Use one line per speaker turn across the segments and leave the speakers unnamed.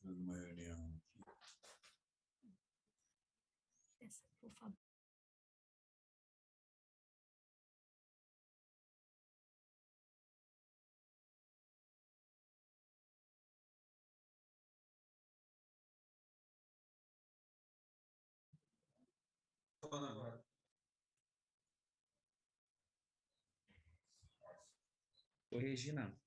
Uma reunião.
Por favor.
Regina.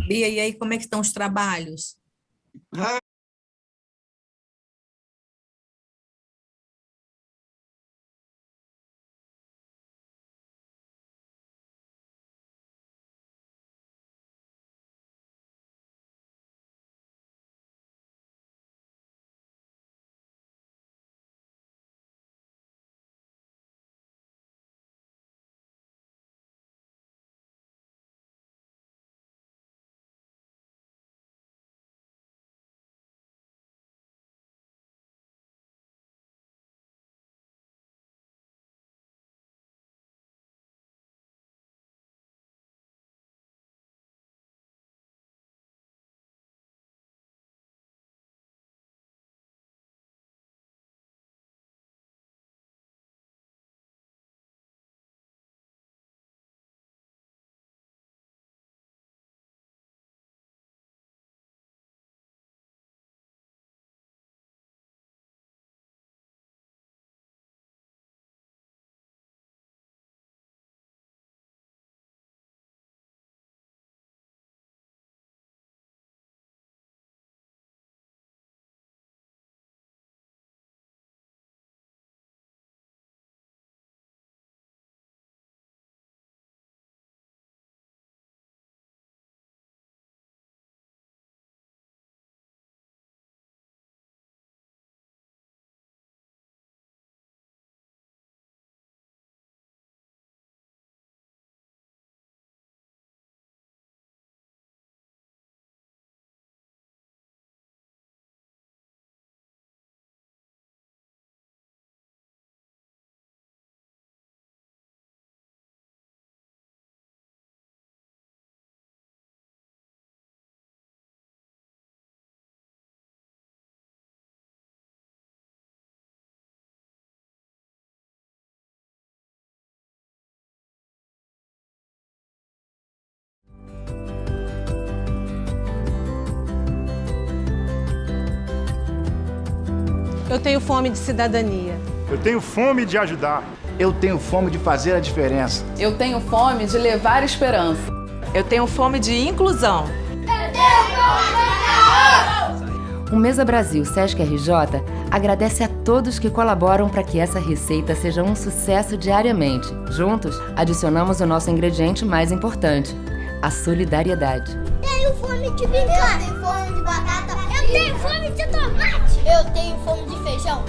Bia, e aí, como é que estão os trabalhos?
Eu tenho fome de cidadania.
Eu tenho fome de ajudar.
Eu tenho fome de fazer a diferença.
Eu tenho fome de levar esperança.
Eu tenho fome de inclusão.
O Mesa Brasil Sesc RJ agradece a todos que colaboram para que essa receita seja um sucesso diariamente. Juntos, adicionamos o nosso ingrediente mais importante, a solidariedade.
Tenho fome de brincar. Eu tenho fome de batata. Eu tenho fome de tomate. Eu tenho fome de feijão.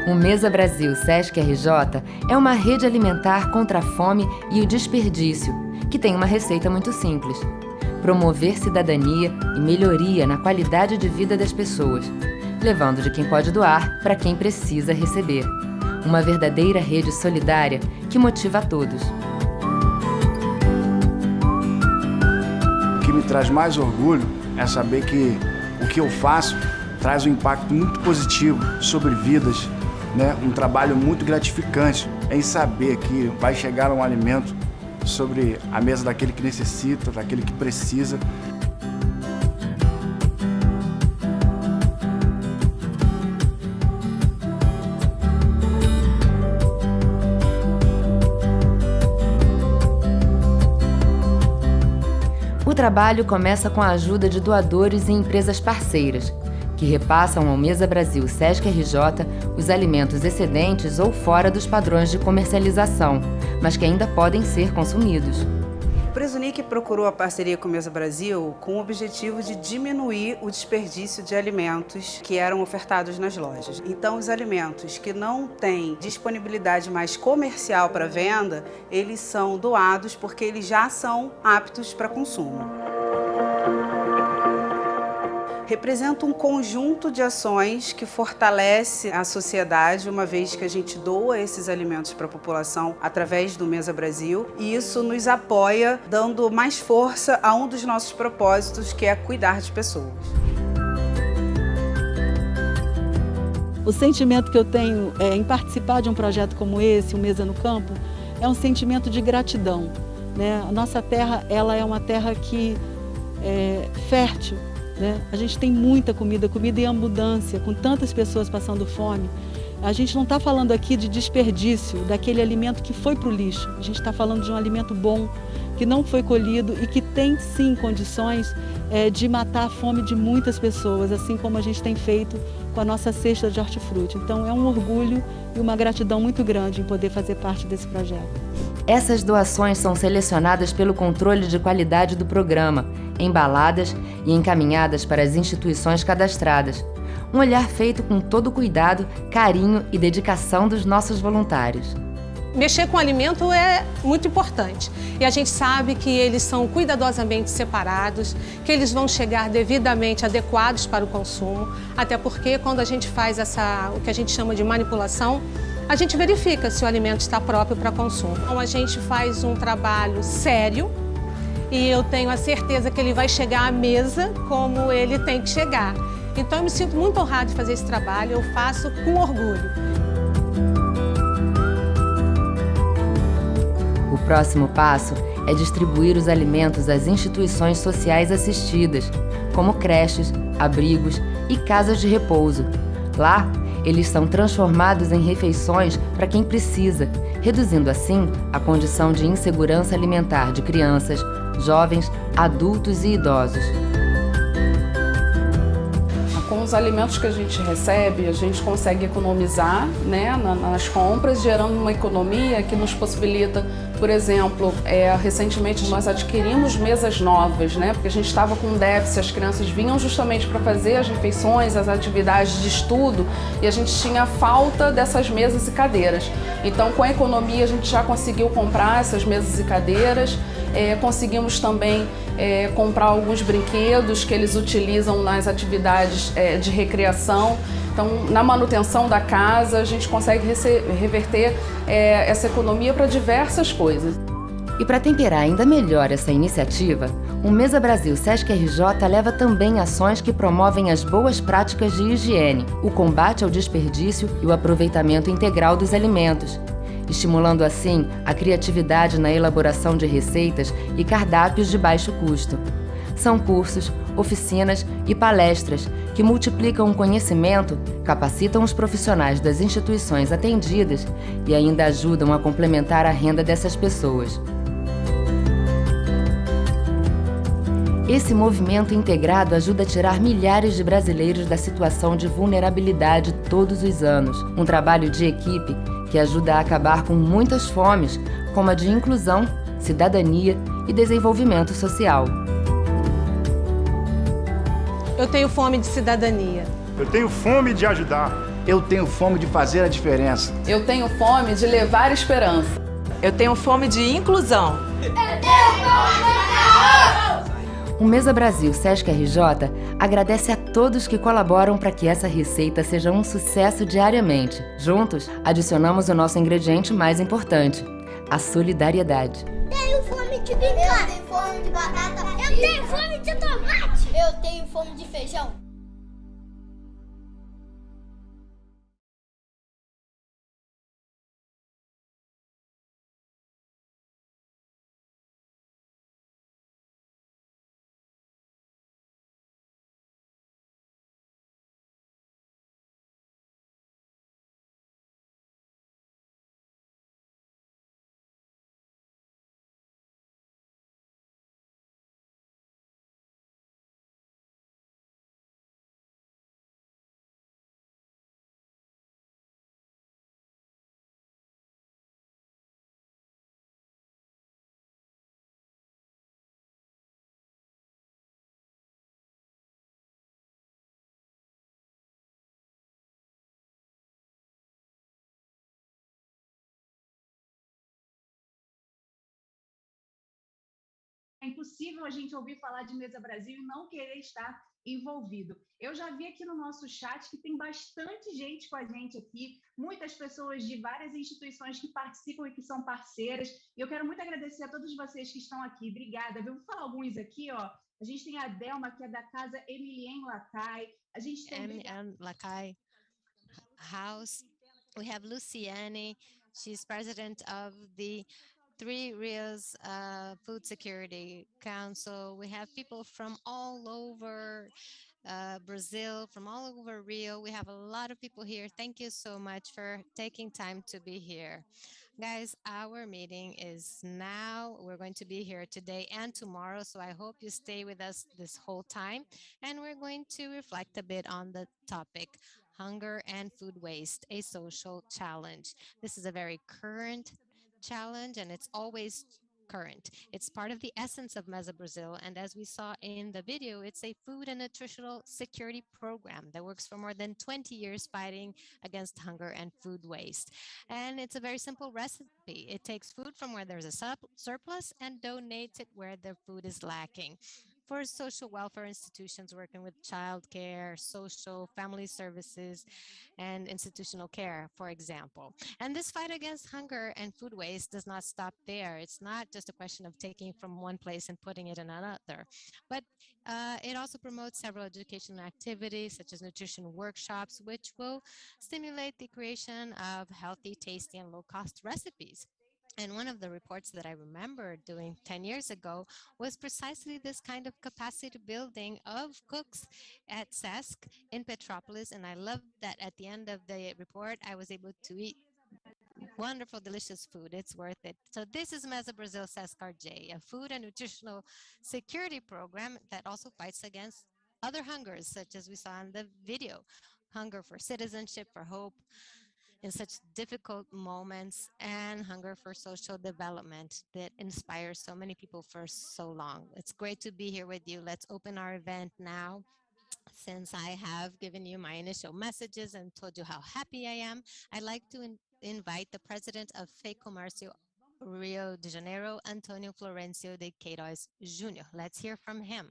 O Mesa Brasil Sesc RJ é uma rede alimentar contra a fome e o desperdício, que tem uma receita muito simples: promover cidadania e melhoria na qualidade de vida das pessoas, levando de quem pode doar para quem precisa receber. Uma verdadeira rede solidária que motiva a todos.
O que me traz mais orgulho é saber que O que eu faço traz um impacto muito positivo sobre vidas, né? Um trabalho muito gratificante em saber que vai chegar um alimento sobre a mesa daquele que necessita, daquele que precisa.
O trabalho começa com a ajuda de doadores e empresas parceiras, que repassam ao Mesa Brasil Sesc RJ os alimentos excedentes ou fora dos padrões de comercialização, mas que ainda podem ser consumidos.
O Presunic procurou a parceria com o Mesa Brasil com o objetivo de diminuir o desperdício de alimentos que eram ofertados nas lojas. Então, os alimentos que não têm disponibilidade mais comercial para venda, eles são doados porque eles já são aptos para consumo. Representa um conjunto de ações que fortalece a sociedade, uma vez que a gente doa esses alimentos para a população através do Mesa Brasil, e isso nos apoia, dando mais força a um dos nossos propósitos, que é cuidar de pessoas.
O sentimento que eu tenho em participar de um projeto como esse, o Mesa no Campo, é um sentimento de gratidão, né? A nossa terra, ela é uma terra que é fértil, né? A gente tem muita comida em abundância, com tantas pessoas passando fome. A gente não está falando aqui de desperdício daquele alimento que foi para o lixo. A gente está falando de um alimento bom, que não foi colhido e que tem sim condições de matar a fome de muitas pessoas, assim como a gente tem feito com a nossa cesta de hortifruti. Então é um orgulho e uma gratidão muito grande em poder fazer parte desse projeto.
Essas doações são selecionadas pelo controle de qualidade do programa, embaladas e encaminhadas para as instituições cadastradas. Um olhar feito com todo cuidado, carinho e dedicação dos nossos voluntários.
Mexer com alimento é muito importante e a gente sabe que eles são cuidadosamente separados, que eles vão chegar devidamente adequados para o consumo, até porque quando a gente faz o que a gente chama de manipulação, a gente verifica se o alimento está próprio para consumo. Então a gente faz um trabalho sério e eu tenho a certeza que ele vai chegar à mesa como ele tem que chegar. Então eu me sinto muito honrada de fazer esse trabalho, eu faço com orgulho.
O próximo passo é distribuir os alimentos às instituições sociais assistidas, como creches, abrigos e casas de repouso. Lá, eles são transformados em refeições para quem precisa, reduzindo assim a condição de insegurança alimentar de crianças, jovens, adultos e idosos.
Com os alimentos que a gente recebe, a gente consegue economizar, né, nas compras, gerando uma economia que nos possibilita, por exemplo, recentemente nós adquirimos mesas novas, né, porque a gente estava com déficit, as crianças vinham justamente para fazer as refeições, as atividades de estudo, e a gente tinha falta dessas mesas e cadeiras. Então, com a economia, a gente já conseguiu comprar essas mesas e cadeiras. Conseguimos também comprar alguns brinquedos que eles utilizam nas atividades de recreação. Então, na manutenção da casa, a gente consegue reverter essa economia para diversas coisas.
E para temperar ainda melhor essa iniciativa, o Mesa Brasil Sesc RJ leva também ações que promovem as boas práticas de higiene, o combate ao desperdício e o aproveitamento integral dos alimentos, estimulando assim a criatividade na elaboração de receitas e cardápios de baixo custo. São cursos, oficinas e palestras que multiplicam o conhecimento, capacitam os profissionais das instituições atendidas e ainda ajudam a complementar a renda dessas pessoas. Esse movimento integrado ajuda a tirar milhares de brasileiros da situação de vulnerabilidade todos os anos. Um trabalho de equipe que ajuda a acabar com muitas fomes, como a de inclusão, cidadania e desenvolvimento social.
Eu tenho fome de cidadania.
Eu tenho fome de ajudar.
Eu tenho fome de fazer a diferença.
Eu tenho fome de levar esperança.
Eu tenho fome de inclusão.
O Mesa Brasil Sesc RJ agradece a todos que colaboram para que essa receita seja um sucesso diariamente. Juntos, adicionamos o nosso ingrediente mais importante, a solidariedade.
Tenho fome de brincar. Eu tenho fome de batata. Eu tenho fome de tomate. Eu tenho fome de feijão.
É impossível a gente ouvir falar de Mesa Brasil e não querer estar envolvido. Eu já vi aqui no nosso chat que tem bastante gente com a gente aqui, muitas pessoas de várias instituições que participam e que são parceiras. E eu quero muito agradecer a todos vocês que estão aqui. Obrigada. Eu vou falar alguns aqui, ó. A gente tem a Delma, que é da casa Emilien Lacai. A gente tem
M.M. Lacai House. We have Luciane. She's president of the Three Rios Food Security Council. We have people from all over Brazil, from all over Rio. We have a lot of people here. Thank you so much for taking time to be here. Guys, our meeting is now. We're going to be here today and tomorrow, so I hope you stay with us this whole time. And we're going to reflect a bit on the topic, hunger and food waste, a social challenge. This is a very current challenge, and it's always current. It's part of the essence of Mesa Brasil, and as we saw in the video, it's a food and nutritional security program that works for more than 20 years fighting against hunger and food waste. And it's a very simple recipe. It takes food from where there's a surplus and donates it where the food is lacking. For social welfare institutions working with childcare, social, family services, and institutional care, for example. And this fight against hunger and food waste does not stop there. It's not just a question of taking from one place and putting it in another, but it also promotes several educational activities such as nutrition workshops, which will stimulate the creation of healthy, tasty, and low-cost recipes. And one of the reports that I remember doing 10 years ago was precisely this kind of capacity building of cooks at Sesc in Petrópolis. And I love that at the end of the report, I was able to eat wonderful, delicious food. It's worth it. So this is Mesa Brasil Sesc RJ, a food and nutritional security program that also fights against other hungers, such as we saw in the video. Hunger for citizenship, for hope, in such difficult moments, and hunger for social development that inspires so many people for so long. It's great to be here with you. Let's open our event now. Since I have given you my initial messages and told you how happy I am, I'd like to invite the president of FEComércio Rio de Janeiro, Antônio Florencio de Queiroz Jr. Let's hear from him.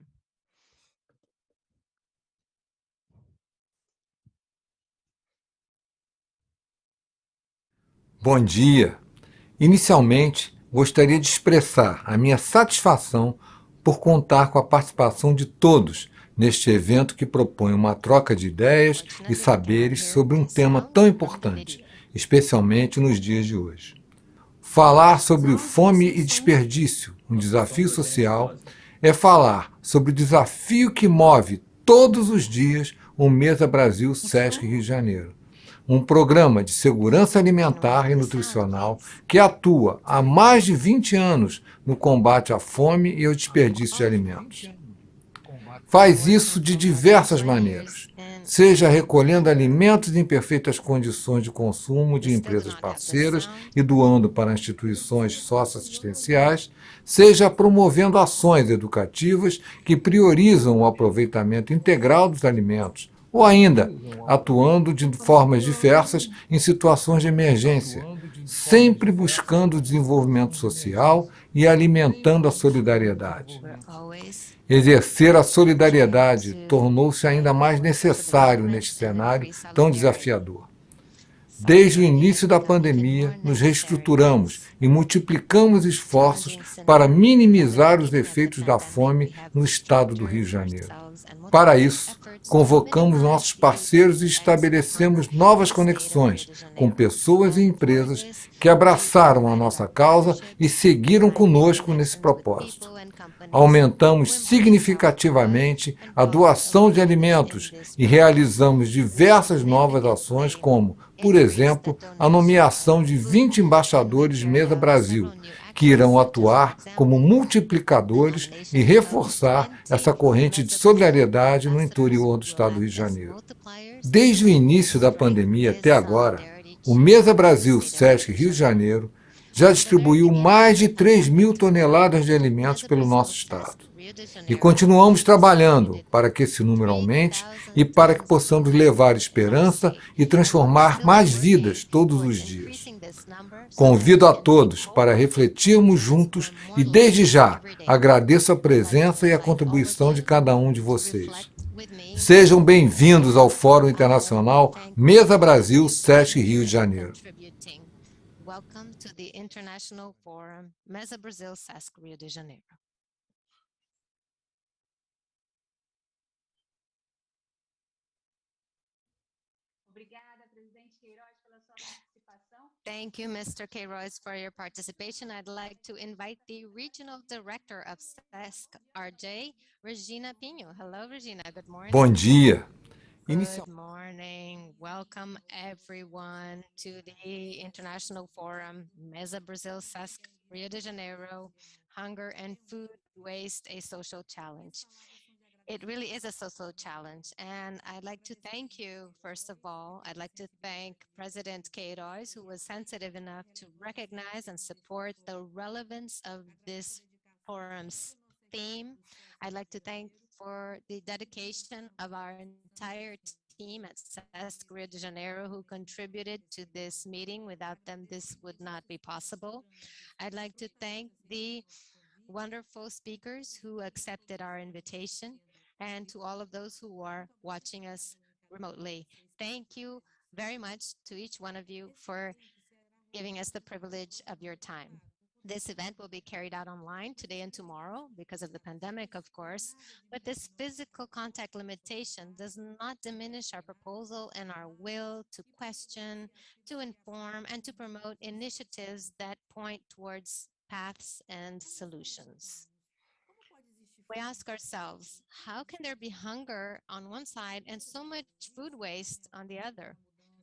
Bom dia! Inicialmente, gostaria de expressar a minha satisfação por contar com a participação de todos neste evento que propõe uma troca de ideias e saberes sobre um tema tão importante, especialmente nos dias de hoje. Falar sobre fome e desperdício, um desafio social, é falar sobre o desafio que move todos os dias o Mesa Brasil Sesc Rio de Janeiro. Um programa de segurança alimentar e nutricional que atua há mais de 20 anos no combate à fome e ao desperdício de alimentos. Faz isso de diversas maneiras, seja recolhendo alimentos em perfeitas condições de consumo de empresas parceiras e doando para instituições socioassistenciais, seja promovendo ações educativas que priorizam o aproveitamento integral dos alimentos, ou ainda atuando de formas diversas em situações de emergência, sempre buscando o desenvolvimento social e alimentando a solidariedade. Exercer a solidariedade tornou-se ainda mais necessário neste cenário tão desafiador. Desde o início da pandemia, nos reestruturamos e multiplicamos esforços para minimizar os efeitos da fome no estado do Rio de Janeiro. Para isso, convocamos nossos parceiros e estabelecemos novas conexões com pessoas e empresas que abraçaram a nossa causa e seguiram conosco nesse propósito. Aumentamos significativamente a doação de alimentos e realizamos diversas novas ações como, por exemplo, a nomeação de 20 embaixadores Mesa Brasil, que irão atuar como multiplicadores e reforçar essa corrente de solidariedade no interior do estado do Rio de Janeiro. Desde o início da pandemia até agora, o Mesa Brasil Sesc Rio de Janeiro já distribuiu mais de 3.000 toneladas de alimentos pelo nosso estado. E continuamos trabalhando para que esse número aumente e para que possamos levar esperança e transformar mais vidas todos os dias. Convido a todos para refletirmos juntos e, desde já, agradeço a presença e a contribuição de cada um de vocês. Sejam bem-vindos ao Fórum Internacional Mesa Brasil Sesc Rio de Janeiro.
Welcome to the International Forum, Mesa Brasil Sesc Rio de Janeiro.
Obrigada, presidente Queiroz, pela sua participação.
Thank you, Mr. Queiroz, for your participation. I'd like to invite the Regional Director of Sesc RJ, Regina Pinho. Hello, Regina. Good morning.
Bom dia.
Good morning. Welcome, everyone, to the International Forum, Mesa Brasil Sesc Rio de Janeiro, Hunger and Food Waste, a Social Challenge. It really is a social challenge, and I'd like to thank you, first of all. I'd like to thank President Queiroz, who was sensitive enough to recognize and support the relevance of this forum's theme. I'd like to thank for the dedication of our entire team at Sesc Rio de Janeiro, who contributed to this meeting. Without them, this would not be possible. I'd like to thank the wonderful speakers who accepted our invitation, and to all of those who are watching us remotely. Thank you very much to each one of you for giving us the privilege of your time. This event will be carried out online today and tomorrow because of the pandemic, of course, but this physical contact limitation does not diminish our proposal and our will to question, to inform, and to promote initiatives that point towards paths and solutions. We ask ourselves, how can there be hunger on one side and so much food waste on the other?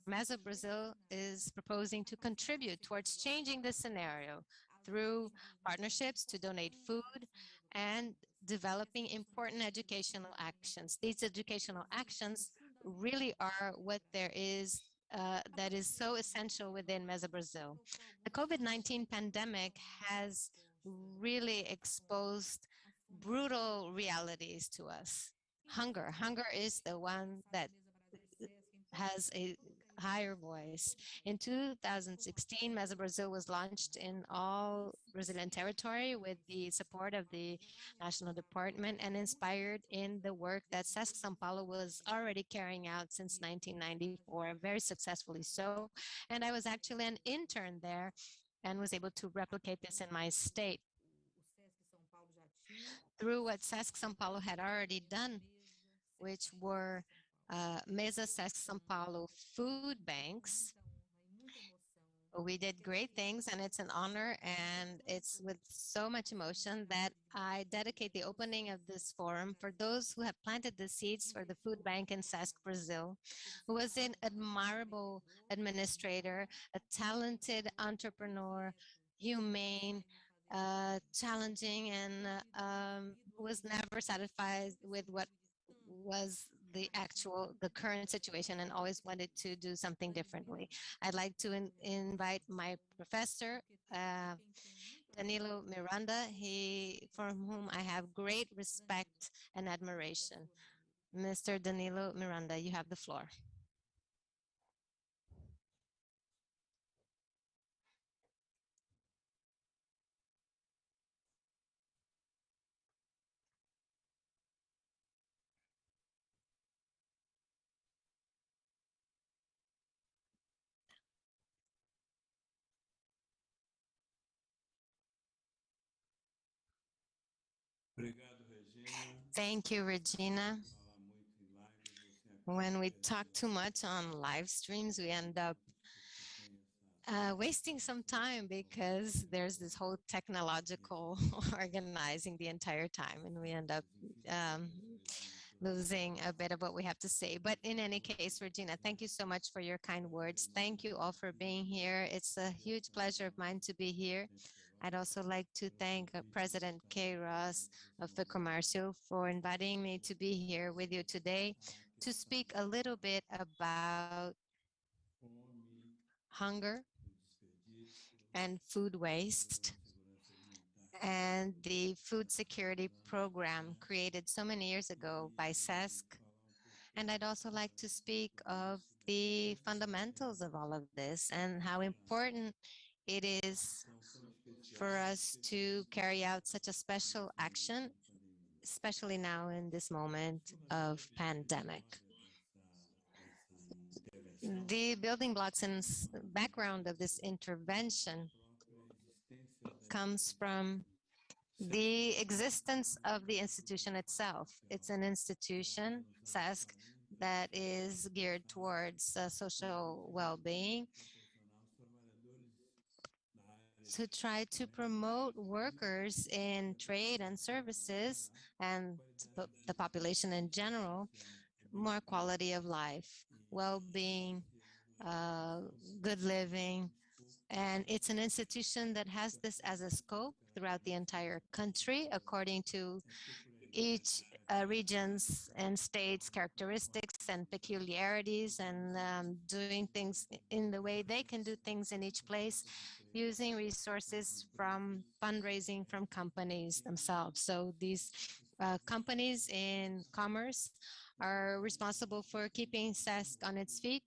Mesa Brasil is proposing to contribute towards changing this scenario through partnerships to donate food and developing important educational actions. These educational actions really are what there is that is so essential within Mesa Brasil. The COVID-19 pandemic has really exposed brutal realities to us. Hunger. Hunger is the one that has a higher voice. In 2016, Mesa Brasil was launched in all Brazilian territory with the support of the National Department and inspired in the work that Sesc São Paulo was already carrying out since 1994, very successfully so. And I was actually an intern there and was able to replicate this in my state. Through what Sesc São Paulo had already done, which were Mesa Sesc São Paulo food banks. We did great things, and it's an honor, and it's with so much emotion that I dedicate the opening of this forum for those who have planted the seeds for the food bank in Sesc Brazil, who was an admirable administrator, a talented entrepreneur, humane, challenging, and was never satisfied with what was the current situation and always wanted to do something differently. I'd like to invite my professor, Danilo Miranda, for whom I have great respect and admiration. Mr. Danilo Miranda, you have the floor. Thank you, Regina. When we talk too much on live streams, we end up wasting some time because there's this whole technological organizing the entire time, and we end up losing a bit of what we have to say. But in any case, Regina, thank you so much for your kind words. Thank you all for being here. It's a huge pleasure of mine to be here. I'd also like to thank President Queiroz of the Commercio for inviting me to be here with you today to speak a little bit about hunger and food waste and the food security program created so many years ago by SESC. And I'd also like to speak of the fundamentals of all of this and how important it is for us to carry out such a special action, especially now in this moment of pandemic. The building blocks and background of this intervention comes from the existence of the institution itself. It's an institution, SESC, that is geared towards social well-being, to try to promote workers in trade and services and the population in general, more quality of life, well-being, good living. And it's an institution that has this as a scope throughout the entire country, according to each region's and states' characteristics and peculiarities, and doing things in the way they can do things in each place, using resources from fundraising from companies themselves. So these companies in commerce are responsible for keeping SESC on its feet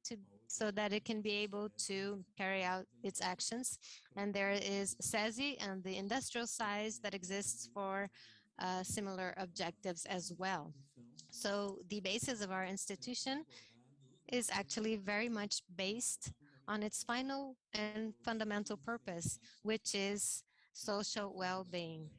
so that it can be able to carry out its actions. And there is SESI and the industrial size that exists for similar objectives as well. So the basis of our institution is actually very much based on its final and fundamental purpose, which is social well-being.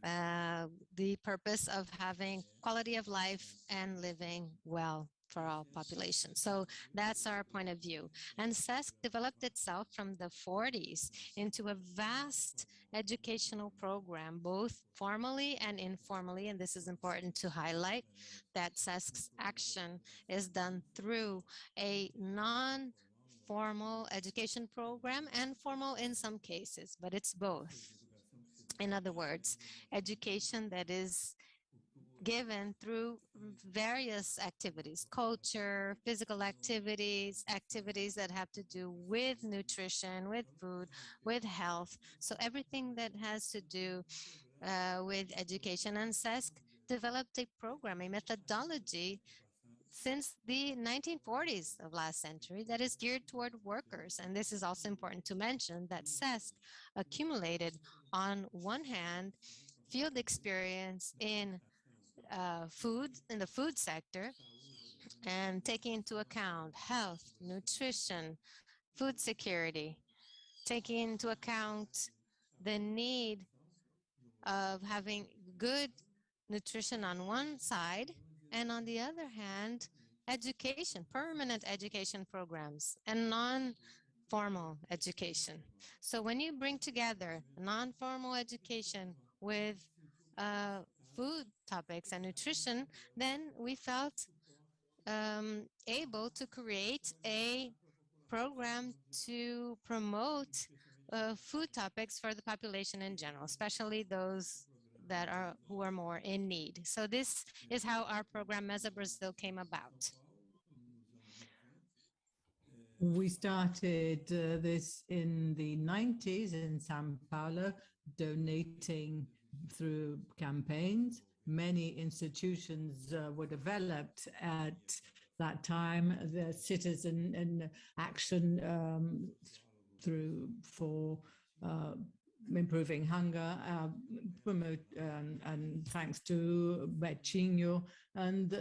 The purpose of having quality of life and living well for all populations. So that's our point of view. And SESC developed itself from the 40s into a vast educational program, both formally and informally. And this is important to highlight, that SESC's action is done through a non-formal education program and formal in some cases, but it's both. In other words, education that is given through various activities, culture, physical activities, activities that have to do with nutrition, with food, with health. So everything that has to do with education. And SESC developed a program, a methodology since the 1940s of last century that is geared toward workers. And this is also important to mention that SESC accumulated, on one hand, field experience in food, in the food sector, and taking into account health, nutrition, food security, taking into account the need of having good nutrition on one side, and on the other hand, education, permanent education programs, and non-formal education. So when you bring together non-formal education with food topics and nutrition, then we felt able to create a program to promote food topics for the population in general, especially those that are who are more in need. So this is how our program Mesa Brasil came about.
We started this in the 90s in Sao Paulo, donating through campaigns. Many institutions were developed at that time. The Citizenship Action for improving hunger, and thanks to Betinho, and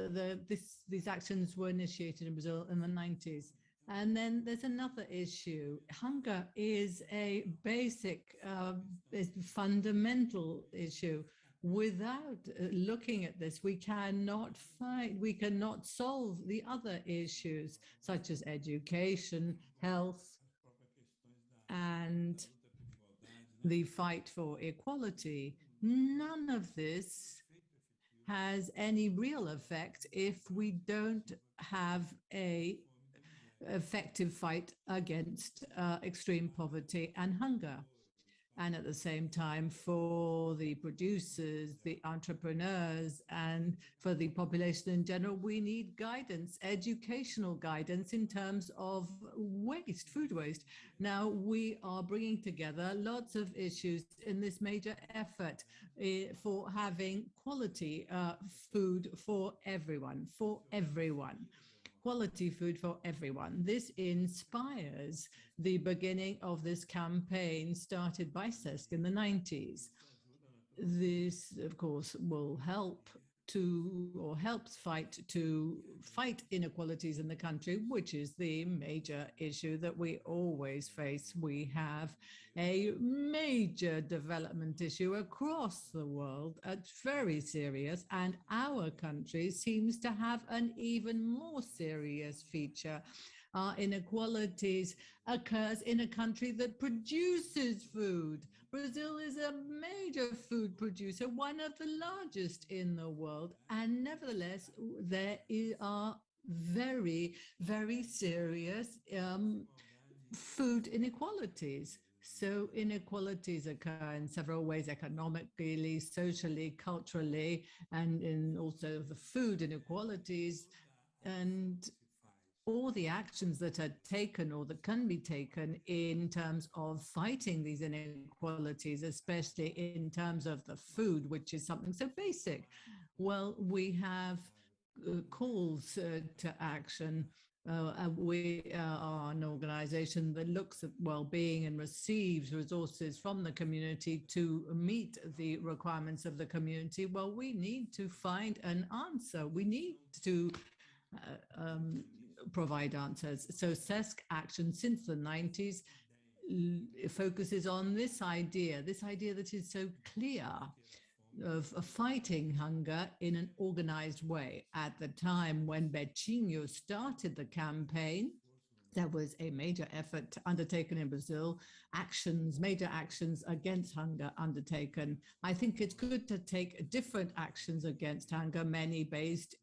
these actions were initiated in Brazil in the 90s. And then there's another issue. Hunger is a basic, fundamental issue. Without looking at this, we cannot solve the other issues, such as education, health, and the fight for equality. None of this has any real effect if we don't have an effective fight against extreme poverty and hunger. and at the same time for the producers, the entrepreneurs, and for the population in general, we need guidance, educational guidance in terms of waste, food waste. Now, we are bringing together lots of issues in this major effort for having quality food for everyone, quality food for everyone. This inspires the beginning of this campaign started by Sesc in the 90s. This, of course, will help to, or helps fight inequalities in the country, which is the major issue that we always face. We have a major development issue across the world, very serious, and our country seems to have an even more serious feature. Inequalities occurs in a country that produces food. Brazil is a major food producer, one of the largest in the world, and nevertheless, there are very, very serious food inequalities. So inequalities occur in several ways: economically, socially, culturally, and in also the food inequalities. And all the actions that are taken or that can be taken in terms of fighting these inequalities, especially in terms of the food, which is something so basic. Well, we have calls to action. We are an organization that looks at well-being and receives resources from the community to meet the requirements of the community. Well, we need to find an answer. We need to provide answers. So Sesc Action since the 90s focuses on this idea that is so clear of fighting hunger in an organized way. At the time when Pacio started the campaign, there was a major effort undertaken in Brazil, major actions against hunger undertaken. I think it's good to take different actions against hunger, many based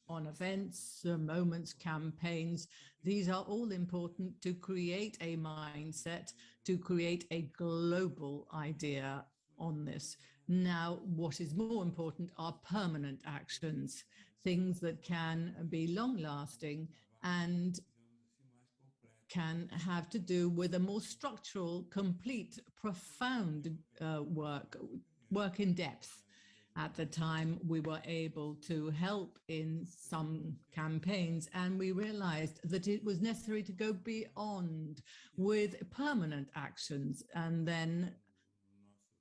on events, moments, campaigns. These are all important to create a mindset, to create a global idea on this. Now, what is more important are permanent actions, things that can be long-lasting and can have to do with a more structural, complete, profound work in depth. At the time, we were able to help in some campaigns, and we realized that it was necessary to go beyond with permanent actions. And then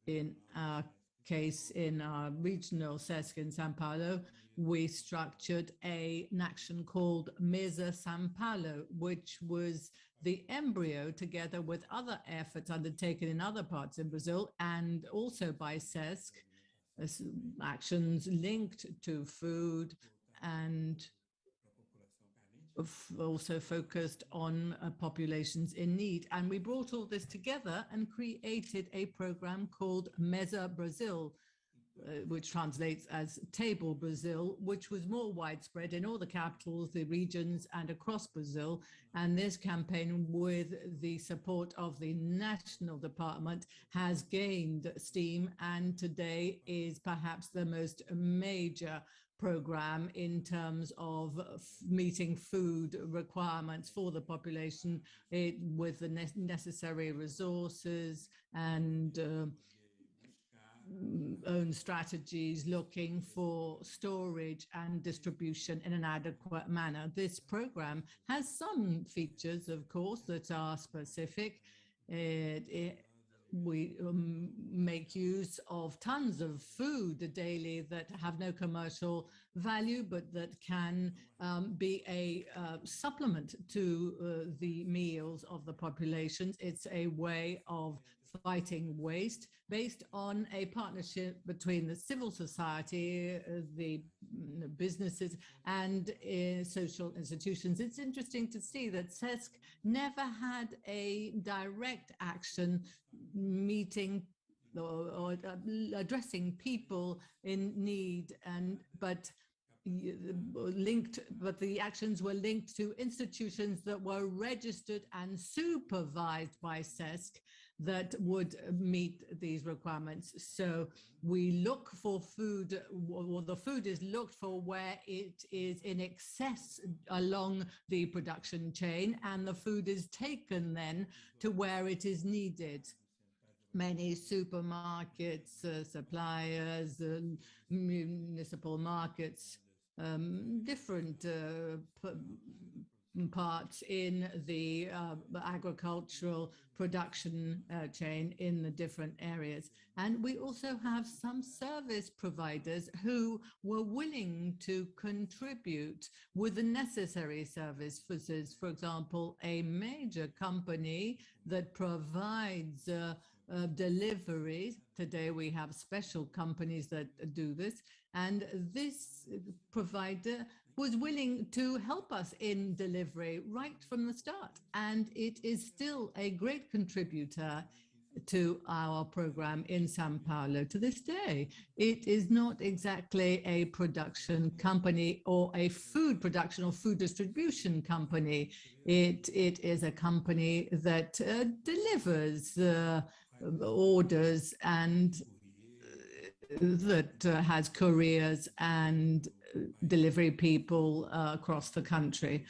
in our case, in our regional Sesc in São Paulo, we structured an action called Mesa São Paulo, which was the embryo, together with other efforts undertaken in other parts of Brazil and also by Sesc, actions linked to food and also focused on populations in need. And we brought all this together and created a program called Mesa Brasil, which translates as Table Brazil, which was more widespread in all the capitals, the regions, and across Brazil. And this campaign, with the support of the national department, has gained steam and today is perhaps the most major program in terms of meeting food requirements for the population, with the necessary resources and own strategies, looking for storage and distribution in an adequate manner. This program has some features, of course, that are specific. We make use of tons of food daily that have no commercial value, but that can be a supplement to the meals of the populations. It's a way of fighting waste based on a partnership between the civil society, the businesses, and social institutions. It's interesting to see that Sesc never had a direct action meeting or addressing people in need, but the actions were linked to institutions that were registered and supervised by Sesc, that would meet these requirements. So we look for food, or the food is looked for where it is in excess along the production chain, and the food is taken then to where it is needed. Many supermarkets, suppliers, municipal markets, different parts in the agricultural production chain in the different areas. And we also have some service providers who were willing to contribute with the necessary services. For example, a major company that provides deliveries. Today we have special companies that do this, and this provider was willing to help us in delivery right from the start, and it is still a great contributor to our program in Sao Paulo to this day. It is not exactly a production company or a food production or food distribution company. It is a company that delivers orders and that has couriers and delivery people across the country.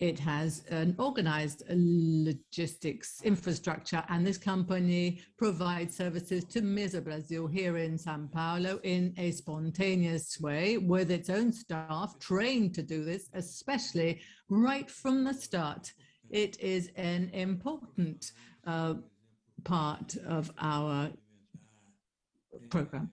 It has an organized logistics infrastructure, and this company provides services to Mesa Brasil here in Sao Paulo in a spontaneous way with its own staff trained to do this, especially right from the start. It is an important part of our program.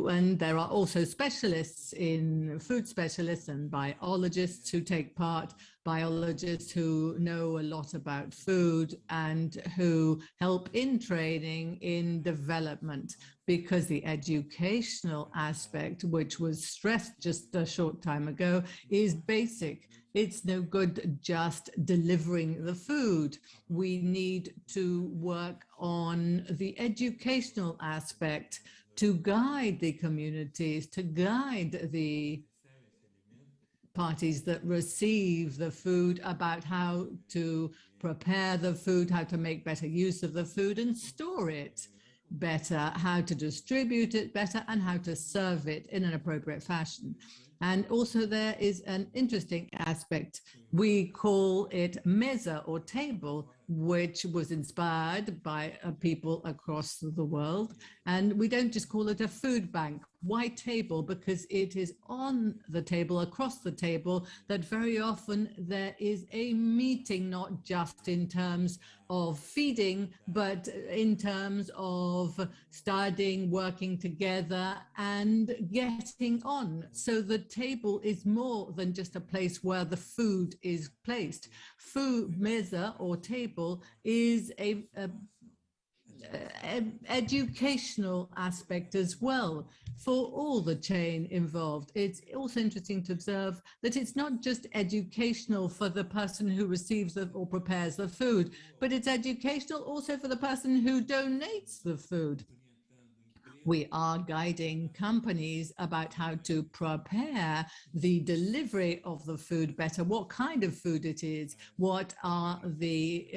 And there are also specialists in food specialists and biologists who take part, biologists who know a lot about food and who help in training in development, because the educational aspect, which was stressed just a short time ago, is basic. It's no good just delivering the food. We need to work on the educational aspect to guide the communities, to guide the parties that receive the food about how to prepare the food, how to make better use of the food and store it better, how to distribute it better, and how to serve it in an appropriate fashion. And also there is an interesting aspect. We call it mesa or table, which was inspired by people across the world. And we don't just call it a food bank. Why table? Because it is on the table, across the table, that very often there is a meeting, not just in terms of feeding, but in terms of studying, working together, and getting on. So the table is more than just a place where the food is placed. Food, mesa or table, is an educational aspect as well for all the chain involved. It's also interesting to observe that it's not just educational for the person who receives or prepares the food, but it's educational also for the person who donates the food. We are guiding companies about how to prepare the delivery of the food better, what kind of food it is, what are the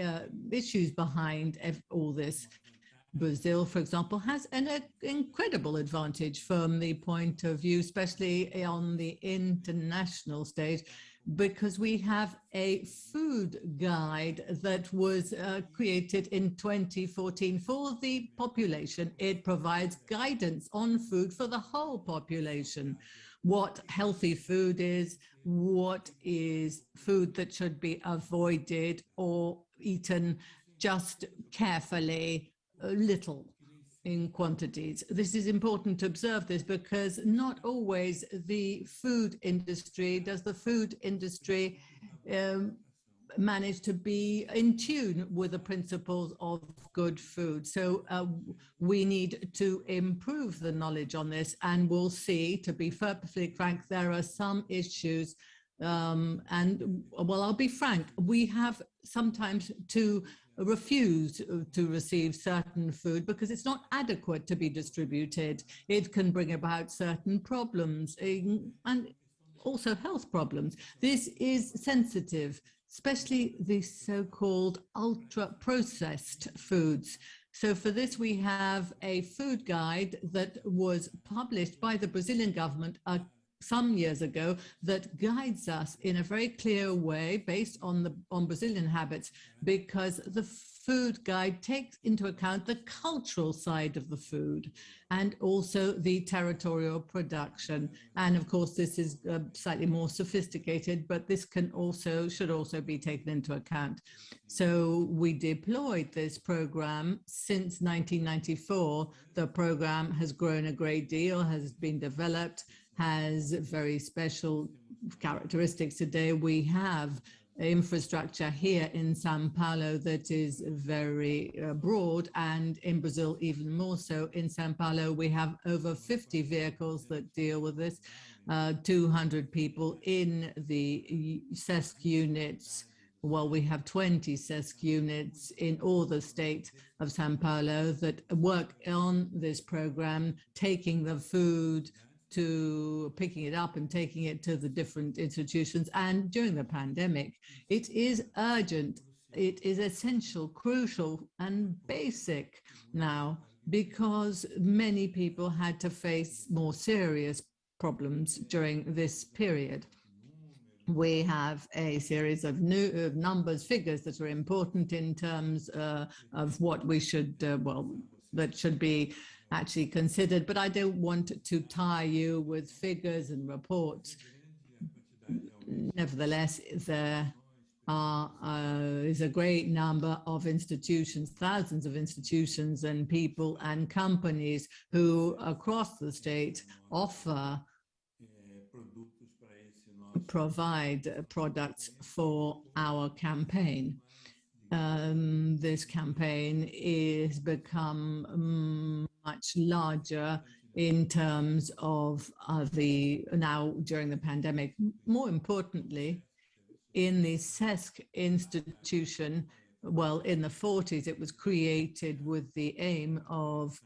issues behind all this. Brazil, for example, has an incredible advantage from the point of view, especially on the international stage, because we have a food guide that was created in 2014 for the population. It provides guidance on food for the whole population, what healthy food is, what is food that should be avoided or eaten just carefully, little in quantities. This is important to observe this because not always the food industry, does the food industry manage to be in tune with the principles of good food. So we need to improve the knowledge on this, and we'll see, to be perfectly frank, there are some issues and well, I'll be frank, we have sometimes to refuse to receive certain food because it's not adequate to be distributed. It can bring about certain problems and also health problems. This is sensitive. especially the so-called ultra-processed foods. So for this, we have a food guide that was published by the Brazilian government some years ago that guides us in a very clear way based on Brazilian habits, because the food guide takes into account the cultural side of the food and also the territorial production. And of course, this is slightly more sophisticated, but this should also be taken into account. So we deployed this program since 1994. The program has grown a great deal, has been developed, has very special characteristics. Today we have infrastructure here in Sao Paulo that is very broad, and in Brazil even more so. In Sao Paulo we have over 50 vehicles that deal with this, 200 people in the Sesc units. Well, we have 20 Sesc units in all the state of Sao Paulo that work on this program, taking the food to picking it up and taking it to the different institutions. And during the pandemic, it is urgent, it is essential, crucial, and basic now, because many people had to face more serious problems during this period. We have a series of new numbers, figures that are important in terms of what we should, that should be actually considered, but I don't want to tie you with figures and reports. Nevertheless, there is a great number of institutions, thousands of institutions and people and companies who across the state provide products for our campaign. This campaign is become much larger in terms of now during the pandemic. More importantly, in the Sesc institution, well, in the 40s, it was created with the aim of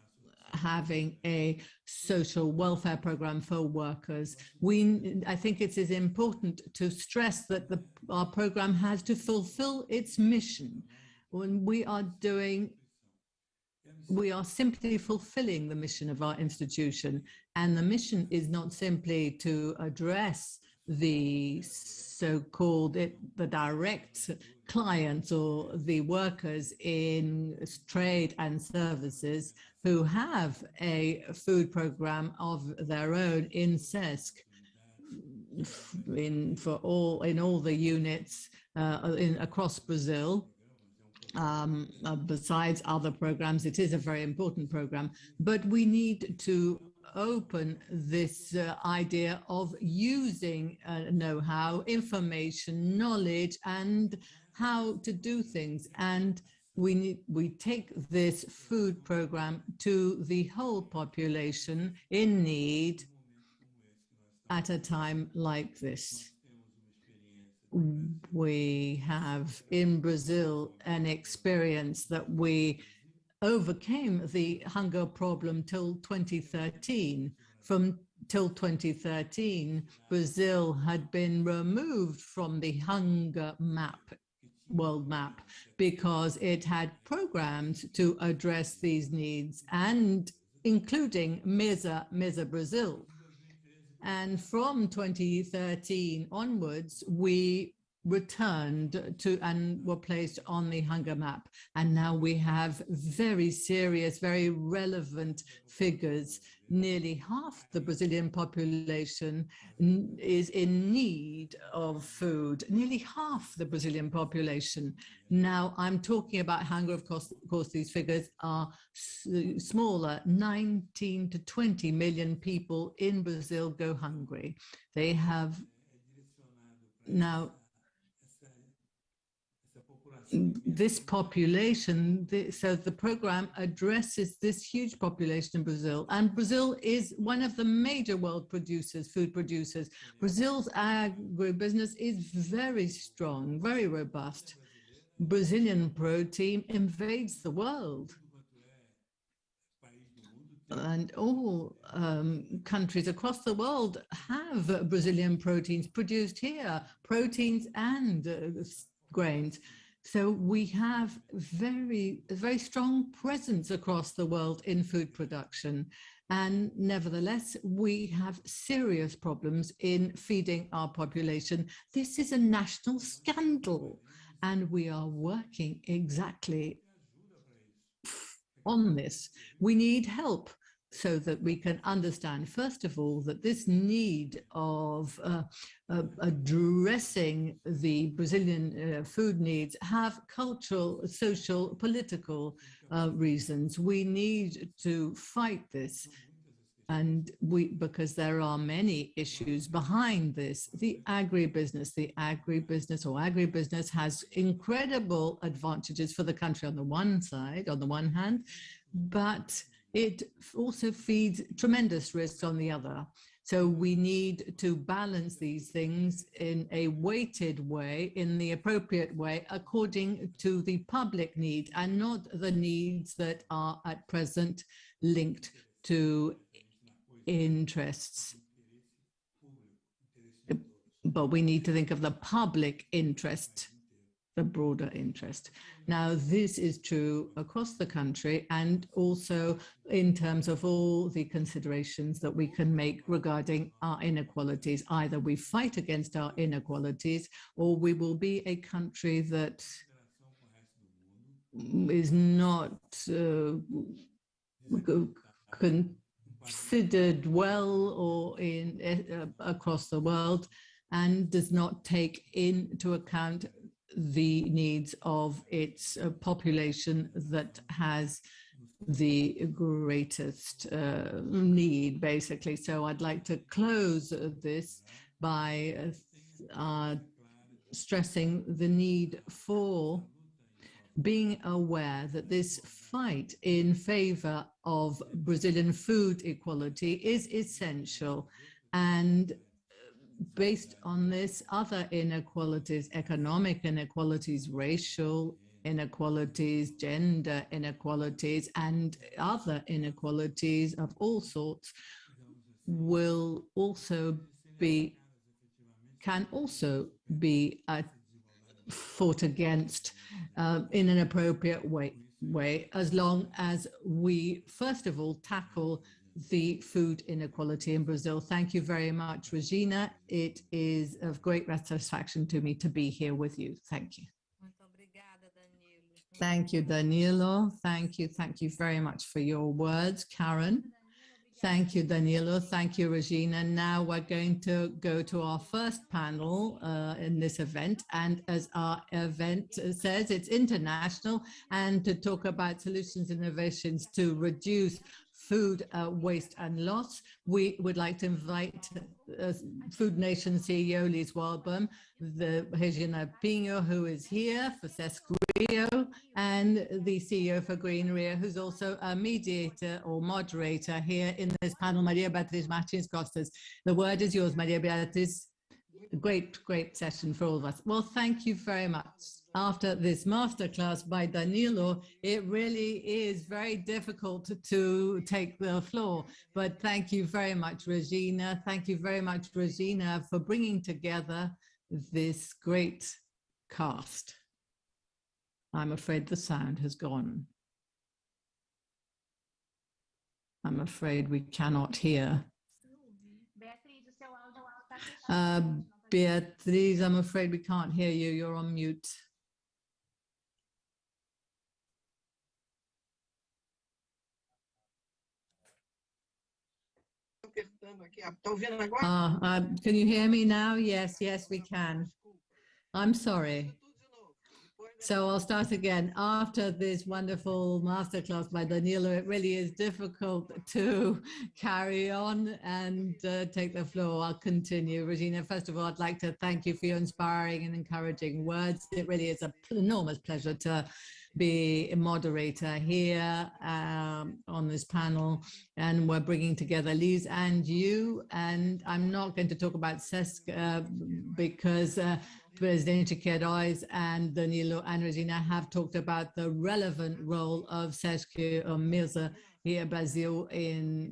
having a social welfare program for workers. I think it is important to stress that our program has to fulfill its mission. When we are simply fulfilling the mission of our institution, and the mission is not simply to address the so-called the direct clients or the workers in trade and services who have a food program of their own in Sesc in all the units across Brazil. Besides other programs, it is a very important program, but we need to open this idea of using know-how, information, knowledge, and how to do things. And we take this food program to the whole population in need at a time like this. We have in Brazil an experience that we overcame the hunger problem till 2013. Till 2013, Brazil had been removed from the hunger world map, because it had programs to address these needs, and including Mesa Brasil. And from 2013 onwards, we returned to and were placed on the hunger map. And now we have very serious, very relevant figures. Nearly half the Brazilian population is in need of food. Nearly half the Brazilian population. Now I'm talking about hunger. Of course, these figures are smaller. 19 to 20 million people in Brazil go hungry. They have now this population, so the program addresses this huge population in Brazil, and Brazil is one of the major world producers, food producers. Brazil's agribusiness is very strong, very robust. Brazilian protein invades the world. And all countries across the world have Brazilian proteins produced here, proteins and grains. So we have a very strong presence across the world in food production. And nevertheless, we have serious problems in feeding our population. This is a national scandal. And we are working exactly on this. We need help so that we can understand, first of all, that this need of addressing the Brazilian food needs have cultural, social, political reasons. We need to fight this. And because there are many issues behind this, the agribusiness has incredible advantages for the country on the one hand, but it also feeds tremendous risks on the other. So we need to balance these things in a weighted way, in the appropriate way, according to the public need and not the needs that are at present linked to interests. But we need to think of the public interest, the broader interest. Now, this is true across the country and also in terms of all the considerations that we can make regarding our inequalities. Either we fight against our inequalities or we will be a country that is not considered well or across the world and does not take into account the needs of its population that has the greatest need, basically. So I'd like to close this by stressing the need for being aware that this fight in favor of Brazilian food equality is essential. And based on this, other inequalities, economic inequalities, racial inequalities, gender inequalities, and other inequalities of all sorts will also can also be fought against in an appropriate way, as long as we, first of all, tackle the food inequality in Brazil. Thank you very much, Regina. It is of great satisfaction to me to be here with you. Thank you. Thank you, Danilo. Thank you very much for your words, Karen. Thank you, Danilo. Thank you, Regina. Now we're going to go to our first panel in this event. And as our event says, it's international, and to talk about solutions and innovations to reduce food waste and loss. We would like to invite Food Nation CEO Liz Walbaum, the Regina Pinho, who is here for Sesc Rio, and the CEO for Green Rio, who's also a mediator or moderator here in this panel, Maria Beatriz Martins Costas. The word is yours, Maria Beatriz. Great session for all of us. Well, thank you very much. After this masterclass by Danilo, it really is very difficult to take the floor. But thank you very much, Regina. Thank you very much, Regina, for bringing together this great cast. I'm afraid the sound has gone. I'm afraid we cannot hear. Beatriz, I'm afraid we can't hear you. You're on mute. Can you hear me now? Yes, we can. I'm sorry. So I'll start again. After this wonderful masterclass by Danilo, it really is difficult to carry on and take the floor. I'll continue. Regina, first of all, I'd like to thank you for your inspiring and encouraging words. It really is an enormous pleasure to be a moderator here on this panel, and we're bringing together Liz and you, and I'm not going to talk about Sesc because Presidente Queiroz and Danilo and Regina have talked about the relevant role of Sesc or Mesa here Brazil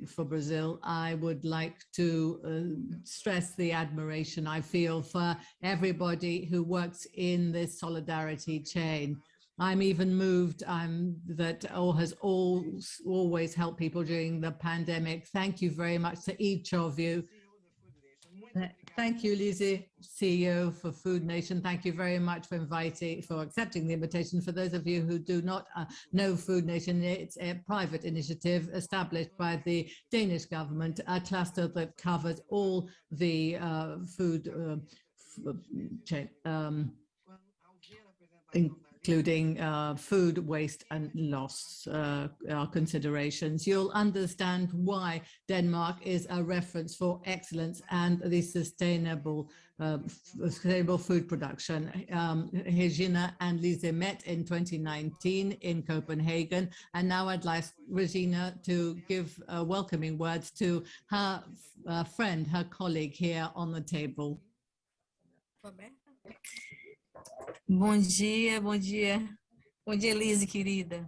for Brazil, I would like to stress the admiration I feel for everybody who works in this solidarity chain. I'm even moved that has always helped people during the pandemic. Thank you very much to each of you. Thank you, Lizzie, CEO for Food Nation. Thank you very much for accepting the invitation. For those of you who do not know Food Nation, it's a private initiative established by the Danish government, a cluster that covers all the food chain, including food waste and loss considerations. You'll understand why Denmark is a reference for excellence and the sustainable food production. Regina and Lise met in 2019 in Copenhagen, and now I'd like Regina to give welcoming words to her friend, her colleague here on the table.
Bom dia, bom dia. Bom dia, Lise, querida.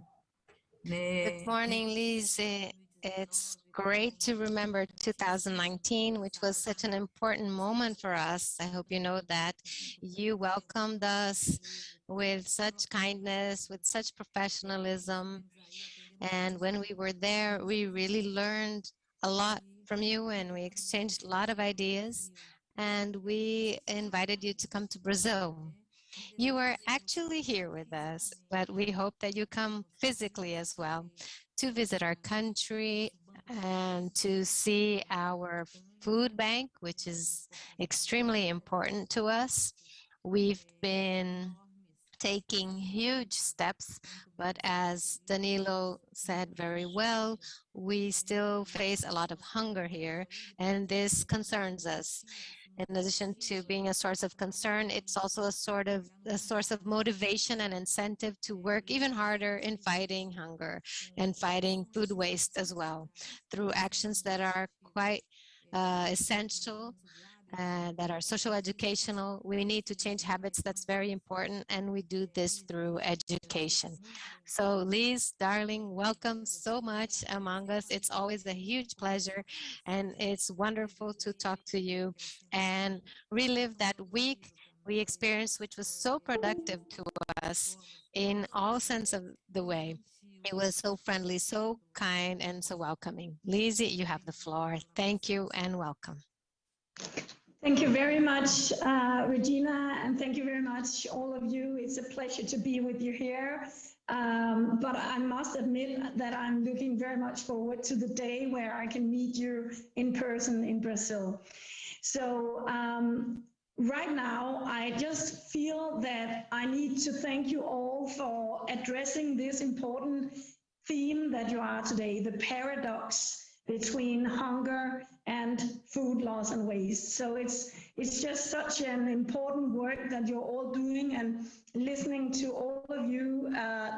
Good morning, Lise. It's great to remember 2019, which was such an important moment for us. I hope you know that. You welcomed us with such kindness, with such professionalism. And when we were there, we really learned a lot from you, and we exchanged a lot of ideas. And we invited you to come to Brazil. You are actually here with us, but we hope that you come physically as well to visit our country and to see our food bank, which is extremely important to us. We've been taking huge steps, but as Danilo said very well, we still face a lot of hunger here, and this concerns us. In addition to being a source of concern, it's also a source of motivation and incentive to work even harder in fighting hunger and fighting food waste as well, through actions that are quite essential, that are social educational. We need to change habits. That's very important, and we do this through education. So Liz, darling, welcome so much among us. It's always a huge pleasure, and it's wonderful to talk to you and relive that week we experienced, which was so productive to us in all sense of the way. It was so friendly, so kind, and so welcoming. Lizzie, you have the floor. Thank you and welcome.
Thank you very much, Regina, and thank you very much, all of you. It's a pleasure to be with you here. But I must admit that I'm looking very much forward to the day where I can meet you in person in Brazil. So right now, I just feel that I need to thank you all for addressing this important theme that you are today, the paradox between hunger and food loss and waste. So it's just such an important work that you're all doing, and listening to all of you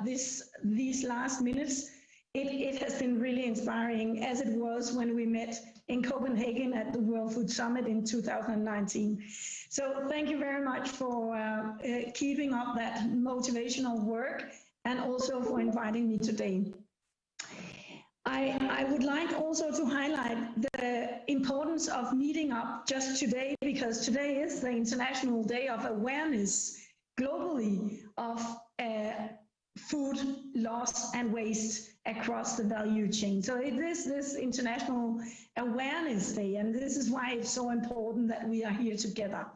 these last minutes, it has been really inspiring, as it was when we met in Copenhagen at the World Food Summit in 2019. So thank you very much for keeping up that motivational work, and also for inviting me today. I would like also to highlight the importance of meeting up just today, because today is the International Day of Awareness globally of food loss and waste across the value chain. So it is this International Awareness Day, and this is why it's so important that we are here together.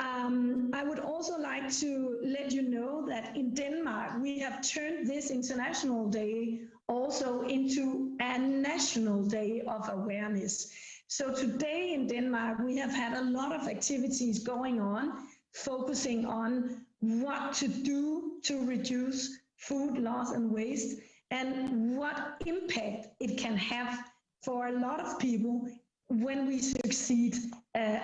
I would also like to let you know that in Denmark, we have turned this International Day also into a National Day of Awareness. So today in Denmark, we have had a lot of activities going on, focusing on what to do to reduce food loss and waste, and what impact it can have for a lot of people when we succeed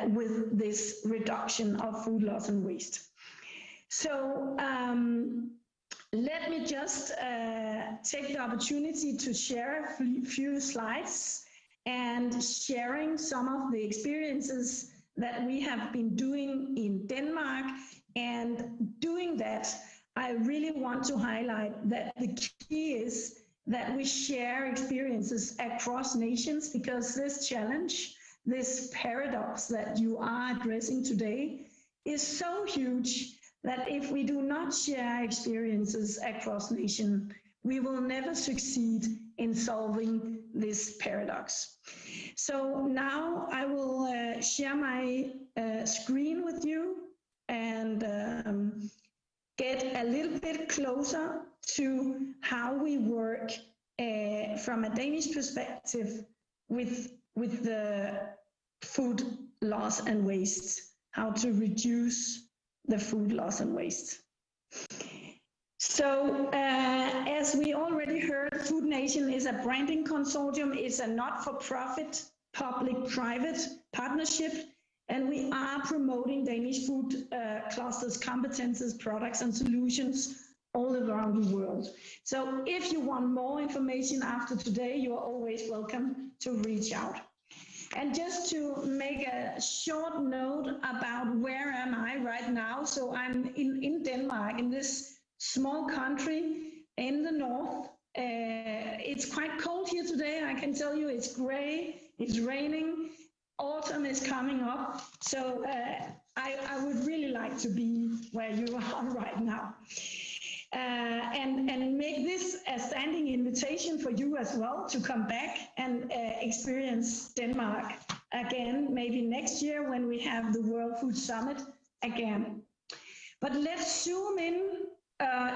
with this reduction of food loss and waste. So let me just take the opportunity to share a few slides and sharing some of the experiences that we have been doing in Denmark. And doing that, I really want to highlight that the key is that we share experiences across nations, because this challenge, this paradox that you are addressing today is so huge that if we do not share experiences across nations, we will never succeed in solving this paradox. So now I will share my screen with you and get a little bit closer to how we work from a Danish perspective with the food loss and waste, how to reduce the food loss and waste. So as we already heard, Food Nation is a branding consortium. It's a not-for-profit public-private partnership, and we are promoting Danish food clusters, competences, products, and solutions all around the world. So if you want more information after today, you are always welcome to reach out. And just to make a short note about where am I right now. So I'm in Denmark, in this small country in the north. It's quite cold here today. I can tell you it's gray, it's raining, autumn is coming up. So I would really like to be where you are right now. And make this a standing invitation for you as well to come back and experience Denmark again, maybe next year when we have the World Food Summit again. But let's zoom in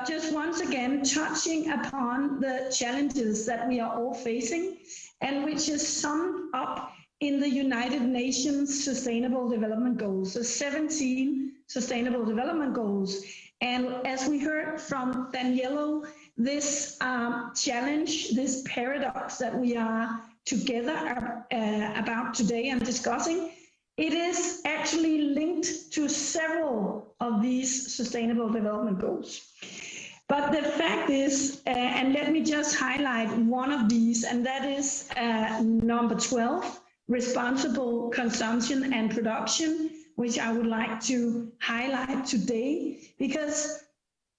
just once again, touching upon the challenges that we are all facing, and which is summed up in the United Nations Sustainable Development Goals, the 17 Sustainable Development Goals. And as we heard from Daniello, this challenge, this paradox that we are together about today and discussing, it is actually linked to several of these Sustainable Development Goals. But the fact is, and let me just highlight one of these, and that is number 12, responsible consumption and production, which I would like to highlight today, because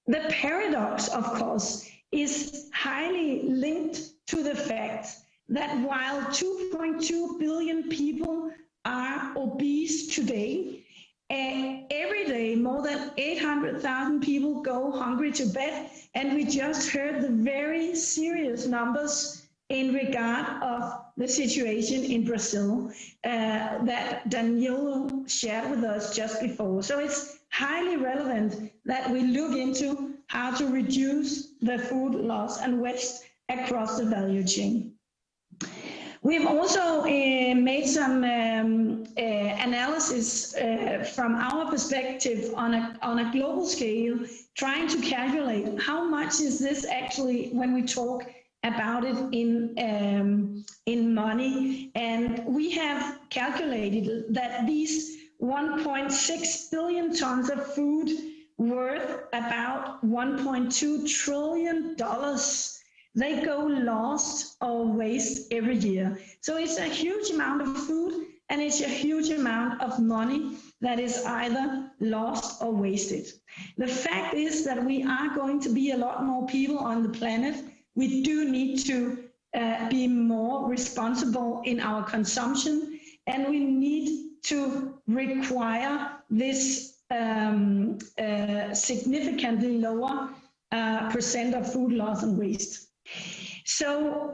the paradox, of course, is highly linked to the fact that while 2.2 billion people are obese today, every day more than 800,000 people go hungry to bed, and we just heard the very serious numbers in regard of the situation in Brazil that Daniello shared with us just before. So it's highly relevant that we look into how to reduce the food loss and waste across the value chain. We've also made some analysis from our perspective on a global scale, trying to calculate how much is this actually when we talk about it in money. And we have calculated that these 1.6 billion tons of food worth about $1.2 trillion, they go lost or waste every year. So it's a huge amount of food, and it's a huge amount of money that is either lost or wasted. The fact is that we are going to be a lot more people on the planet. We do need to be more responsible in our consumption, and we need to require this significantly lower percent of food loss and waste. So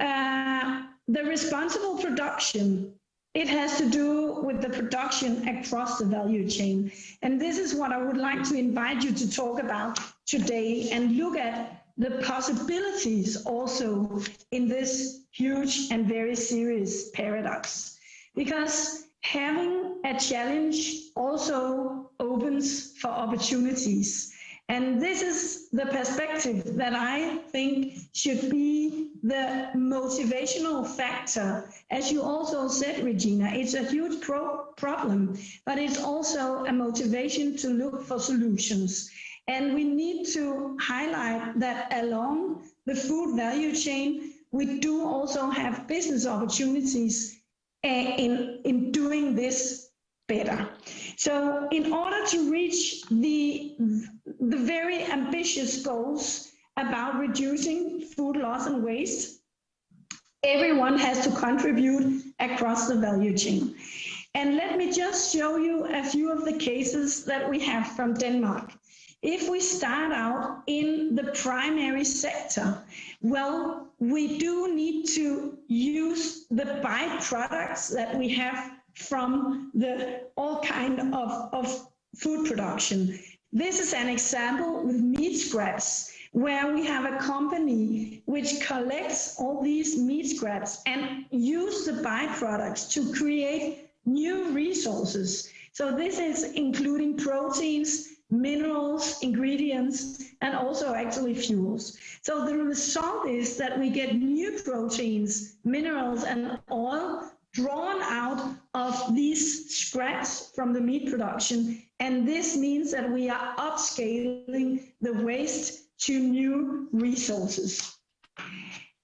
the responsible production, it has to do with the production across the value chain. And this is what I would like to invite you to talk about today, and look at the possibilities also in this huge and very serious paradox. Because having a challenge also opens for opportunities. And this is the perspective that I think should be the motivational factor. As you also said, Regina, it's a huge problem, but it's also a motivation to look for solutions. And we need to highlight that along the food value chain, we do also have business opportunities in doing this better. So in order to reach the very ambitious goals about reducing food loss and waste, everyone has to contribute across the value chain. And let me just show you a few of the cases that we have from Denmark. If we start out in the primary sector, well, we do need to use the byproducts that we have from all kind of food production. This is an example with meat scraps, where we have a company which collects all these meat scraps and use the byproducts to create new resources. So this is including proteins, minerals, ingredients, and also actually fuels. So the result is that we get new proteins, minerals, and oil drawn out of these scraps from the meat production. And this means that we are upscaling the waste to new resources.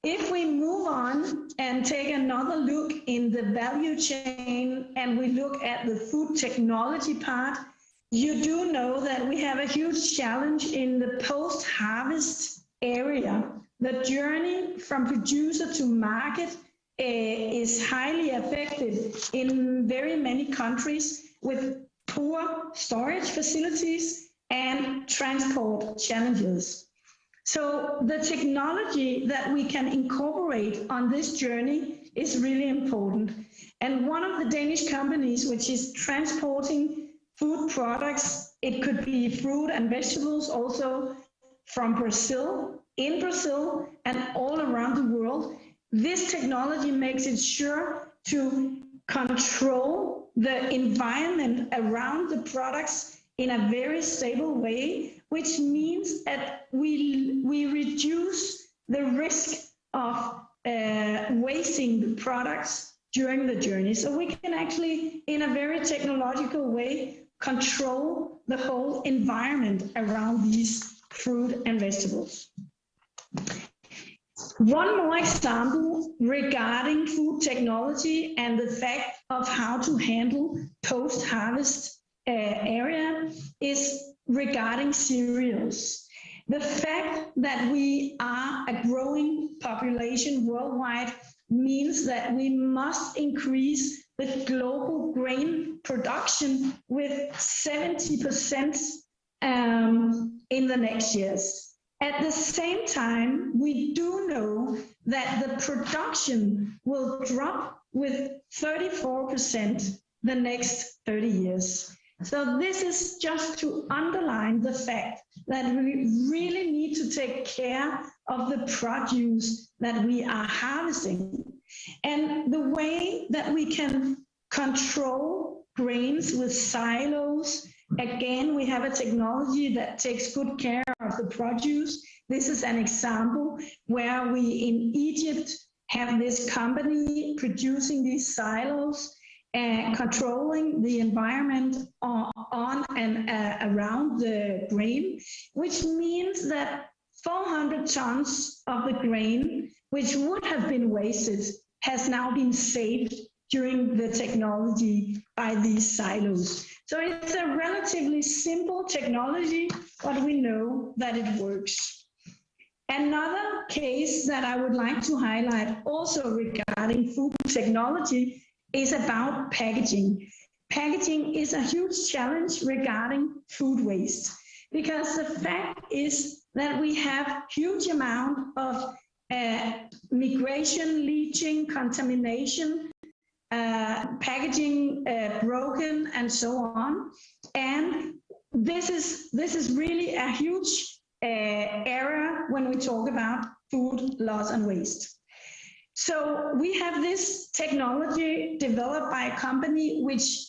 If we move on and take another look in the value chain and we look at the food technology part, you do know that we have a huge challenge in the post-harvest area. The journey from producer to market is highly affected in very many countries with poor storage facilities and transport challenges. So the technology that we can incorporate on this journey is really important. And one of the Danish companies which is transporting food products, it could be fruit and vegetables also from Brazil, in Brazil and all around the world. This technology makes it sure to control the environment around the products in a very stable way, which means that we reduce the risk of wasting the products during the journey. So we can actually, in a very technological way, control the whole environment around these fruit and vegetables. One more example regarding food technology and the fact of how to handle post-harvest area is regarding cereals. The fact that we are a growing population worldwide means that we must increase the global grain production with 70% in the next years. At the same time, we do know that the production will drop with 34% the next 30 years. So this is just to underline the fact that we really need to take care of the produce that we are harvesting. And the way that we can control grains with silos, again, we have a technology that takes good care of the produce. This is an example where we in Egypt have this company producing these silos and controlling the environment on and around the grain, which means that 400 tons of the grain, which would have been wasted, has now been saved during the technology by these silos. So it's a relatively simple technology, but we know that it works. Another case that I would like to highlight also regarding food technology is about packaging. Packaging is a huge challenge regarding food waste, because the fact is that we have huge amount of migration, leaching, contamination, packaging broken, and so on. And this is really a huge area when we talk about food loss and waste. So we have this technology developed by a company which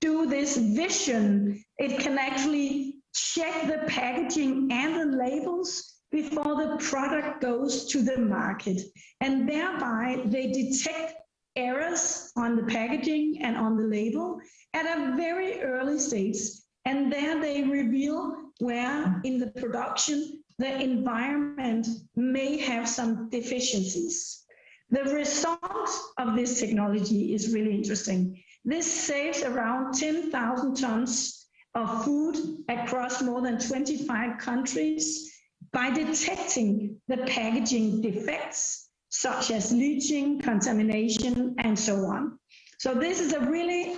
do this vision. It can actually check the packaging and the labels before the product goes to the market. And thereby they detect errors on the packaging and on the label at a very early stage. And there they reveal where in the production the environment may have some deficiencies. The result of this technology is really interesting. This saves around 10,000 tons of food across more than 25 countries. by detecting the packaging defects, such as leaching, contamination, and so on. So this is a really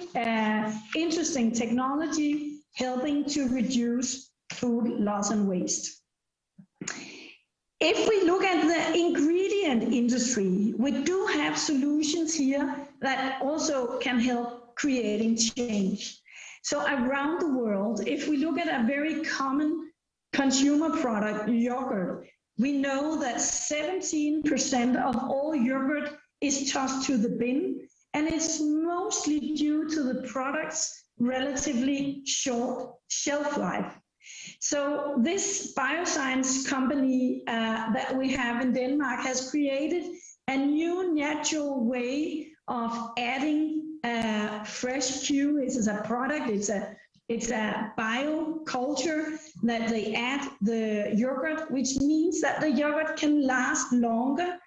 interesting technology helping to reduce food loss and waste. If we look at the ingredient industry, we do have solutions here that also can help creating change. So around the world, if we look at a very common consumer product, yogurt, we know that 17% of all yogurt is tossed to the bin, and it's mostly due to the product's relatively short shelf life. So this bioscience company that we have in Denmark has created a new natural way of adding fresh Q. This is a product, it's a bioculture that they add the yogurt, which means that the yogurt can last longer.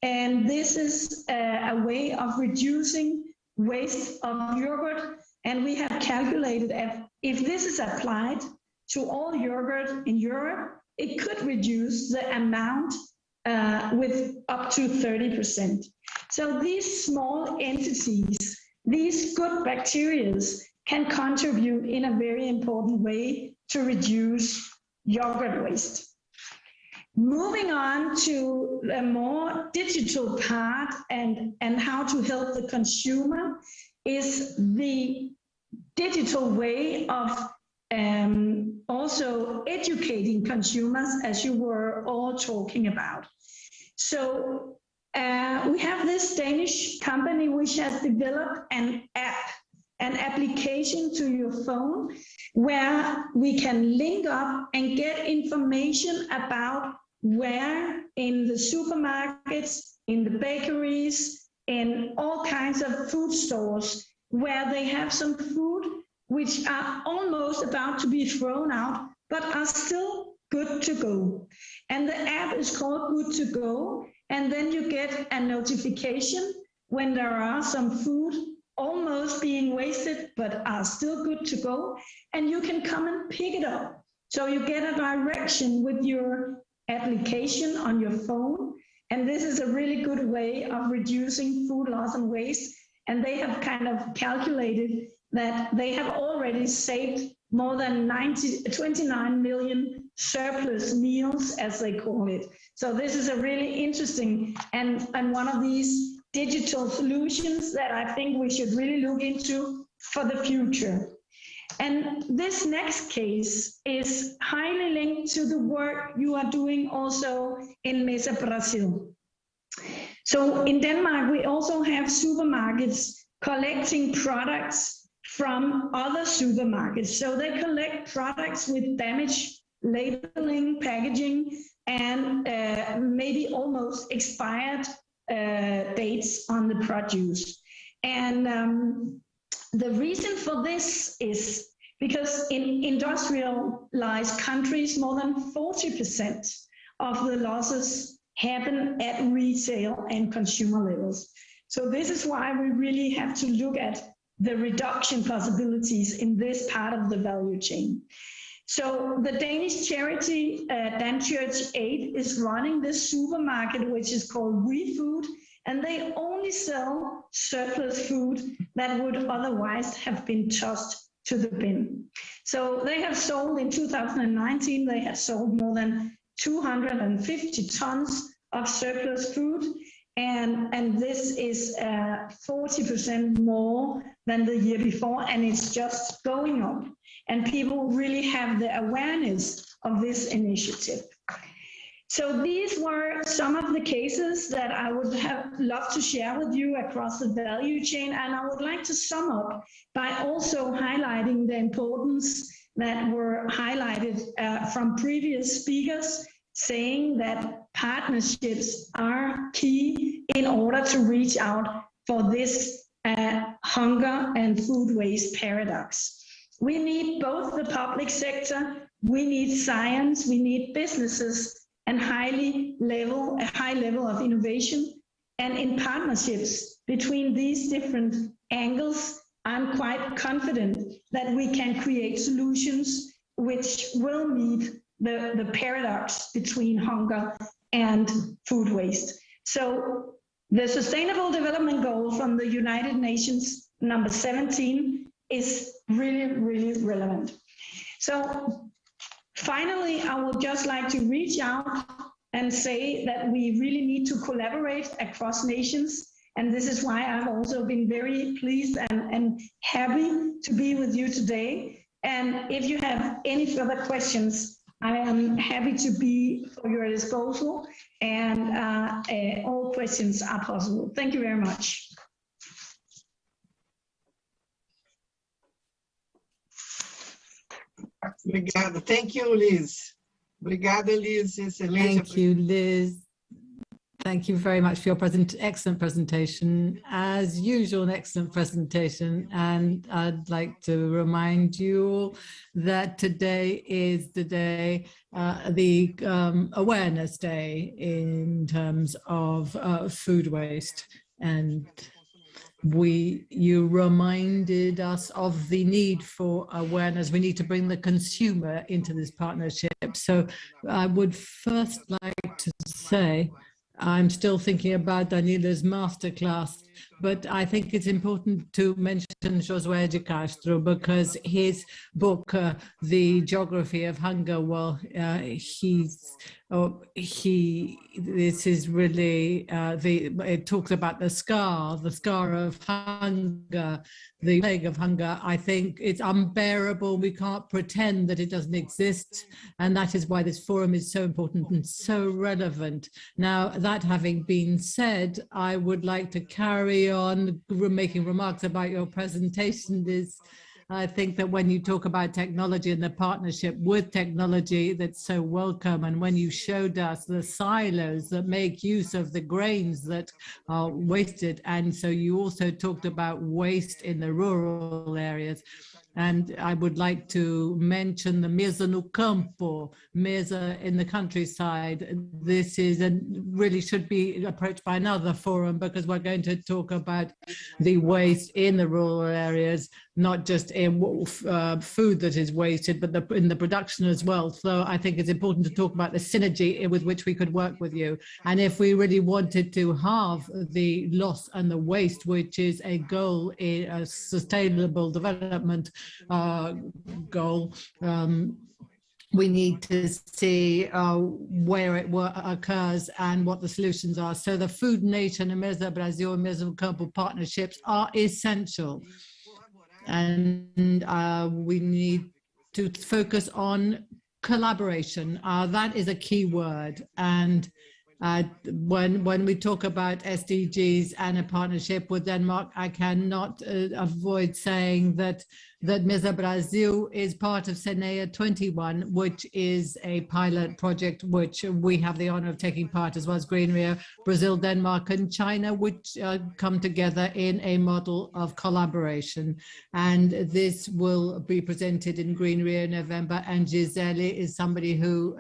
And this is a way of reducing waste of yogurt. And we have calculated if this is applied to all yogurt in Europe, it could reduce the amount with up to 30%. So these small entities, these good bacteria can contribute in a very important way to reduce yogurt waste. Moving on to a more digital part and how to help the consumer is the digital way of also educating consumers, as you were all talking about. So we have this Danish company which has developed an app, an application to your phone where we can link up and get information about where in the supermarkets, in the bakeries, in all kinds of food stores where they have some food which are almost about to be thrown out, but are still good to go. And the app is called Good to Go, and then you get a notification when there are some food almost being wasted, but are still good to go, and you can come and pick it up. So you get a direction with your application on your phone, and this is a really good way of reducing food loss and waste. And they have kind of calculated that they have already saved more than 29 million surplus meals, as they call it. So this is a really interesting and one of these digital solutions that I think we should really look into for the future. And this next case is highly linked to the work you are doing also in Mesa Brasil. So in Denmark, we also have supermarkets collecting products from other supermarkets. So they collect products with damaged labeling, packaging, and maybe almost expired dates on the produce. And the reason for this is because in industrialized countries, more than 40% of the losses happen at retail and consumer levels. So this is why we really have to look at the reduction possibilities in this part of the value chain. So the Danish charity Danchurch 8 is running this supermarket, which is called WeFood, and they only sell surplus food that would otherwise have been tossed to the bin. So they have sold in 2019, they had sold more than 250 tons of surplus food. And this is 40% more than the year before, and it's just going up. And people really have the awareness of this initiative. So these were some of the cases that I would have loved to share with you across the value chain. And I would like to sum up by also highlighting the importance that were highlighted from previous speakers, saying that partnerships are key in order to reach out for this hunger and food waste paradox. We need both the public sector, we need science, we need businesses, and a high level of innovation. And in partnerships between these different angles, I'm quite confident that we can create solutions which will meet the paradox between hunger and food waste. So the Sustainable Development Goal from the United Nations, number 17, is really, really relevant. So finally, I would just like to reach out and say that we really need to collaborate across nations. And this is why I've also been very pleased and happy to be with you today. And if you have any further questions, I am happy to be for your disposal, and all questions are possible. Thank you very much.
Obrigada. Thank you, Liz. Obrigada, Liz. Excelente.
Thank you, Liz. Thank you very much for your excellent presentation. As usual, an excellent presentation. And I'd like to remind you all that today is the day, the Awareness Day in terms of food waste. And you reminded us of the need for awareness. We need to bring the consumer into this partnership. So I would first like to say, I'm still thinking about Daniela's masterclass, but I think it's important to mention Josué de Castro, because his book, The Geography of Hunger, well, this is really, it talks about the scar of hunger, the plague of hunger. I think it's unbearable. We can't pretend that it doesn't exist. And that is why this forum is so important and so relevant. Now, that having been said, I would like to carry on making remarks about your presentation. I think that when you talk about technology and the partnership with technology, that's so welcome. And when you showed us the silos that make use of the grains that are wasted, and so you also talked about waste in the rural areas. And I would like to mention the Mesa no Campo, Mesa in the countryside. This is really should be approached by another forum, because we're going to talk about the waste in the rural areas, not just in food that is wasted, but in the production as well. So I think it's important to talk about the synergy with which we could work with you. And if we really wanted to halve the loss and the waste, which is a goal in a sustainable development goal, we need to see where it occurs and what the solutions are. So the Food Nation and Mesa Brasil and Mesa Campo partnerships are essential. And we need to focus on collaboration. That is a key word. And when we talk about SDGs and a partnership with Denmark, I cannot avoid saying that Mesa Brasil is part of SENEA 21, which is a pilot project which we have the honor of taking part, as well as Green Rio, Brazil, Denmark, and China, which come together in a model of collaboration. And this will be presented in Green Rio in November. And Giselle is somebody who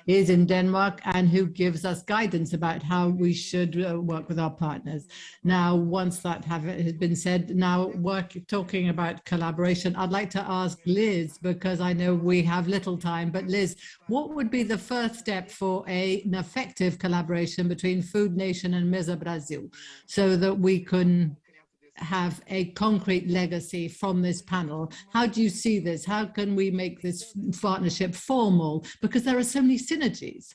is in Denmark and who gives us guidance about how we should work with our partners. Now, once that has been said, now talking about collaboration, I'd like to ask Liz, because I know we have little time, but Liz, what would be the first step for an effective collaboration between Food Nation and Mesa Brasil, so that we can have a concrete legacy from this panel? How do you see this? How can we make this partnership formal? Because there are so many synergies.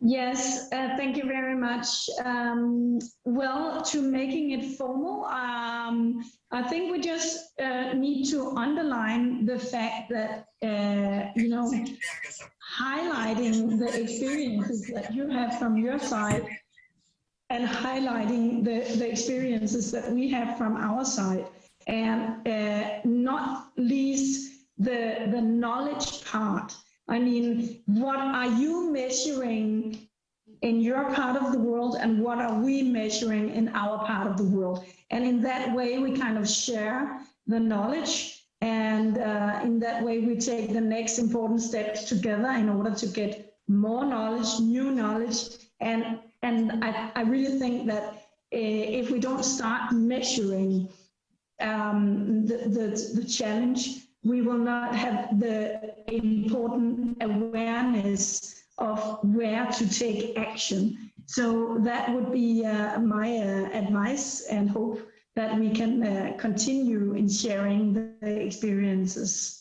Yes, thank you very much. Well, to making it formal, I think we just need to underline the fact that, highlighting the experiences that you have from your side and highlighting the experiences that we have from our side, and not least the knowledge part. I mean, what are you measuring in your part of the world, and what are we measuring in our part of the world? And in that way, we kind of share the knowledge, and in that way, we take the next important steps together in order to get more knowledge, new knowledge. And I really think that if we don't start measuring the challenge, we will not have the important awareness of where to take action. So that would be my advice and hope that we can continue in sharing the experiences.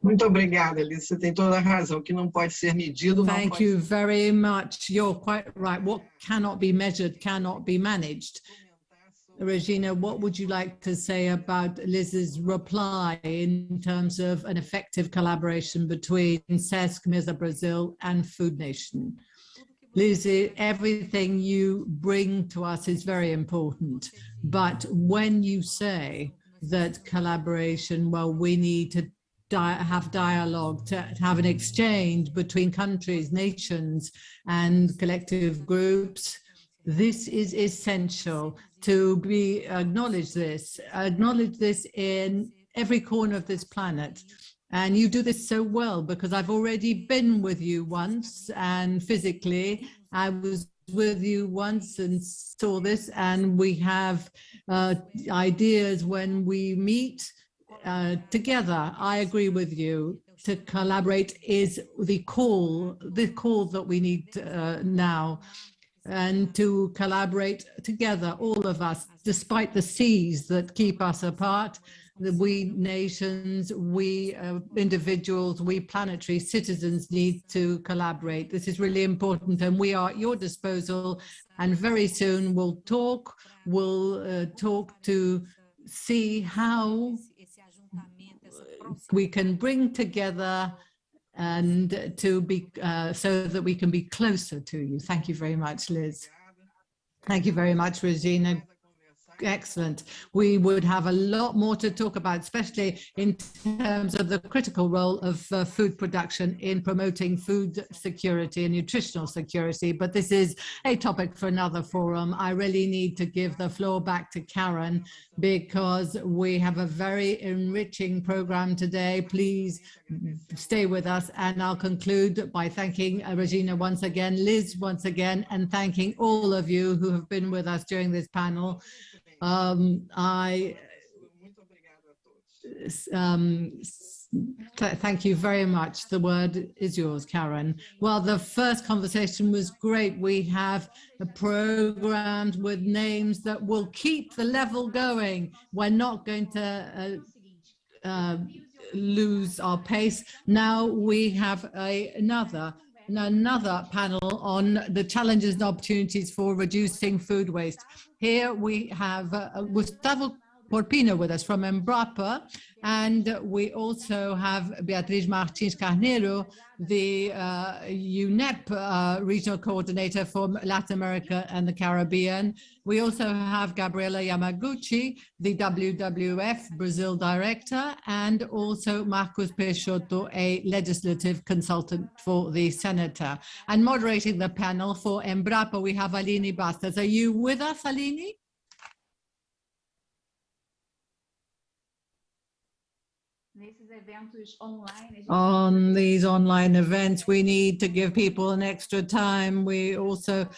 Muito obrigada, Liz. Você tem toda a razão. O que não pode ser medido, não
Thank
pode
you very much. You're quite right. What cannot be measured cannot be managed. Regina, what would you like to say about Liz's reply in terms of an effective collaboration between Sesc, Mesa Brasil, and Food Nation? Liz, everything you bring to us is very important. But when you say that collaboration, well, we need to have dialogue, to have an exchange between countries, nations, and collective groups, this is essential to be acknowledge this in every corner of this planet. And you do this so well, because I've already been with you once, and physically I was with you once and saw this, and we have ideas when we meet together. I agree with you. To collaborate is the call that we need now. And to collaborate together, all of us, despite the seas that keep us apart, we nations, we individuals, we planetary citizens need to collaborate. This is really important, and we are at your disposal. And very soon we'll talk to see how we can bring together and to be so that we can be closer to you. Thank you very much, Liz. Thank you very much, Regina. Excellent. We would have a lot more to talk about, especially in terms of the critical role of food production in promoting food security and nutritional security. But this is a topic for another forum. I really need to give the floor back to Karen, because we have a very enriching program today. Please stay with us, and I'll conclude by thanking Regina once again, Liz once again, and thanking all of you who have been with us during this panel. Thank you very much. The word is yours, Karen. Well, the first conversation was great. We have programmed with names that will keep the level going. We're not going to lose our pace. Now we have another panel on the challenges and opportunities for reducing food waste. Here we have Gustavo Porpino with us from Embrapa, and we also have Beatriz Martins Carneiro, the UNEP regional coordinator for Latin America and the Caribbean. We also have Gabriella Yamaguchi, the WWF Brazil director, and also Marcos Peixoto, a legislative consultant for the senator. And moderating the panel for Embrapa, we have Aline Bastos. Are you with us, Aline? On these online events, we need to give people an extra time. We also,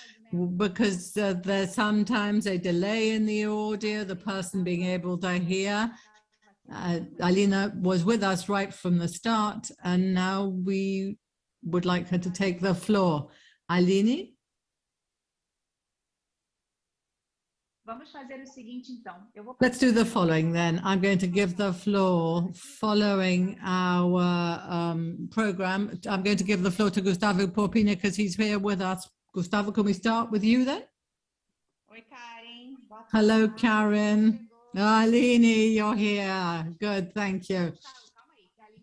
because there's sometimes a delay in the audio, the person being able to hear. Alina was with us right from the start, and now we would like her to take the floor. Aline? Let's do the following then. I'm going to give the floor, following our program, I'm going to give the floor to Gustavo Porpino because he's here with us. Gustavo, can we start with you then? Hello, Karen. Aline, you're here. Good, thank you.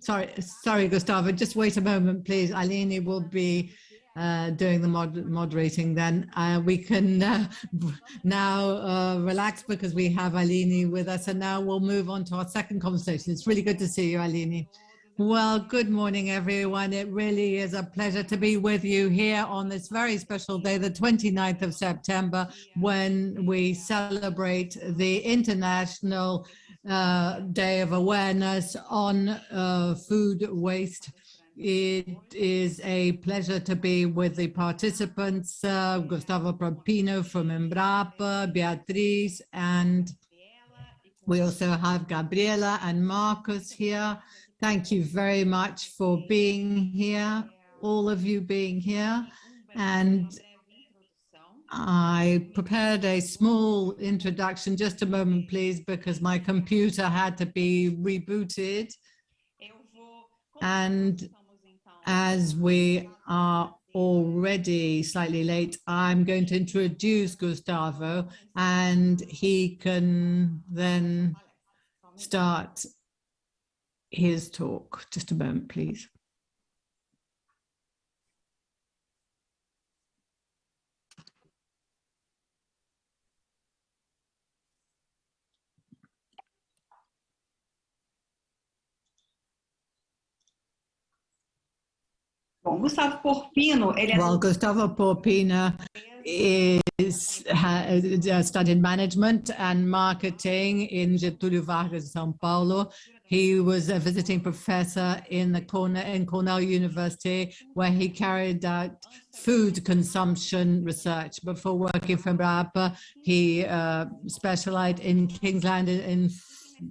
Sorry, Gustavo, just wait a moment, please. Aline will be doing the moderating then. We can now relax because we have Aline with us, and now we'll move on to our second conversation. It's really good to see you, Aline. Well, good morning, everyone. It really is a pleasure to be with you here on this very special day, the 29th of September, when we celebrate the International Day of Awareness on food waste. It is a pleasure to be with the participants, Gustavo Porpino from Embrapa, Beatriz, and We also have Gabriella and Marcus here. Thank you very much for being here, all of you being here. And I prepared a small introduction. Just a moment, please, because my computer had to be rebooted. And as we are already slightly late, I'm going to introduce Gustavo, and he can then start his talk. Just a moment, please.
Bom, Gustavo Porpino,
Well, Gustavo Porpino has studied management and marketing in Getúlio Vargas, São Paulo. He was a visiting professor in Cornell University, where he carried out food consumption research. Before working for Embrapa, he specialized in Kingsland in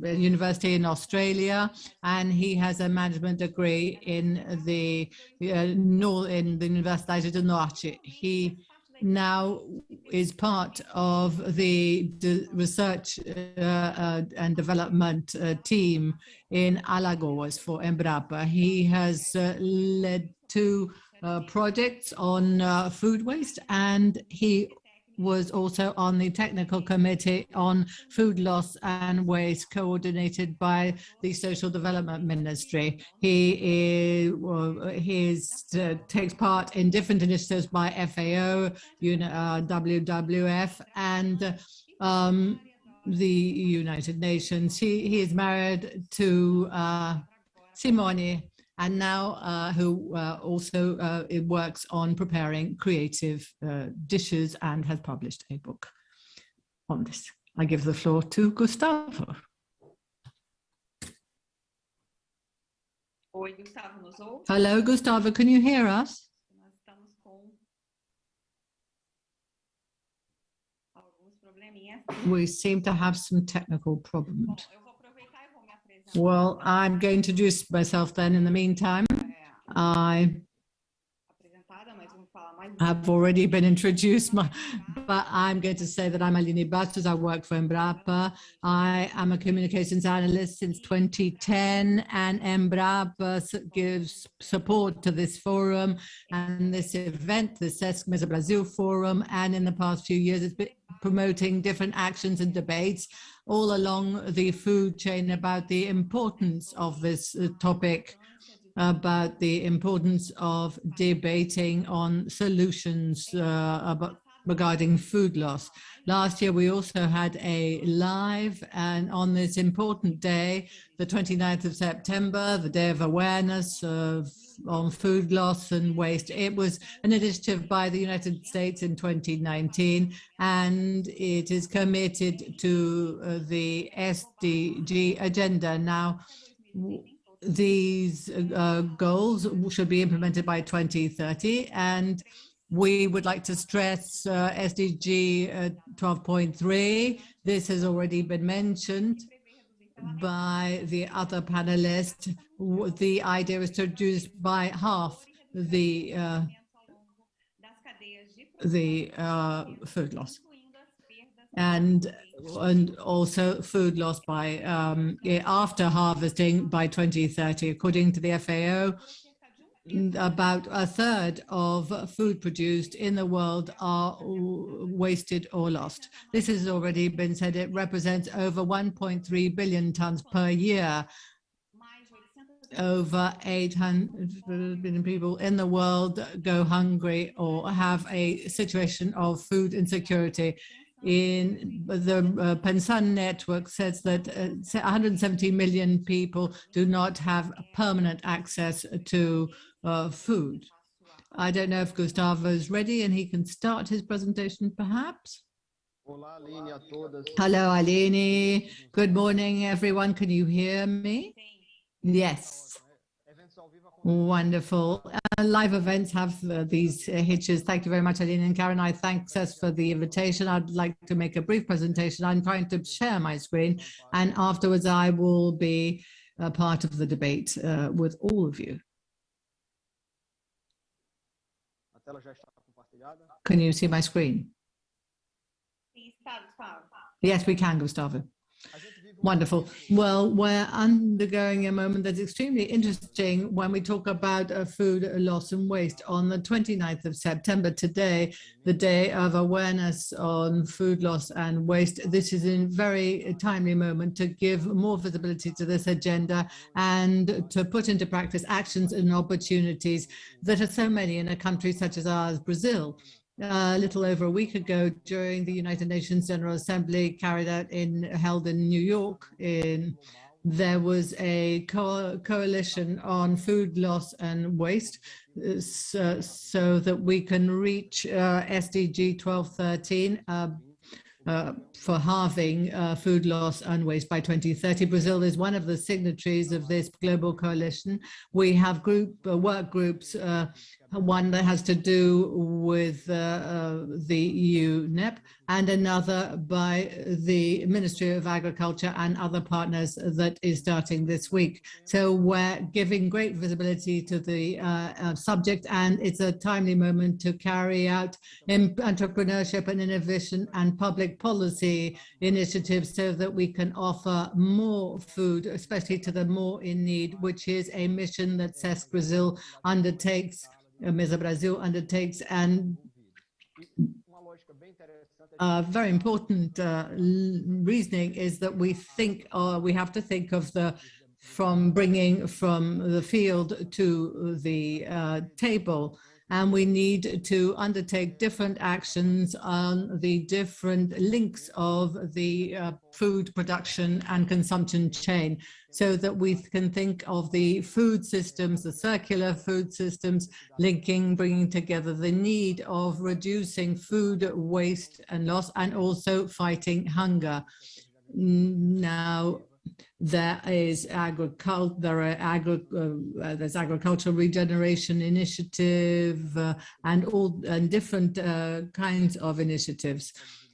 University in Australia, and he has a management degree in the Universidade do Norte. He now is part of the research and development team in Alagoas for Embrapa. He has led two projects on food waste, and he was also on the technical committee on food loss and waste, coordinated by the Social Development Ministry. He takes part in different initiatives by FAO, WWF, and the United Nations. He is married to Simone, and now who also works on preparing creative dishes and has published a book on this. I give the floor to Gustavo.
Oi, Gustavo, nos ouve?
Hello, Gustavo, can you hear us?
Nós estamos com alguns probleminhas.
We seem to have some technical problems. Well, I'm going to introduce myself then in the meantime. I have already been introduced, but I'm going to say that I'm Aline Bastos. I work for Embrapa. I am a communications analyst since 2010, and Embrapa gives support to this forum and this event, the Sesc Mesa Brasil Forum, and in the past few years it's been promoting different actions and debates all along the food chain about the importance of this topic, about the importance of debating on solutions regarding food loss. Last year, we also had a live, and on this important day, the 29th of September, the Day of Awareness on food loss and waste. It was an initiative by the United States in 2019, and it is committed to the SDG agenda. Now, these goals should be implemented by 2030, and we would like to stress SDG 12.3. This has already been mentioned by the other panelists. The idea is to reduce by half the food loss, and also food loss by after harvesting by 2030. According to the FAO, about a third of food produced in the world are wasted or lost. This has already been said. It represents over 1.3 billion tons per year. Over 800 million people in the world go hungry or have a situation of food insecurity. In the Pensan network says that 170 million people do not have permanent access to food. I don't know if Gustavo is ready and he can start his presentation, perhaps. Hello, Aline. Good morning, everyone. Can you hear me? Yes. Wonderful. Live events have these hitches. Thank you very much, Aline and Karen. I thank us for the invitation. I'd like to make a brief presentation. I'm trying to share my screen, and afterwards I will be a part of the debate with all of you. Can you see my screen? Yes, we can, Gustavo. Wonderful. Well, we're undergoing a moment that's extremely interesting when we talk about food loss and waste. On the 29th of September, today, the day of awareness on food loss and waste, this is a very timely moment to give more visibility to this agenda and to put into practice actions and opportunities that are so many in a country such as ours, Brazil. A little over a week ago, during the United Nations General Assembly held in New York, there was a coalition on food loss and waste, so that we can reach SDG 1213 for halving food loss and waste by 2030. Brazil is one of the signatories of this global coalition. We have work groups, one that has to do with the UNEP, and another by the Ministry of Agriculture and other partners that is starting this week. So we're giving great visibility to the subject, and it's a timely moment to carry out entrepreneurship and innovation and public policy initiatives so that we can offer more food, especially to the more in need, which is a mission that Sesc Brazil undertakes, Mesa Brasil undertakes, and very important reasoning is that we have to think of from bringing from the field to the table. And we need to undertake different actions on the different links of the food production and consumption chain, so that we can think of the food systems, the circular food systems, bringing together the need of reducing food waste and loss, and also fighting hunger. Now, there's agricultural regeneration initiative and different kinds of initiatives.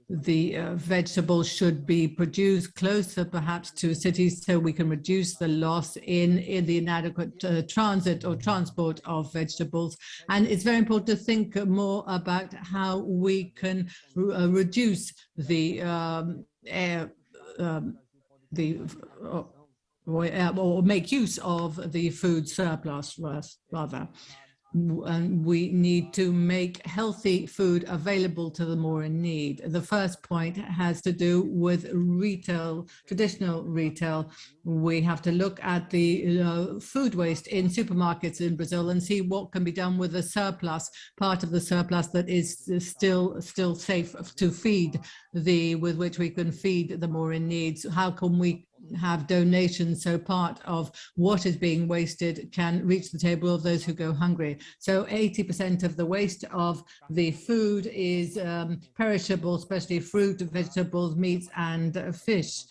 The vegetables should be produced closer perhaps to cities so we can reduce the loss in the inadequate transit or transport of vegetables. And it's very important to think more about how we can reduce or make use of the food surplus, rather. And we need to make healthy food available to the more in need. The first point has to do with retail, traditional retail. We have to look at the food waste in supermarkets in Brazil and see what can be done with the surplus, part of the surplus that is still safe to feed, with which we can feed the more in need. So how can we have donations so part of what is being wasted can reach the table of those who go hungry? So 80% of the waste of the food is perishable, especially fruit, vegetables, meats, and fish.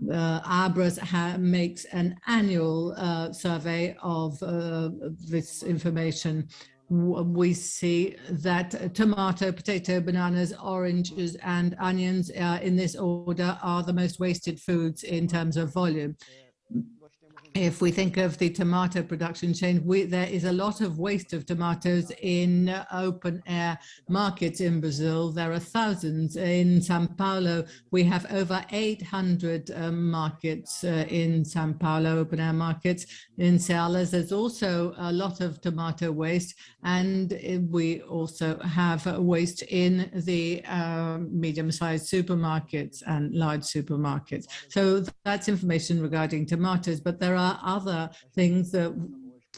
Abras makes an annual survey of this information. We see that tomato, potato, bananas, oranges, and onions in this order are the most wasted foods in terms of volume. If we think of the tomato production chain, there is a lot of waste of tomatoes in open air markets in Brazil. There are thousands. In Sao Paulo, we have over 800 markets in Sao Paulo, open air markets. In Cealas, there's also a lot of tomato waste, and we also have waste in the medium-sized supermarkets and large supermarkets. So that's information regarding tomatoes, but there are other things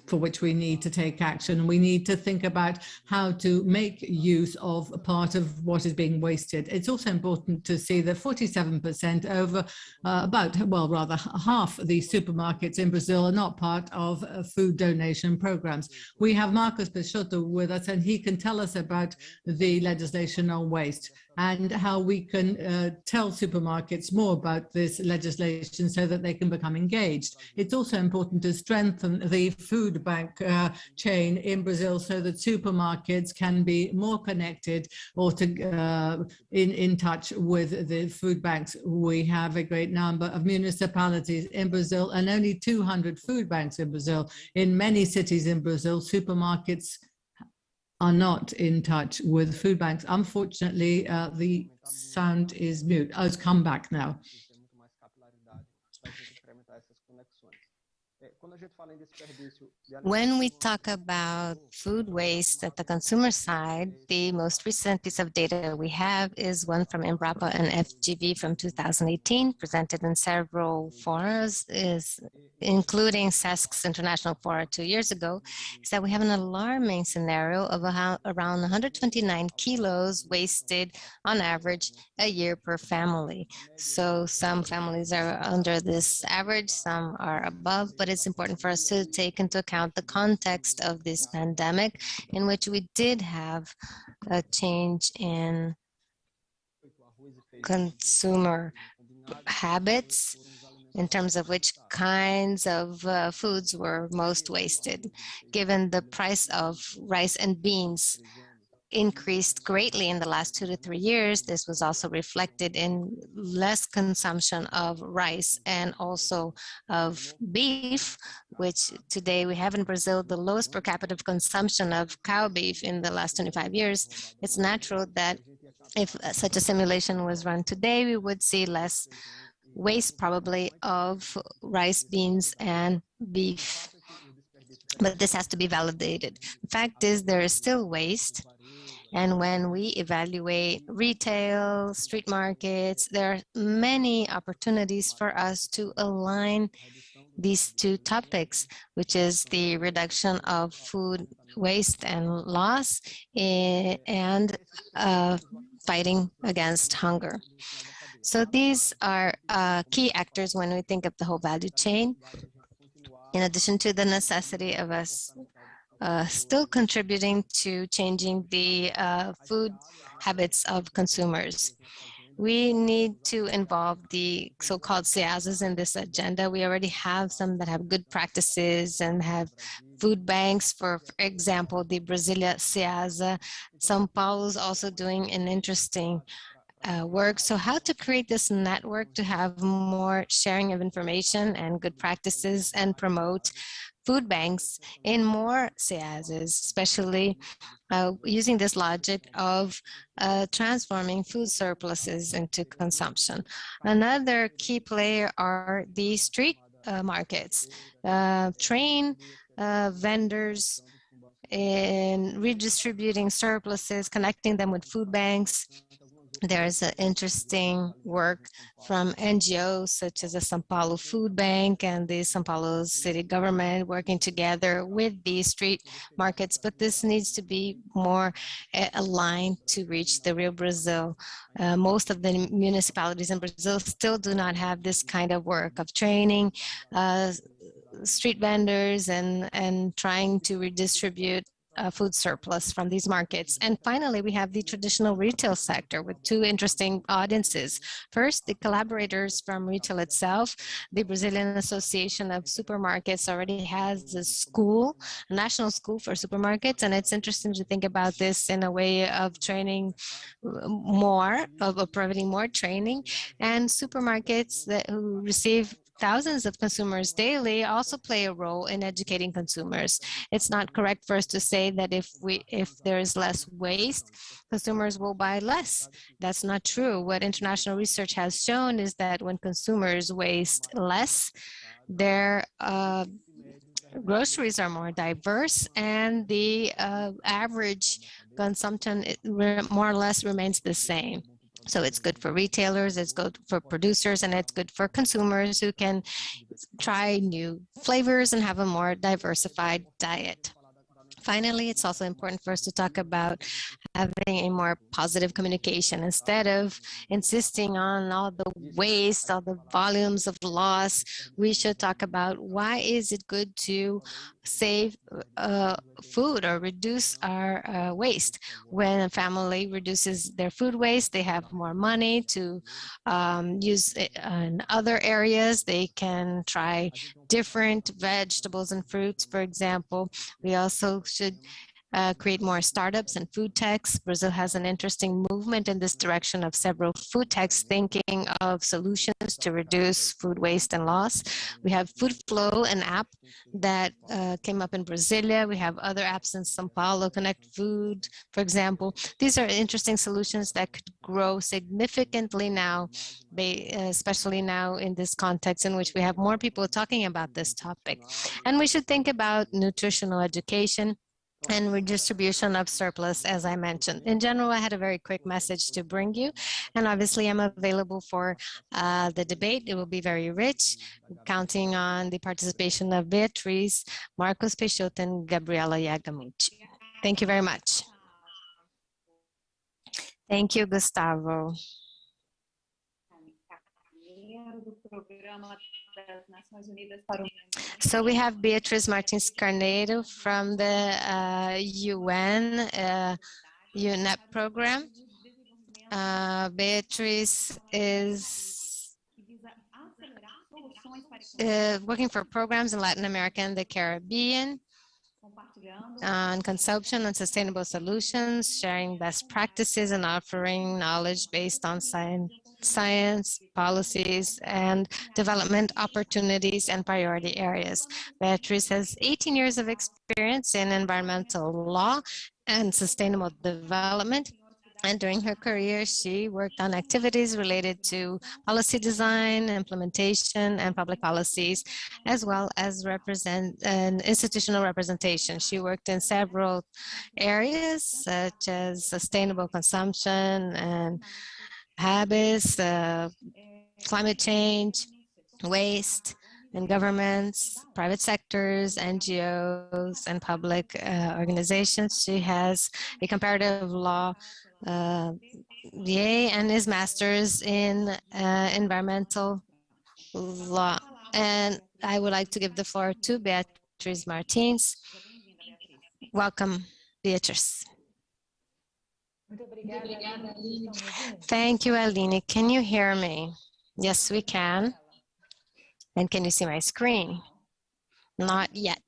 for which we need to take action. We need to think about how to make use of a part of what is being wasted. It's also important to see that 47% rather half the supermarkets in Brazil are not part of food donation programs. We have Marcos Peixoto with us, and he can tell us about the legislation on waste and how we can tell supermarkets more about this legislation so that they can become engaged. It's also important to strengthen the food food bank chain in Brazil so that supermarkets can be more connected or in touch with the food banks. We have a great number of municipalities in Brazil and only 200 food banks in Brazil. In many cities in Brazil, supermarkets are not in touch with food banks. Unfortunately, the sound is mute. Oh, it's come back now.
When we talk about food waste at the consumer side, the most recent piece of data we have is one from Embrapa and FGV from 2018, presented in several forums, including Sesk's International Forum 2 years ago, is that we have an alarming scenario of around 129 kilos wasted on average a year per family. So some families are under this average, some are above, but it's important for us to take into account the context of this pandemic in which we did have a change in consumer habits in terms of which kinds of foods were most wasted. Given the price of rice and beans increased greatly in the last 2 to 3 years, this was also reflected in less consumption of rice and also of beef, which today we have in Brazil the lowest per capita consumption of cow beef in the last 25 years. It's natural that if such a simulation was run today, we would see less waste probably of rice, beans, and beef. But this has to be validated. The fact is there is still waste. And when we evaluate retail, street markets, there are many opportunities for us to align these two topics, which is the reduction of food waste and loss and fighting against hunger. So these are key actors when we think of the whole value chain, in addition to the necessity of us still contributing to changing the food habits of consumers. We need to involve the so-called SEASAs in this agenda. We already have some that have good practices and have food banks. For example, the Brasilia SEASA. São Paulo is also doing an interesting work. So how to create this network to have more sharing of information and good practices and promote food banks in more SEASs, especially using this logic of transforming food surpluses into consumption. Another key player are the street markets. Train vendors in redistributing surpluses, connecting them with food banks. There's interesting work from NGOs such as the São Paulo Food Bank and the São Paulo city government working together with the street markets, but this needs to be more aligned to reach the real Brazil. Most of the municipalities in Brazil still do not have this kind of work of training street vendors and trying to redistribute food surplus from these markets. And finally, we have the traditional retail sector with two interesting audiences. First, the collaborators from retail itself. The Brazilian Association of Supermarkets already has a school, a national school for supermarkets, and it's interesting to think about this in a way of training more, of providing more training. And supermarkets who receive thousands of consumers daily also play a role in educating consumers. It's not correct for us to say that if there is less waste, consumers will buy less. That's not true. What international research has shown is that when consumers waste less, their groceries are more diverse and the average consumption more or less remains the same. So it's good for retailers, it's good for producers, and it's good for consumers who can try new flavors and have a more diversified diet. Finally, it's also important for us to talk about having a more positive communication. Instead of insisting on all the waste, all the volumes of loss, we should talk about why is it good to save food or reduce our waste. When a family reduces their food waste, they have more money to use it in other areas. They can try different vegetables and fruits, for example. We also should create more startups and food techs. Brazil has an interesting movement in this direction of several food techs thinking of solutions to reduce food waste and loss. We have Food Flow, an app that came up in Brasilia. We have other apps in São Paulo, Connect Food, for example. These are interesting solutions that could grow significantly now, especially now in this context in which we have more people talking about this topic. And we should think about nutritional education and redistribution of surplus, as I mentioned. In general, I had a very quick message to bring you, and obviously I'm available for the debate. It will be very rich, counting on the participation of Beatriz, Marcos Peixoto, and Gabriella Yamaguchi. Thank you very much. Thank you, Gustavo. So we have Beatriz Martins Carneiro from the UN UNEP program. Beatriz is working for programs in Latin America and the Caribbean on consumption and sustainable solutions, sharing best practices and offering knowledge based on science, policies, and development opportunities and priority areas. Beatriz has 18 years of experience in environmental law and sustainable development. And during her career, she worked on activities related to policy design, implementation, and public policies, as well as institutional representation. She worked in several areas, such as sustainable consumption and habits, climate change, waste, and governments, private sectors, NGOs, and public organizations. She has a comparative law BA and his master's in environmental law. And I would like to give the floor to Beatriz Martins. Welcome, Beatriz. Thank you, Aline. Can you hear me? Yes, we can. And can you see my screen? Not yet.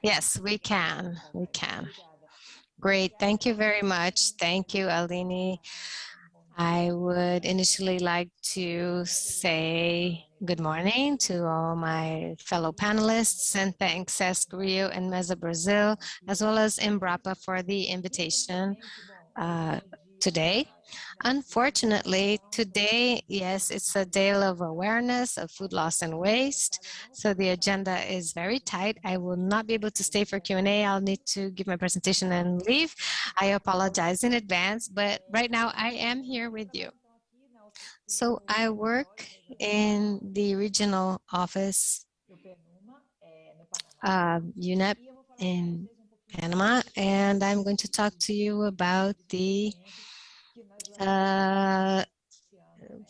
Yes, we can. We can. Great. Thank you very much. Thank you, Aline. I would initially like to say good morning to all my fellow panelists, and thanks Sesc Rio and Mesa Brasil, as well as Embrapa for the invitation today. Unfortunately, today, yes, it's a day of awareness of food loss and waste. So the agenda is very tight. I will not be able to stay for Q&A. I'll need to give my presentation and leave. I apologize in advance, but right now I am here with you. So I work in the regional office of UNEP in Panama, and I'm going to talk to you about the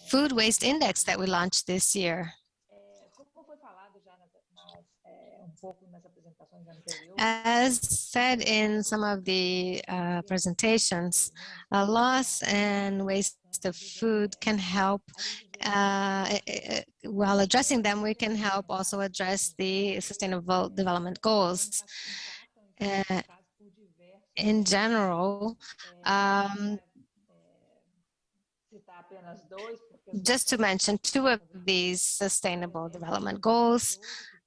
food waste index that we launched this year. As said in some of the presentations, loss and waste of food can help, while addressing them, we can help also address the sustainable development goals. In general, just to mention two of these sustainable development goals,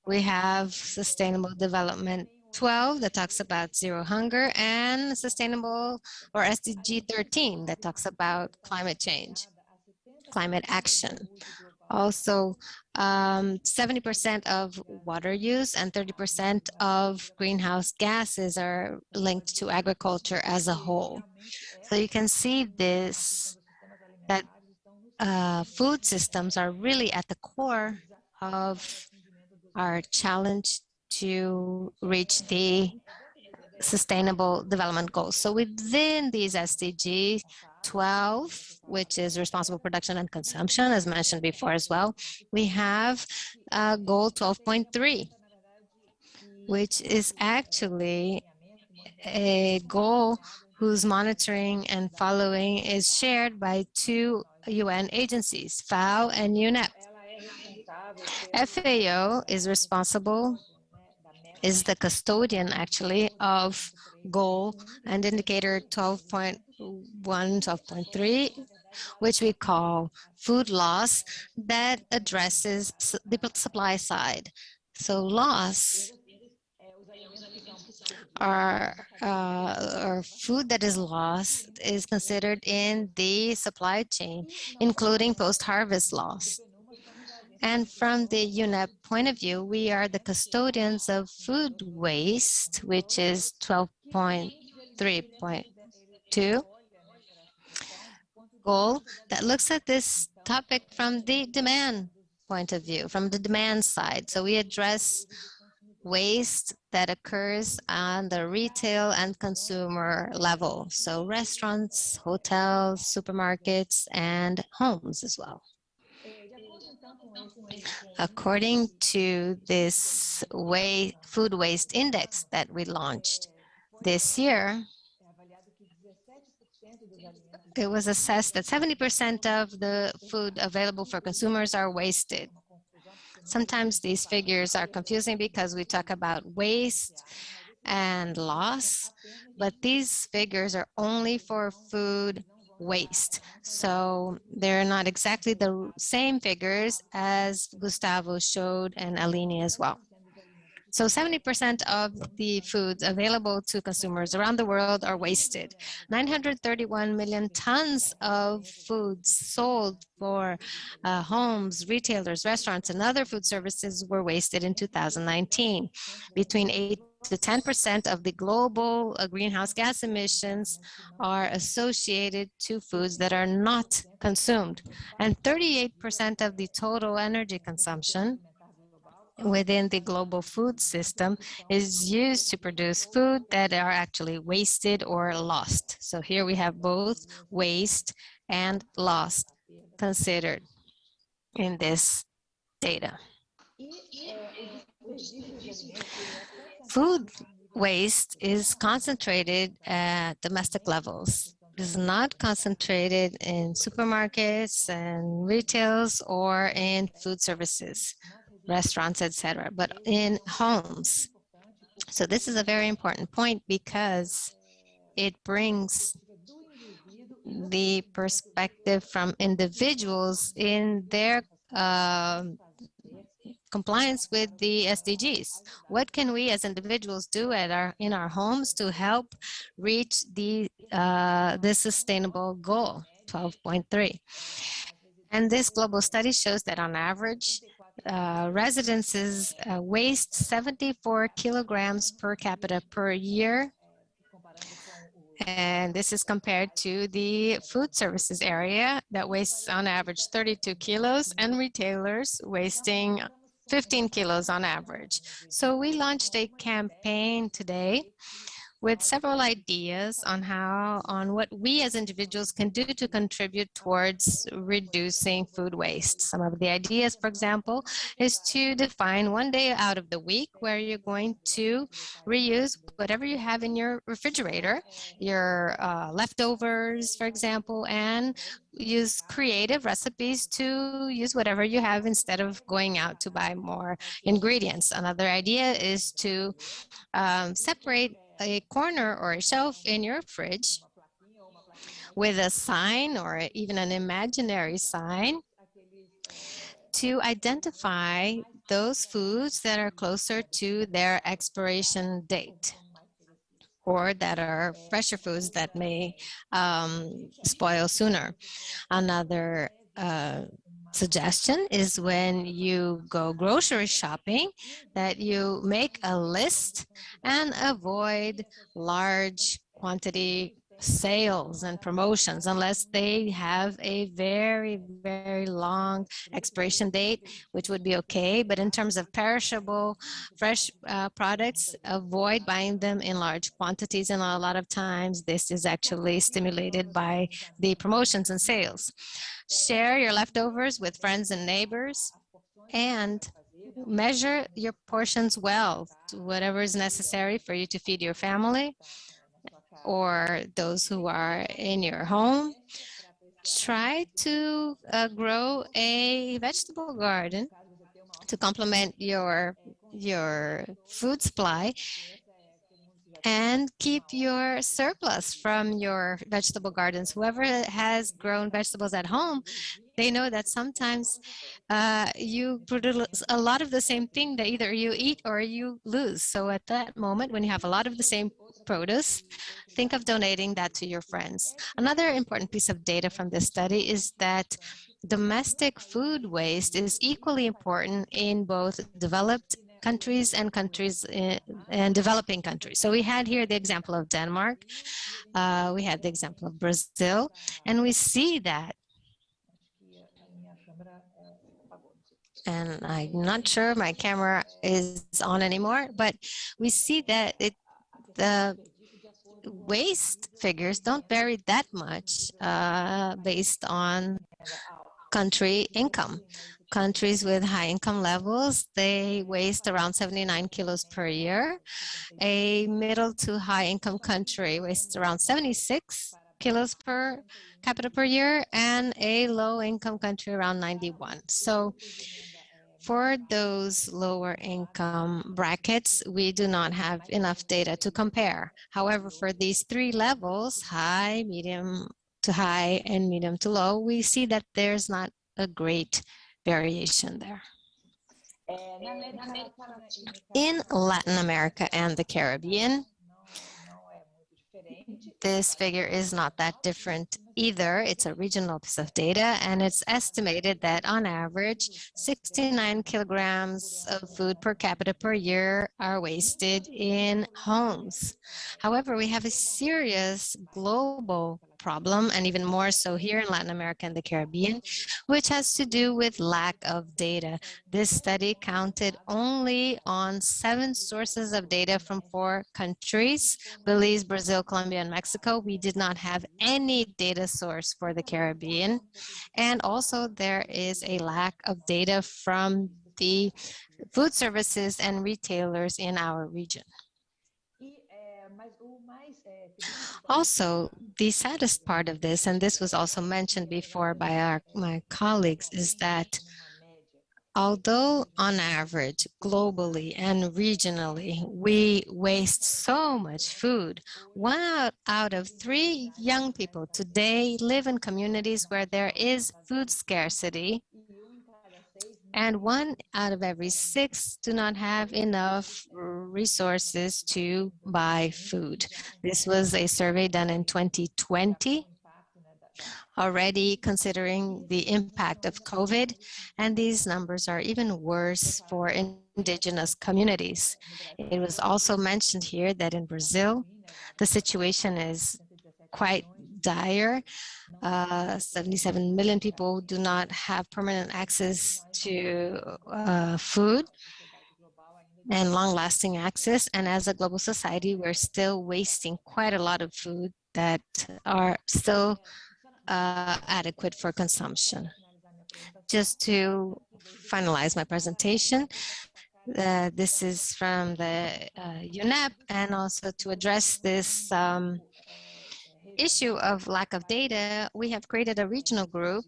we have Sustainable Development 12 that talks about zero hunger, and Sustainable or SDG 13 that talks about climate change, climate action. Also, 70% of water use and 30% of greenhouse gases are linked to agriculture as a whole. So you can see this, that food systems are really at the core of our challenge to reach the Sustainable Development Goals. So within these SDG 12, which is responsible production and consumption, as mentioned before as well, we have goal 12.3, which is actually a goal whose monitoring and following is shared by two UN agencies, FAO and UNEP. FAO is responsible, is the custodian actually of goal and indicator 12.1, 12.3, which we call food loss, that addresses the supply side. So loss or food that is lost is considered in the supply chain, including post-harvest loss. And from the UNEP point of view, we are the custodians of food waste, which is 12.3.2 goal that looks at this topic from the demand point of view, from the demand side. So we address waste that occurs on the retail and consumer level. So restaurants, hotels, supermarkets, and homes as well. According to this food waste index that we launched this year, it was assessed that 70% of the food available for consumers are wasted. Sometimes these figures are confusing because we talk about waste and loss, but these figures are only for food waste. So they're not exactly the same figures as Gustavo showed and Aline as well. So 70% of the foods available to consumers around the world are wasted. 931 million tons of foods sold for homes, retailers, restaurants, and other food services were wasted in 2019. Between 8 to 10% of the global greenhouse gas emissions are associated to foods that are not consumed. And 38% of the total energy consumption within the global food system is used to produce food that are actually wasted or lost. So here we have both waste and lost considered in this data. Food waste is concentrated at domestic levels. It is not concentrated in supermarkets and retails or in food services, restaurants, etc., but in homes. So this is a very important point because it brings the perspective from individuals in their compliance with the SDGs. What can we as individuals do in our homes to help reach the sustainable goal, 12.3? And this global study shows that on average, residences waste 74 kilograms per capita per year. And this is compared to the food services area that wastes on average 32 kilos and retailers wasting 15 kilos on average. So we launched a campaign today with several ideas on what we as individuals can do to contribute towards reducing food waste. Some of the ideas, for example, is to define one day out of the week where you're going to reuse whatever you have in your refrigerator, your leftovers, for example, and use creative recipes to use whatever you have instead of going out to buy more ingredients. Another idea is to separate a corner or a shelf in your fridge with a sign or even an imaginary sign to identify those foods that are closer to their expiration date or that are fresher foods that may spoil sooner. Another suggestion is when you go grocery shopping that you make a list and avoid large quantity sales and promotions unless they have a very, very long expiration date, which would be okay. But in terms of perishable, fresh products, avoid buying them in large quantities. And a lot of times this is actually stimulated by the promotions and sales. Share your leftovers with friends and neighbors, and measure your portions well, whatever is necessary for you to feed your family or those who are in your home. Try to grow a vegetable garden to complement your food supply, and keep your surplus from your vegetable gardens. Whoever has grown vegetables at home, they know that sometimes you produce a lot of the same thing that either you eat or you lose. So at that moment, when you have a lot of the same produce, think of donating that to your friends. Another important piece of data from this study is that domestic food waste is equally important in both developed countries and countries and developing countries. So we had here the example of Denmark, we had the example of Brazil, and we see that, and I'm not sure my camera is on anymore, but we see that the waste figures don't vary that much based on country income. Countries with high income levels, they waste around 79 kilos per year. A middle to high income country wastes around 76 kilos per capita per year, and a low income country around 91. So for those lower income brackets, we do not have enough data to compare. However, for these three levels, high, medium to high, and medium to low, we see that there's not a great variation there. In Latin America and the Caribbean, this figure is not that different either. It's a regional piece of data, and it's estimated that on average, 69 kilograms of food per capita per year are wasted in homes. However, we have a serious global problem, and even more so here in Latin America and the Caribbean, which has to do with lack of data. This study counted only on 7 sources of data from 4 countries, Belize, Brazil, Colombia, and Mexico. We did not have any data source for the Caribbean. And also there is a lack of data from the food services and retailers in our region. Also, the saddest part of this, and this was also mentioned before by my colleagues, is that although on average, globally and regionally, we waste so much food, 1 out of 3 young people today live in communities where there is food scarcity, and 1 out of every 6 do not have enough resources to buy food. This was a survey done in 2020, already considering the impact of COVID, and these numbers are even worse for indigenous communities. It was also mentioned here that in Brazil, the situation is quite dire. 77 million people do not have permanent access to food and long-lasting access. And as a global society, we're still wasting quite a lot of food that are still adequate for consumption. Just to finalize my presentation, this is from the UNEP, and also to address this issue of lack of data, we have created a regional group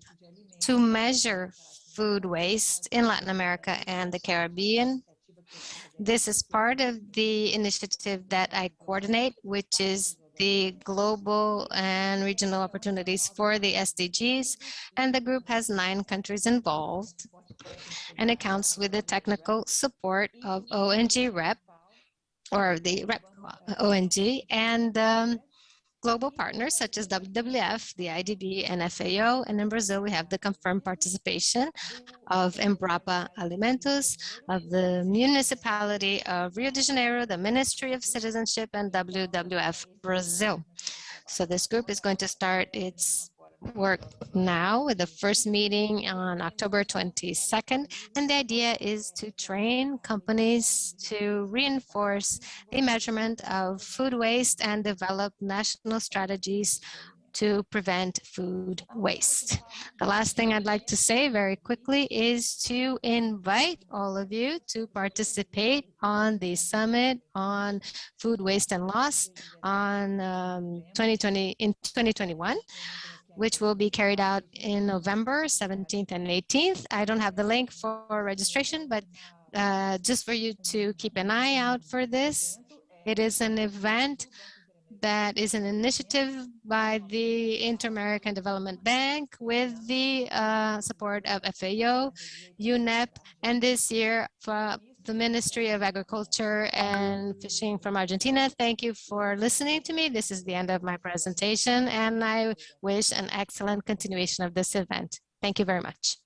to measure food waste in Latin America and the Caribbean. This is part of the initiative that I coordinate, which is the global and regional opportunities for the SDGs, and the group has 9 countries involved, and it counts with the technical support of ONG REP, or the REP ONG, and global partners such as WWF, the IDB, and FAO, and in Brazil we have the confirmed participation of Embrapa Alimentos, of the municipality of Rio de Janeiro, the Ministry of Citizenship, and WWF Brazil. So this group is going to start its work now with the first meeting on October 22nd. And the idea is to train companies to reinforce the measurement of food waste and develop national strategies to prevent food waste. The last thing I'd like to say very quickly is to invite all of you to participate on the summit on food waste and loss on 2021, which will be carried out in November 17th and 18th. I don't have the link for registration, but just for you to keep an eye out for this. It is an event that is an initiative by the Inter-American Development Bank with the support of FAO, UNEP, and this year for the Ministry of Agriculture and Fishing from Argentina. Thank you for listening to me. This is the end of my presentation, and I wish an excellent continuation of this event. Thank you very much.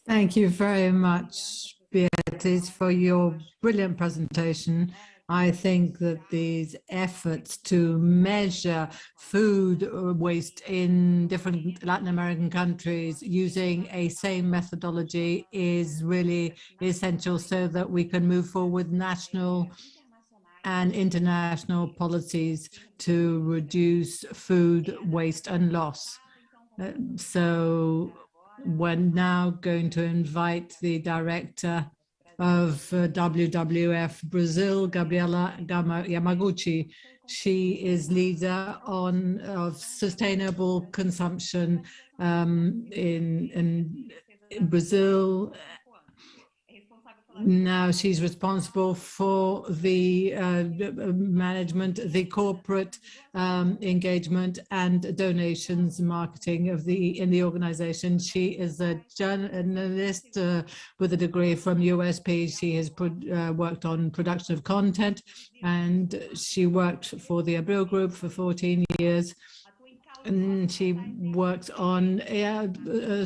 Thank you very much, Beatriz, for your brilliant presentation. I think that these efforts to measure food waste in different Latin American countries using a same methodology is really essential so that we can move forward national and international policies to reduce food waste and loss. So we're now going to invite the director of WWF Brazil, Gabriella Yamaguchi. She is leader of sustainable consumption in Brazil. Now she's responsible for the management, the corporate engagement and donations marketing of in the organization. She is a journalist with a degree from USP. She has worked on production of content, and she worked for the Abril Group for 14 years. And she works on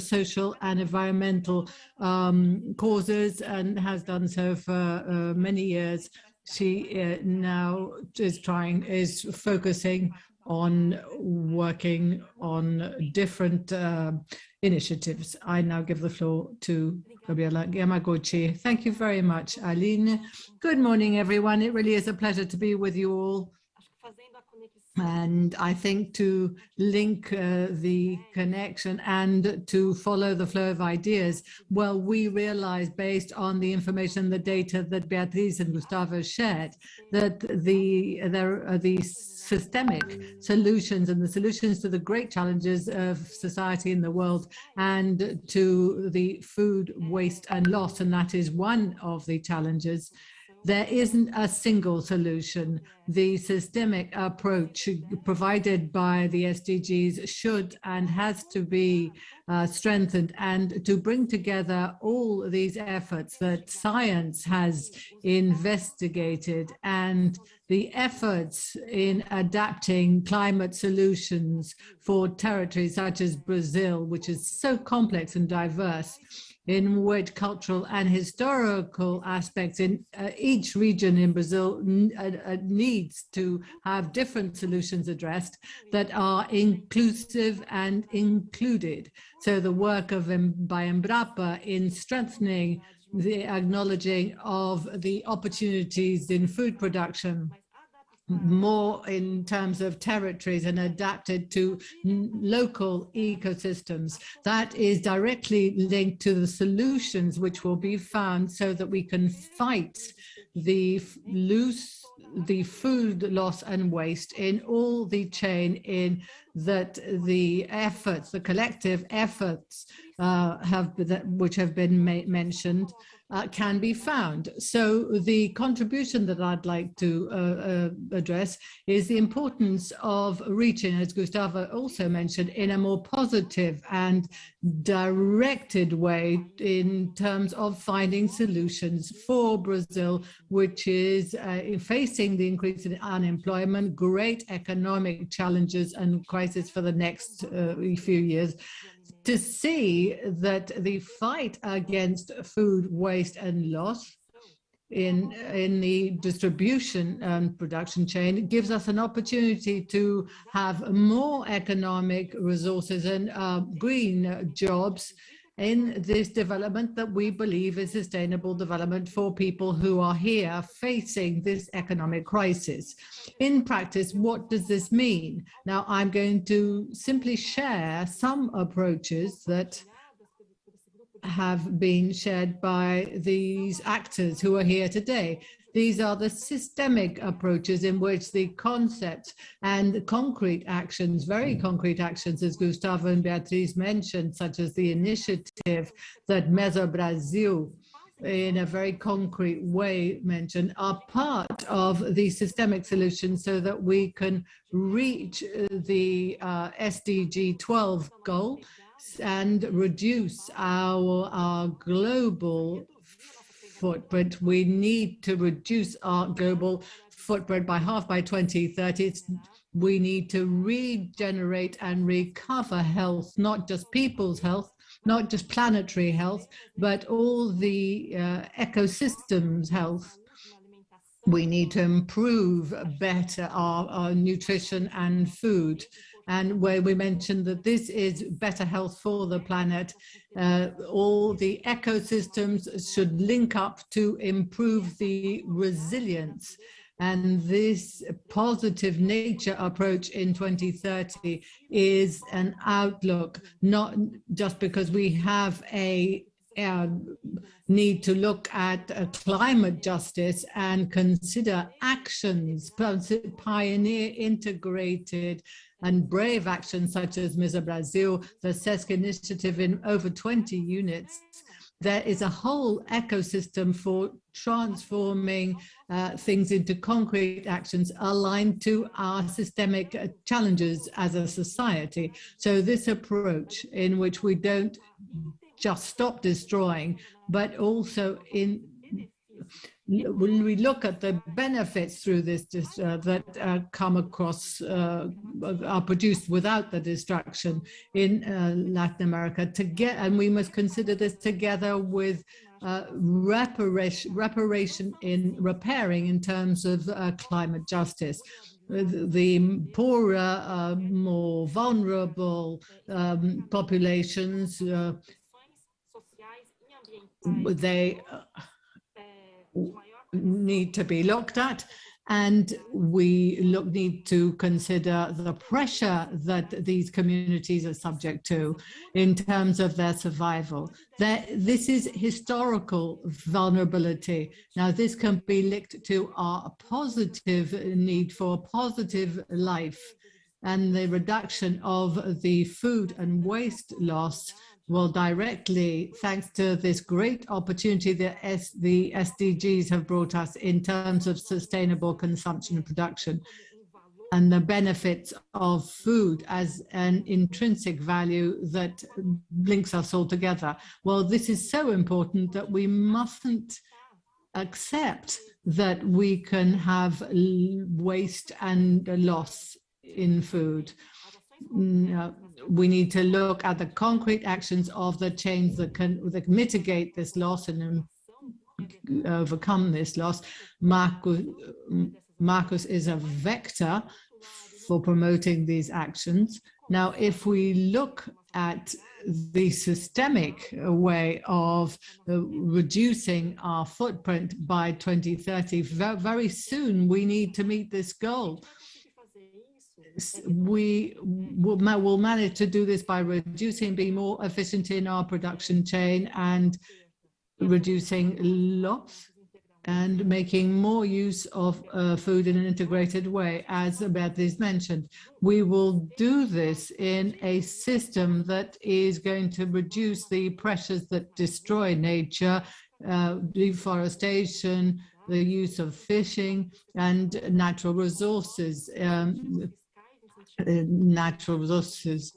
social and environmental causes and has done so for many years. She now is focusing on working on different initiatives. I now give the floor to Gabriella Yamaguchi. Thank you very much, Aline. Good morning, everyone. It really is a pleasure to be with you all. And I think to link the connection and to follow the flow of ideas, well, we realized based on the information, the data that Beatriz and Gustavo shared, that there are these systemic solutions and the solutions to the great challenges of society in the world and to the food waste and loss, and that is one of the challenges. There isn't a single solution. The systemic approach provided by the SDGs should and has to be strengthened, and to bring together all these efforts that science has investigated and the efforts in adapting climate solutions for territories such as Brazil, which is so complex and diverse, in which cultural and historical aspects in each region in Brazil needs to have different solutions addressed that are inclusive and included. So the work by Embrapa in strengthening the acknowledging of the opportunities in food production, more in terms of territories and adapted to local ecosystems. That is directly linked to the solutions which will be found so that we can fight the food loss and waste in all the chain, in that the efforts, the collective efforts which have been mentioned can be found. So the contribution that I'd like to address is the importance of reaching, as Gustavo also mentioned, in a more positive and directed way in terms of finding solutions for Brazil, which is facing the increase in unemployment, great economic challenges and crisis for the next few years, to see that the fight against food waste and loss in the distribution and production chain. It gives us an opportunity to have more economic resources and green jobs in this development that we believe is sustainable development for people who are here facing this economic crisis. In practice, what does this mean? Now, I'm going to simply share some approaches that have been shared by these actors who are here today. These are the systemic approaches in which the concepts and concrete actions, very concrete actions, as Gustavo and Beatriz mentioned, such as the initiative that Mesa Brasil, in a very concrete way mentioned, are part of the systemic solution so that we can reach the SDG 12 goal and reduce our global footprint. We need to reduce our global footprint by half by 2030. We need to regenerate and recover health, not just people's health, not just planetary health, but all the ecosystems' health. We need to improve better our nutrition and food. And where we mentioned that this is better health for the planet, all the ecosystems should link up to improve the resilience. And this positive nature approach in 2030 is an outlook, not just because we have a need to look at climate justice and consider actions, pioneer integrated and brave actions such as Mesa Brasil, the Sesc initiative in over 20 units. There is a whole ecosystem for transforming things into concrete actions aligned to our systemic challenges as a society. So this approach in which we don't just stop destroying, but also when we look at the benefits through this that come across, are produced without the destruction in Latin America, and we must consider this together with reparation in repairing in terms of climate justice. The poorer, more vulnerable populations, they need to be looked at, and we need to consider the pressure that these communities are subject to in terms of their survival. This is historical vulnerability. Now, this can be linked to our positive need for a positive life, and the reduction of the food and waste loss will directly, thanks to this great opportunity that the SDGs have brought us in terms of sustainable consumption and production, and the benefits of food as an intrinsic value that links us all together. Well, this is so important that we mustn't accept that we can have waste and loss in food. We need to look at the concrete actions of the chains that mitigate this loss and overcome this loss. Marcus is a vector for promoting these actions. Now, if we look at the systemic way of reducing our footprint by 2030, very soon we need to meet this goal. We will manage to do this by being more efficient in our production chain and reducing loss and making more use of food in an integrated way, as Beatriz mentioned. We will do this in a system that is going to reduce the pressures that destroy nature, deforestation, the use of fishing, and natural resources. Natural resources,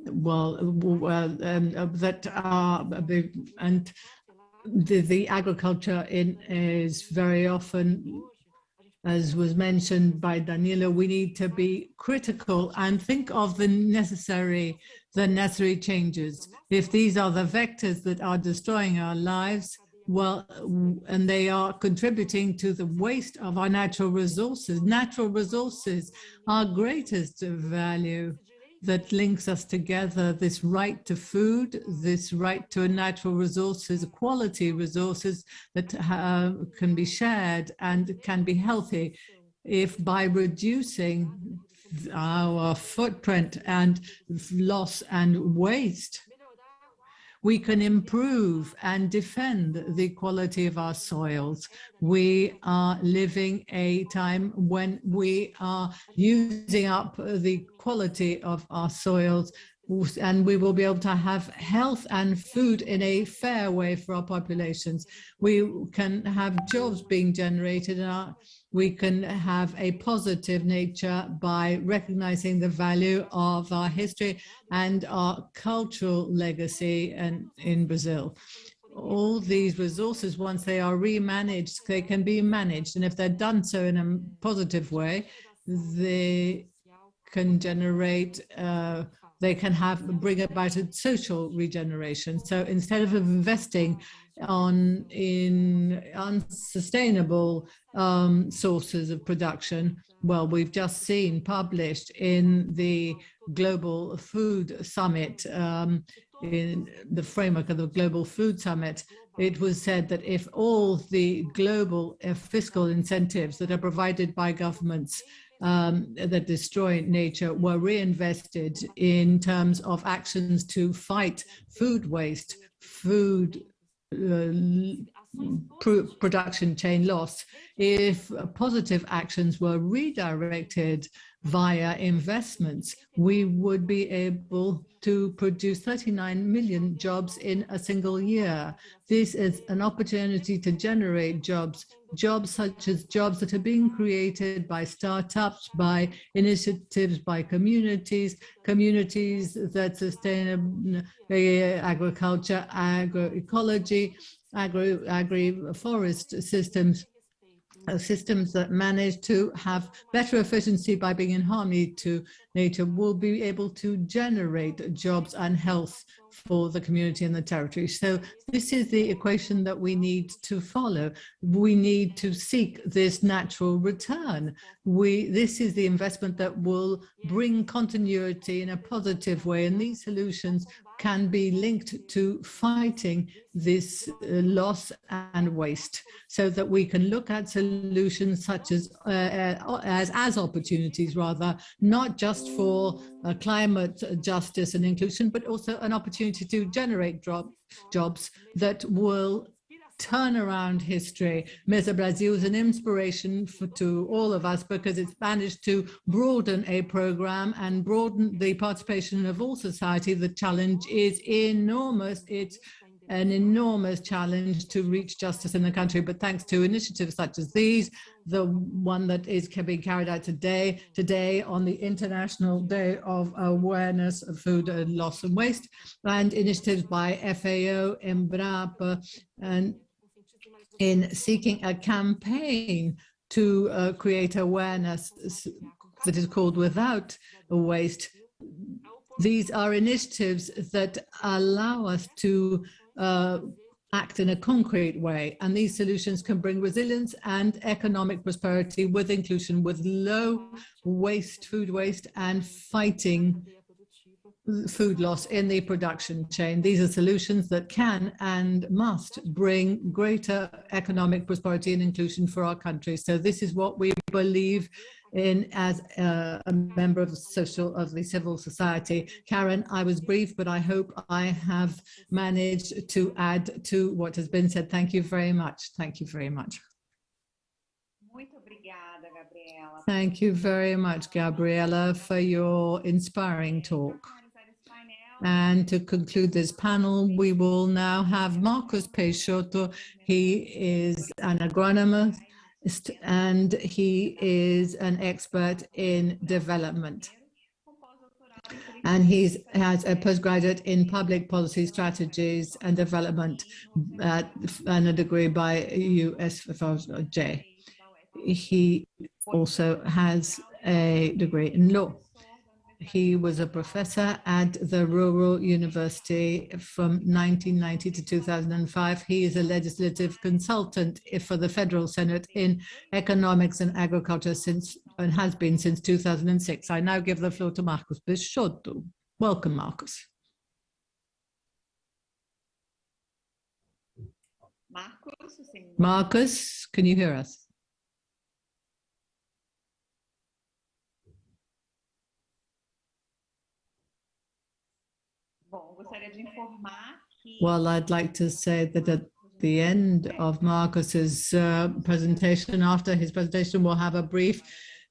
that are, and the agriculture is very often, as was mentioned by Danilo, we need to be critical and think of the necessary changes. If these are the vectors that are destroying our lives, well, and they are contributing to the waste of our natural resources. Natural resources are greatest value that links us together, this right to food, this right to natural resources, quality resources that can be shared and can be healthy. If by reducing our footprint and loss and waste, we can improve and defend the quality of our soils. We are living a time when we are using up the quality of our soils, and we will be able to have health and food in a fair way for our populations. We can have jobs being generated, and we can have a positive nature by recognizing the value of our history and our cultural legacy in Brazil. All these resources, once they are remanaged, they can be managed. And if they're done so in a positive way, they can generate, they can bring about a social regeneration. So instead of investing in unsustainable sources of production, well, we've just seen published in the Global Food Summit, in the framework of the Global Food Summit, it was said that if all the global fiscal incentives that are provided by governments that destroy nature were reinvested in terms of actions to fight food waste, food production chain loss, if positive actions were redirected via investments, we would be able to produce 39 million jobs in a single year. This is an opportunity to generate jobs such as jobs that are being created by startups, by initiatives, by communities that sustain agriculture, agroecology, agri-forest systems that manage to have better efficiency by being in harmony to nature will be able to generate jobs and health for the community and the territory. So this is the equation that we need to follow. We need to seek this natural return. This is the investment that will bring continuity in a positive way, and these solutions can be linked to fighting this loss and waste, so that we can look at solutions such as opportunities, rather, not just for climate justice and inclusion, but also an opportunity to generate jobs that will turn around history. Mesa Brasil is an inspiration to all of us because it's managed to broaden a program and broaden the participation of all society. The challenge is enormous. It's an enormous challenge to reach justice in the country, but thanks to initiatives such as these, the one that is being carried out today on the International Day of Awareness of Food Loss and Waste, and initiatives by FAO, Embrapa, and in seeking a campaign to create awareness that is called Without Waste. These are initiatives that allow us to act in a concrete way, and these solutions can bring resilience and economic prosperity with inclusion, with low waste, food waste, and fighting food loss in the production chain. These are solutions that can and must bring greater economic prosperity and inclusion for our country. So this is what we believe in as a member of the civil society. Karen, I was brief, but I hope I have managed to add to what has been said. Thank you very much. Thank you very much. Thank you very much, Gabriella, for your inspiring talk. And to conclude this panel, we will now have Marcos Peixoto. He is an agronomist and he is an expert in development. And he has a postgraduate in public policy strategies and development and a degree by USFJ. He also has a degree in law. He was a professor at the Rural University from 1990 to 2005. He is a legislative consultant for the Federal Senate in Economics and Agriculture and has been since 2006. I now give the floor to Marcos Peixoto. Welcome, Marcos. Marcos, can you hear us? Well, I'd like to say that at the end of Marcos's presentation, after his presentation, we'll have a brief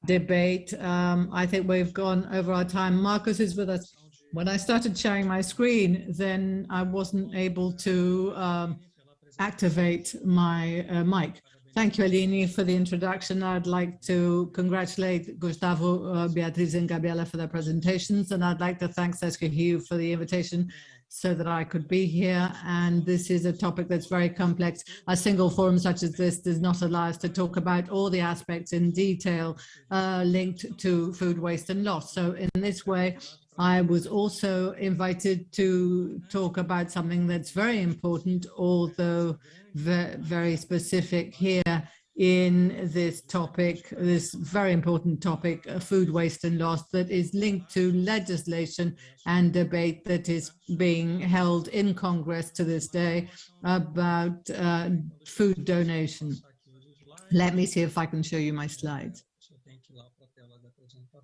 debate. I think we've gone over our time. Marcos is with us. When I started sharing my screen, then I wasn't able to activate my mic. Thank you, Aline, for the introduction. I'd like to congratulate Gustavo, Beatriz, and Gabriella for their presentations, and I'd like to thank Sesc RJ for the invitation so that I could be here. And this is a topic that's very complex. A single forum such as this does not allow us to talk about all the aspects in detail linked to food waste and loss. So in this way, I was also invited to talk about something that's very important, although very specific here in this topic, this very important topic, food waste and loss, that is linked to legislation and debate that is being held in Congress to this day about food donation. Let me see if I can show you my slides,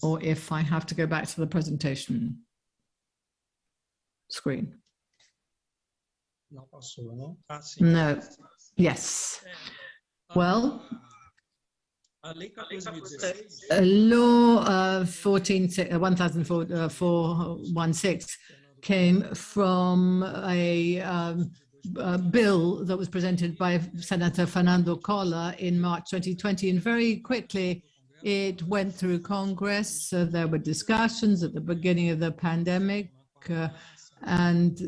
or if I have to go back to the presentation screen. No. Yes. Well, Law 14416 came from a bill that was presented by Senator Fernando Collor in March 2020, and very quickly it went through Congress. There were discussions at the beginning of the pandemic, and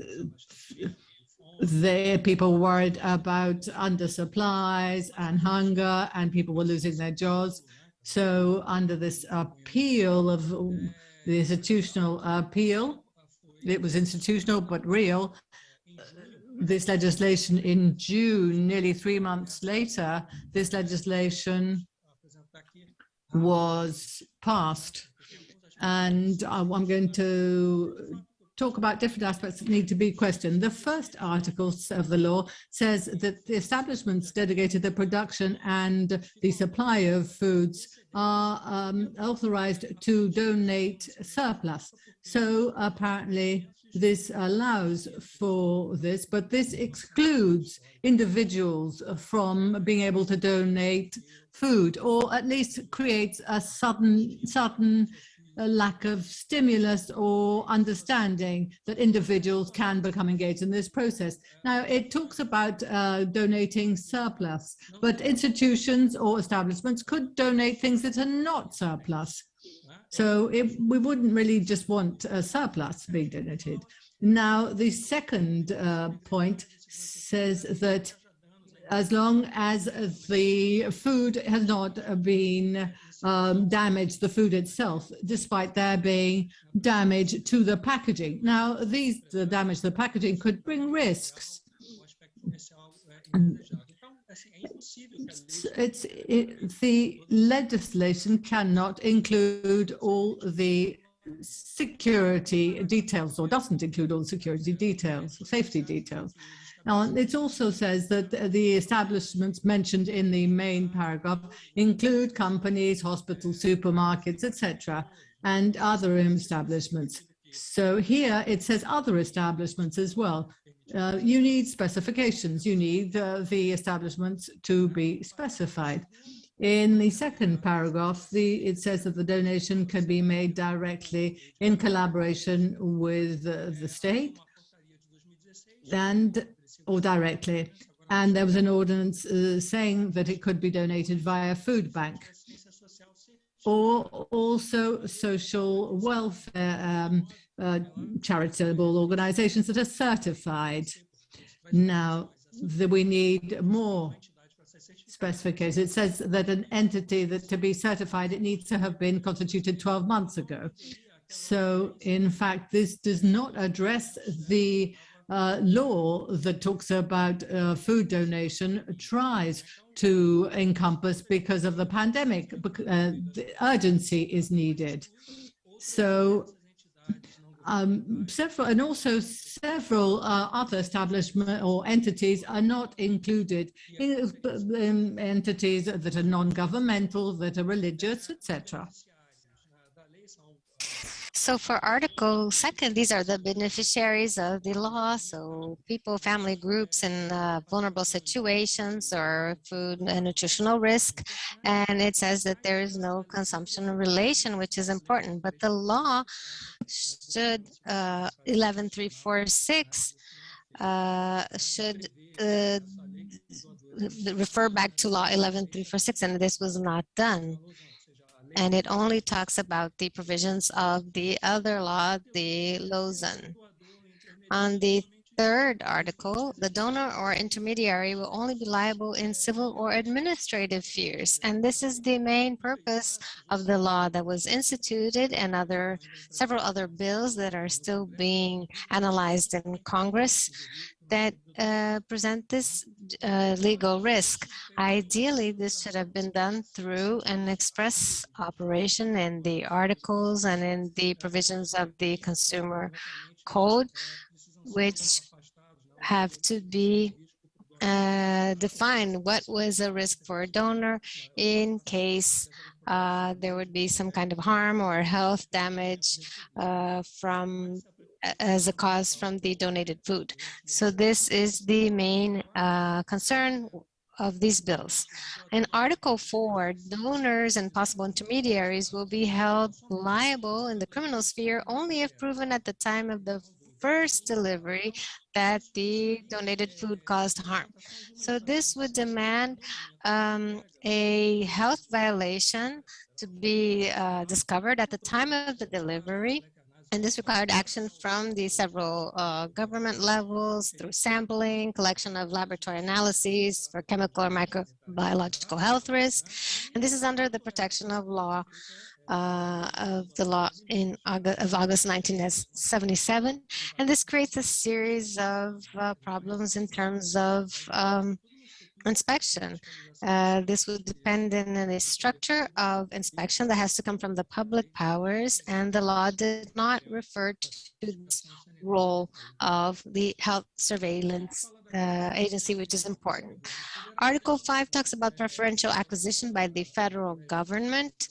people worried about undersupplies and hunger, and people were losing their jobs. So under this appeal of the institutional appeal, it was institutional but real, this legislation in June, nearly 3 months later, this legislation was passed. And I'm going to talk about different aspects that need to be questioned. The first article of the law says that the establishments dedicated to the production and the supply of foods are authorized to donate surplus. So apparently this allows for this, but this excludes individuals from being able to donate food, or at least creates a sudden lack of stimulus or understanding that individuals can become engaged in this process. Now, it talks about donating surplus, but institutions or establishments could donate things that are not surplus. So we wouldn't really just want a surplus being donated. Now, the second point says that as long as the food has not been damaged, the food itself, despite there being damage to the packaging. Now, the damage to the packaging could bring risks. The legislation cannot include all the security details, or doesn't include all the security details, safety details. Now, it also says that the establishments mentioned in the main paragraph include companies, hospitals, supermarkets, etc., and other establishments. So here it says other establishments as well. You need specifications. You need the establishments to be specified. In the second paragraph, it says that the donation can be made directly in collaboration with the state or directly. And there was an ordinance saying that it could be donated via food bank, or also social welfare charitable organizations that are certified. Now, we need more specifications. It says that an entity that to be certified, it needs to have been constituted 12 months ago. So, in fact, this does not address the law that talks about food donation, tries to encompass because of the pandemic. The urgency is needed. So several other establishments or entities are not included, entities that are non-governmental, that are religious, etc.
So for Article 2, these are the beneficiaries of the law. So people, family groups in vulnerable situations or food and nutritional risk. And it says that there is no consumption relation, which is important. But the law should 11346 should refer back to law 11346, and this was not done. And it only talks about the provisions of the other law, the Lausanne. On the third article, the donor or intermediary will only be liable in civil or administrative spheres. And this is the main purpose of the law that was instituted, and several other bills that are still being analyzed in Congress that present this legal risk. Ideally, this should have been done through an express operation in the articles and in the provisions of the consumer code, which have to be defined what was a risk for a donor in case there would be some kind of harm or health damage as a cause from the donated food. So this is the main concern of these bills. In Article 4, donors and possible intermediaries will be held liable in the criminal sphere only if proven at the time of the first delivery that the donated food caused harm. So this would demand a health violation to be discovered at the time of the delivery. And this required action from the several government levels through sampling, collection of laboratory analyses for chemical or microbiological health risks. And this is under the protection of law of the law of August 1977. And this creates a series of problems in terms of inspection. This would depend on a structure of inspection that has to come from the public powers, and the law did not refer to this role of the health surveillance agency, which is important. Article 5 talks about preferential acquisition by the federal government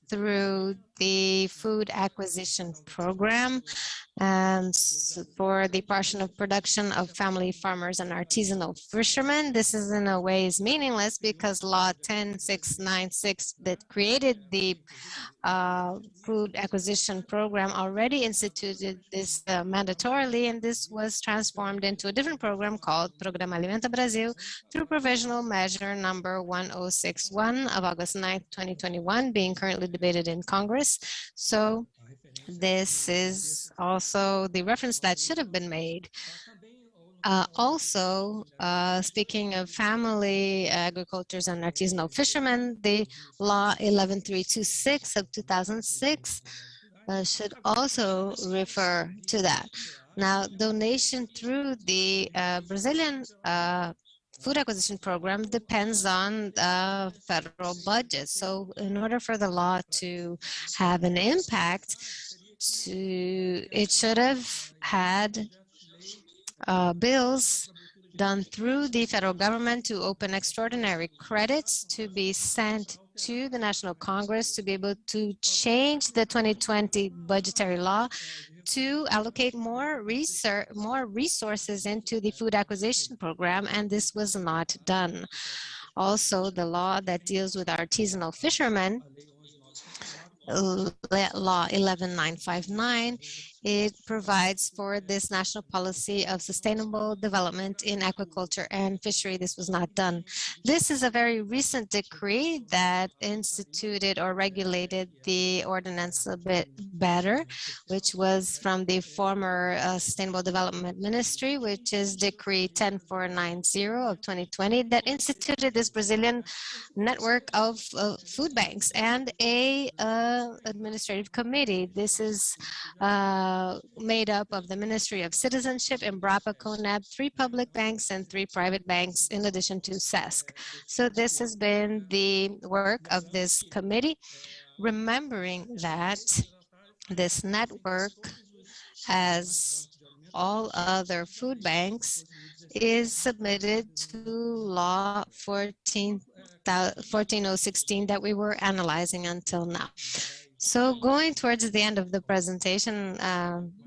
through the food acquisition program, and for the portion of production of family farmers and artisanal fishermen. This is in a way is meaningless because law 10696 that created the food acquisition program already instituted this mandatorily, and this was transformed into a different program called Programa Mesa Brasil through provisional measure number 1061 of August 9th, 2021, being currently debated in Congress. So this is also the reference that should have been made. Speaking of family agricultures and artisanal fishermen, the law 11326 of 2006 should also refer to that. Now, donation through the Brazilian food acquisition program depends on the federal budget. So in order for the law to have an impact, it should have had bills done through the federal government to open extraordinary credits to be sent to the National Congress to be able to change the 2020 budgetary law to allocate more resources into the food acquisition program, and this was not done. Also, the law that deals with artisanal fishermen, law 11959, it provides for this national policy of sustainable development in aquaculture and fishery. This was not done. This is a very recent decree that instituted or regulated the ordinance a bit better, which was from the former Sustainable Development Ministry, which is Decree 10490 of 2020, that instituted this Brazilian network of food banks and a administrative committee. This is made up of the Ministry of Citizenship, Embrapa, CONAB, 3 public banks and 3 private banks, in addition to SESC. So this has been the work of this committee, remembering that this network, as all other food banks, is submitted to law 14016 that we were analyzing until now. So going towards the end of the presentation,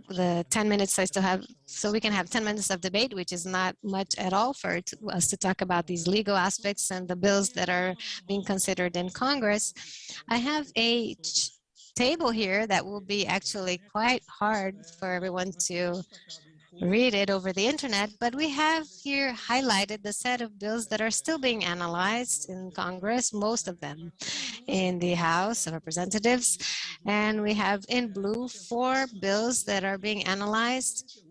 the 10 minutes I still have, so we can have 10 minutes of debate, which is not much at all for us to talk about these legal aspects and the bills that are being considered in Congress. I have a table here that will be actually quite hard for everyone to read it over the internet, but we have here highlighted the set of bills that are still being analyzed in Congress, most of them in the House of Representatives. And we have in blue 4 bills that are being analyzed.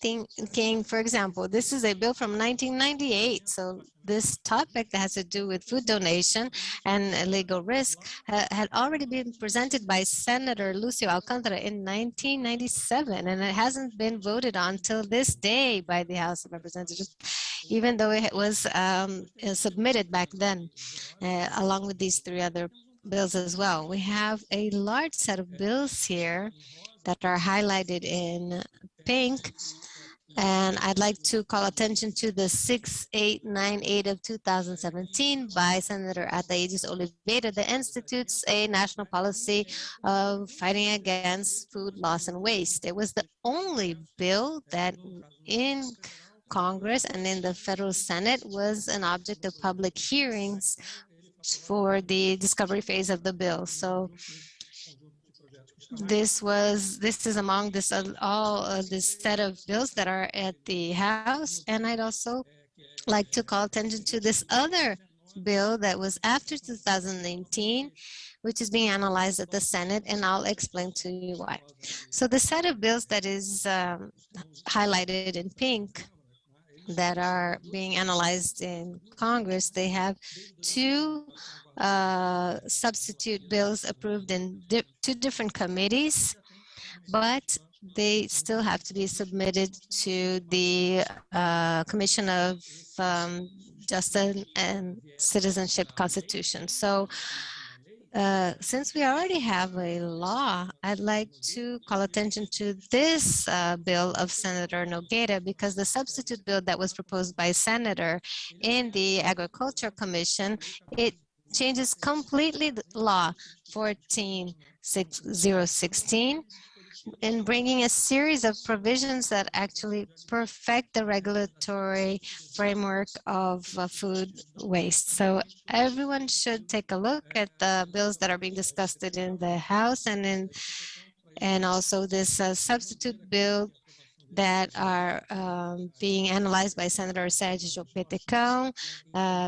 Thinking, for example, this is a bill from 1998. So this topic that has to do with food donation and legal risk had already been presented by Senator Lucio Alcantara in 1997, and it hasn't been voted on till this day by the House of Representatives, even though it was submitted back then, along with these 3 other bills as well. We have a large set of bills here that are highlighted in pink. And I'd like to call attention to the 6898 of 2017 by Senator Ataídes Oliveira that institutes a national policy of fighting against food loss and waste. It was the only bill that in Congress and in the Federal Senate was an object of public hearings for the discovery phase of the bill. So this is among this this set of bills that are at the House. And I'd also like to call attention to this other bill that was after 2019, which is being analyzed at the Senate, and I'll explain to you why. So the set of bills that is highlighted in pink that are being analyzed in Congress, they have 2 substitute bills approved in 2 different committees, but they still have to be submitted to the Commission of Justice and Citizenship Constitution. So since we already have a law, I'd like to call attention to this bill of Senator Nogueira, because the substitute bill that was proposed by Senator in the Agriculture Commission, it changes completely the law 14016 in bringing a series of provisions that actually perfect the regulatory framework of food waste. So everyone should take a look at the bills that are being discussed in the House, and also this substitute bill that are being analyzed by Senator Sergio Petecão,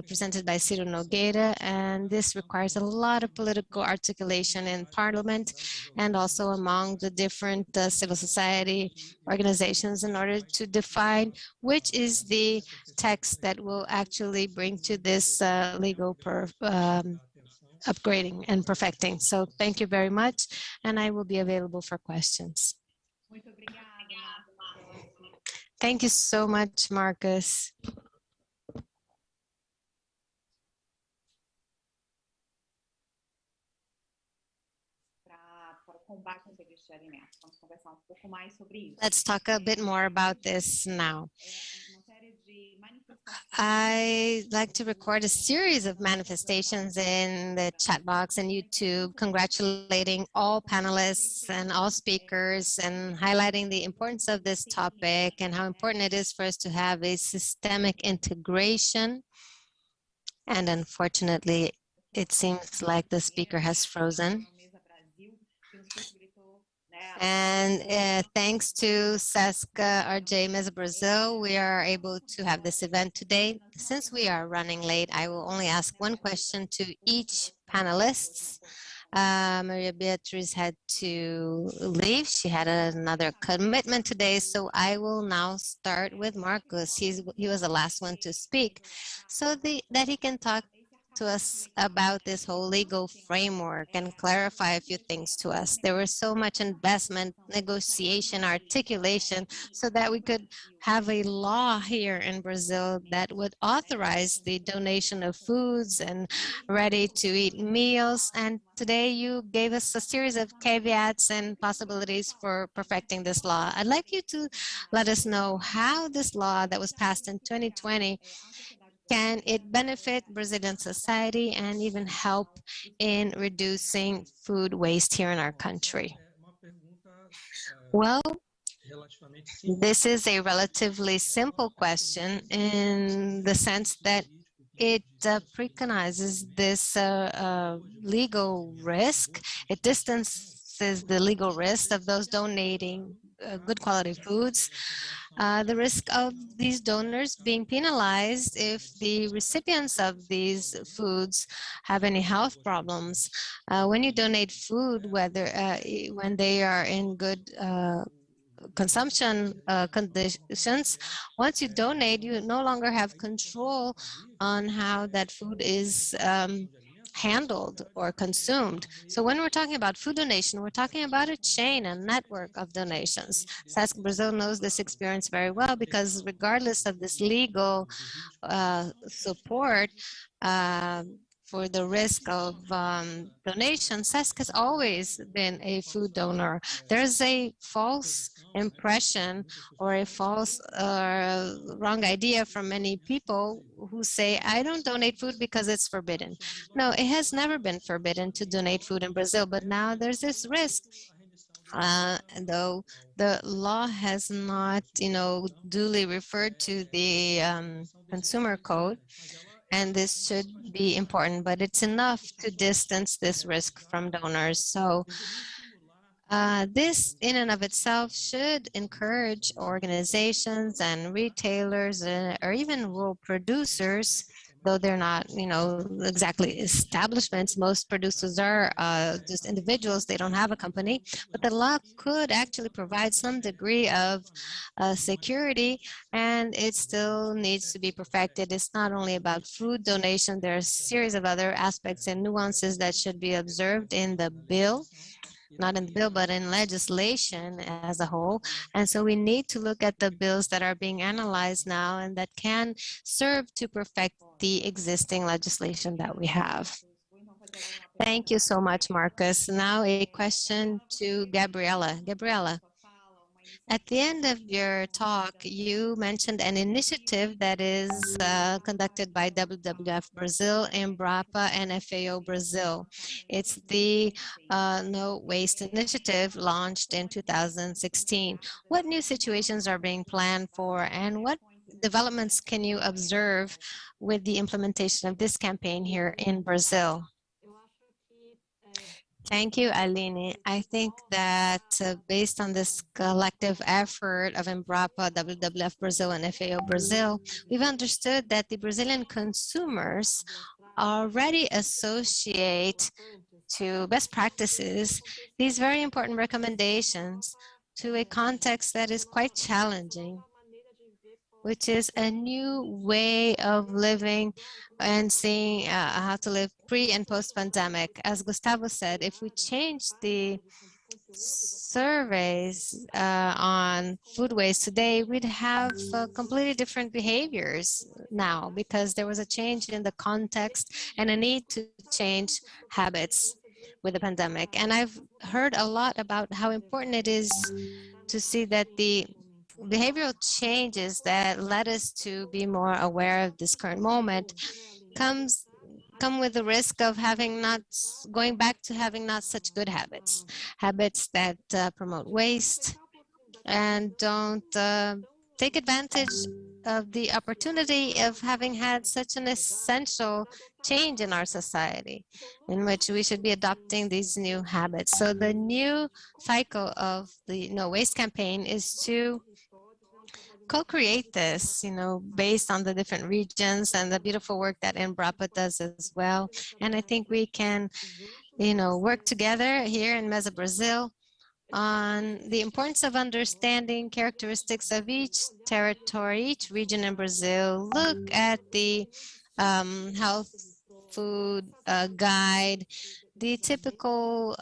presented by Ciro Nogueira, and this requires a lot of political articulation in Parliament and also among the different civil society organizations in order to define which is the text that will actually bring to this legal upgrading and perfecting. So thank you very much, and I will be available for questions. Thank you so much, Marcus. Let's talk a bit more about this now. I like to record a series of manifestations in the chat box and YouTube, congratulating all panelists and all speakers and highlighting the importance of this topic and how important it is for us to have a systemic integration. And unfortunately, it seems like the speaker has frozen. And thanks to Sesc RJ Mesa Brasil, we are able to have this event today. Since we are running late, I will only ask one question to each panelists. Maria Beatriz had to leave. She had another commitment today, so I will now start with Marcus. He was the last one to speak, so that he can talk to us about this whole legal framework and clarify a few things to us. There was so much investment, negotiation, articulation, so that we could have a law here in Brazil that would authorize the donation of foods and ready-to-eat meals. And today you gave us a series of caveats and possibilities for perfecting this law. I'd like you to let us know how this law that was passed in 2020 can it benefit Brazilian society and even help in reducing food waste here in our country? Well, this is a relatively simple question in the sense that it preconizes this legal risk. It distances the legal risk of those donating good quality foods, the risk of these donors being penalized if the recipients of these foods have any health problems. When you donate food, whether when they are in good consumption conditions, once you donate, you no longer have control on how that food is handled or consumed. So when we're talking about food donation, we're talking about a chain, a network of donations. Sesc Brazil knows this experience very well because regardless of this legal support, for the risk of donation, Sesc has always been a food donor. There's a false impression or a false wrong idea from many people who say, I don't donate food because it's forbidden. No, it has never been forbidden to donate food in Brazil, but now there's this risk. Though the law has not, duly referred to the consumer code, and this should be important, but it's enough to distance this risk from donors. So this in and of itself should encourage organizations and retailers or even rural producers, though they're not, exactly establishments. Most producers are just individuals. They don't have a company, but the law could actually provide some degree of security, and it still needs to be perfected. It's not only about food donation. There are a series of other aspects and nuances that should be observed in the bill. Not in the bill, but in legislation as a whole. And so we need to look at the bills that are being analyzed now and that can serve to perfect the existing legislation that we have. Thank you so much, Marcus. Now a question to Gabriella. Gabriella, at the end of your talk, you mentioned an initiative that is conducted by WWF Brazil, Embrapa, and FAO Brazil. It's the No Waste Initiative launched in 2016. What new situations are being planned for, and what developments can you observe with the implementation of this campaign here in Brazil? Thank you, Aline. I think that based on this collective effort of Embrapa, WWF Brazil, and FAO Brazil, we've understood that the Brazilian consumers already associate to best practices these very important recommendations to a context that is quite challenging, which is a new way of living and seeing how to live pre and post-pandemic. As Gustavo said, if we change the surveys on food waste today, we'd have completely different behaviors now because there was a change in the context and a need to change habits with the pandemic. And I've heard a lot about how important it is to see that the behavioral changes that led us to be more aware of this current moment come with the risk of going back to having not such good habits that promote waste and don't take advantage of the opportunity of having had such an essential change in our society in which we should be adopting these new habits. So the new cycle of the No Waste campaign is to co-create this, based on the different regions and the beautiful work that Embrapa does as well. And I think we can, work together here in Mesa Brasil on the importance of understanding characteristics of each territory, each region in Brazil. Look at the health food guide, the typical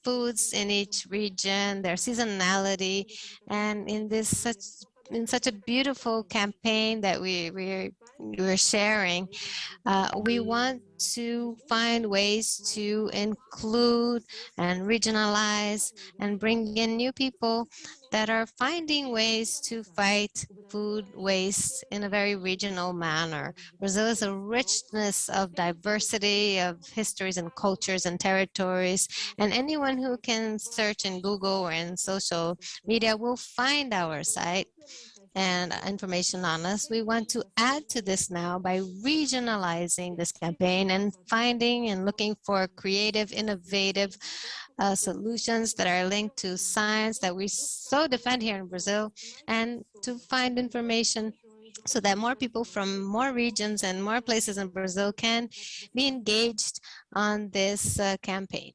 foods in each region, their seasonality, and in such a beautiful campaign that we're sharing, we want to find ways to include and regionalize and bring in new people that are finding ways to fight food waste in a very regional manner. Brazil is a richness of diversity, of histories and cultures and territories, and anyone who can search in Google or in social media will find our site and information on us. We want to add to this now by regionalizing this campaign and finding and looking for creative, innovative solutions that are linked to science that we so defend here in Brazil, and to find information so that more people from more regions and more places in Brazil can be engaged on this campaign.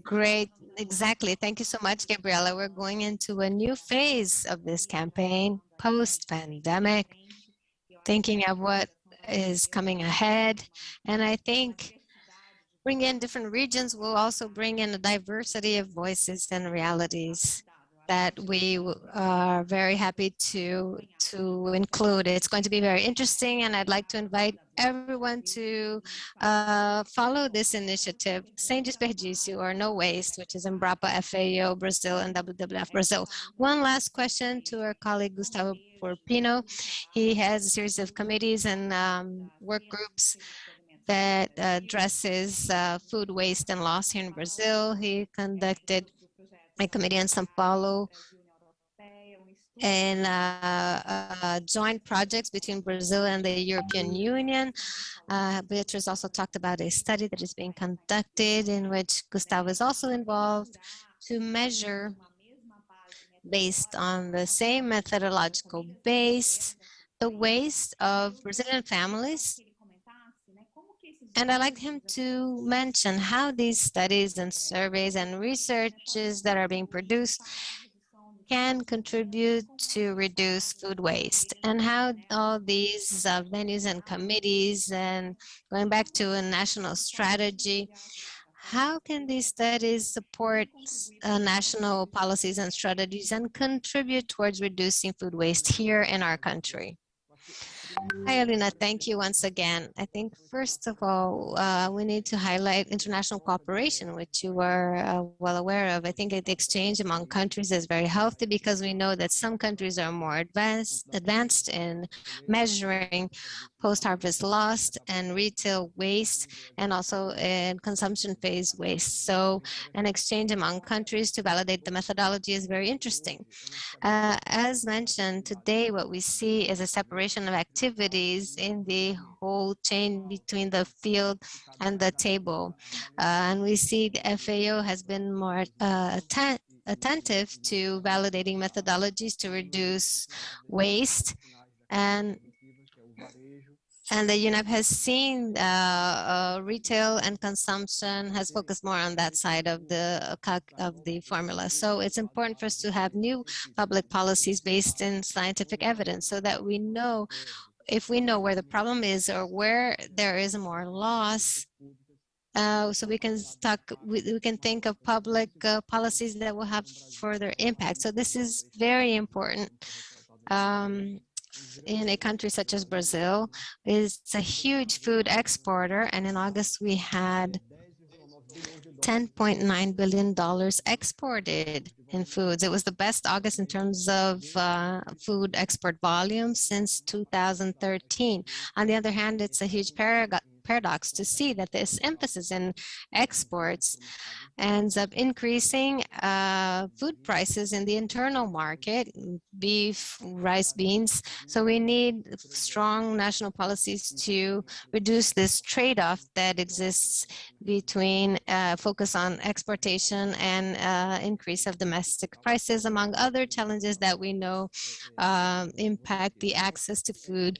Great, exactly. Thank you so much, Gabriella. We're going into a new phase of this campaign, post-pandemic, thinking of what is coming ahead. And I think bring in different regions will also bring in a diversity of voices and realities that we are very happy to include. It's going to be very interesting, and I'd like to invite everyone to follow this initiative, Sem Desperdício, or No Waste, which is Embrapa, FAO Brazil, and WWF Brazil. One last question to our colleague Gustavo Porpino. He has a series of committees and work groups that addresses food waste and loss here in Brazil. He conducted a committee in São Paulo and joint projects between Brazil and the European Union. Beatriz also talked about a study that is being conducted in which Gustavo is also involved to measure based on the same methodological base the waste of Brazilian families. And I'd like him to mention how these studies and surveys and researches that are being produced can contribute to reduce food waste, and how all these venues and committees, and going back to a national strategy, how can these studies support national policies and strategies and contribute towards reducing food waste here in our country? Hi, Alina. Thank you once again. I think, first of all, we need to highlight international cooperation, which you are well aware of. I think the exchange among countries is very healthy because we know that some countries are more advanced in measuring post-harvest loss and retail waste, and also in consumption phase waste. So an exchange among countries to validate the methodology is very interesting. As mentioned, today what we see is a separation of activities in the whole chain between the field and the table. And we see the FAO has been more attentive to validating methodologies to reduce waste, and the UNEP has seen retail and consumption has focused more on that side of the formula. So it's important for us to have new public policies based in scientific evidence, so that we know, if we know where the problem is or where there is more loss, so we can think of public policies that will have further impact. So this is very important. In a country such as Brazil, it's a huge food exporter, and in August we had $10.9 billion exported in foods. It was the best August in terms of food export volume since 2013. On the other hand, it's a huge paradox to see that this emphasis in exports ends up increasing food prices in the internal market, beef, rice, beans. So we need strong national policies to reduce this trade-off that exists between focus on exportation and increase of domestic prices, among other challenges that we know impact the access to food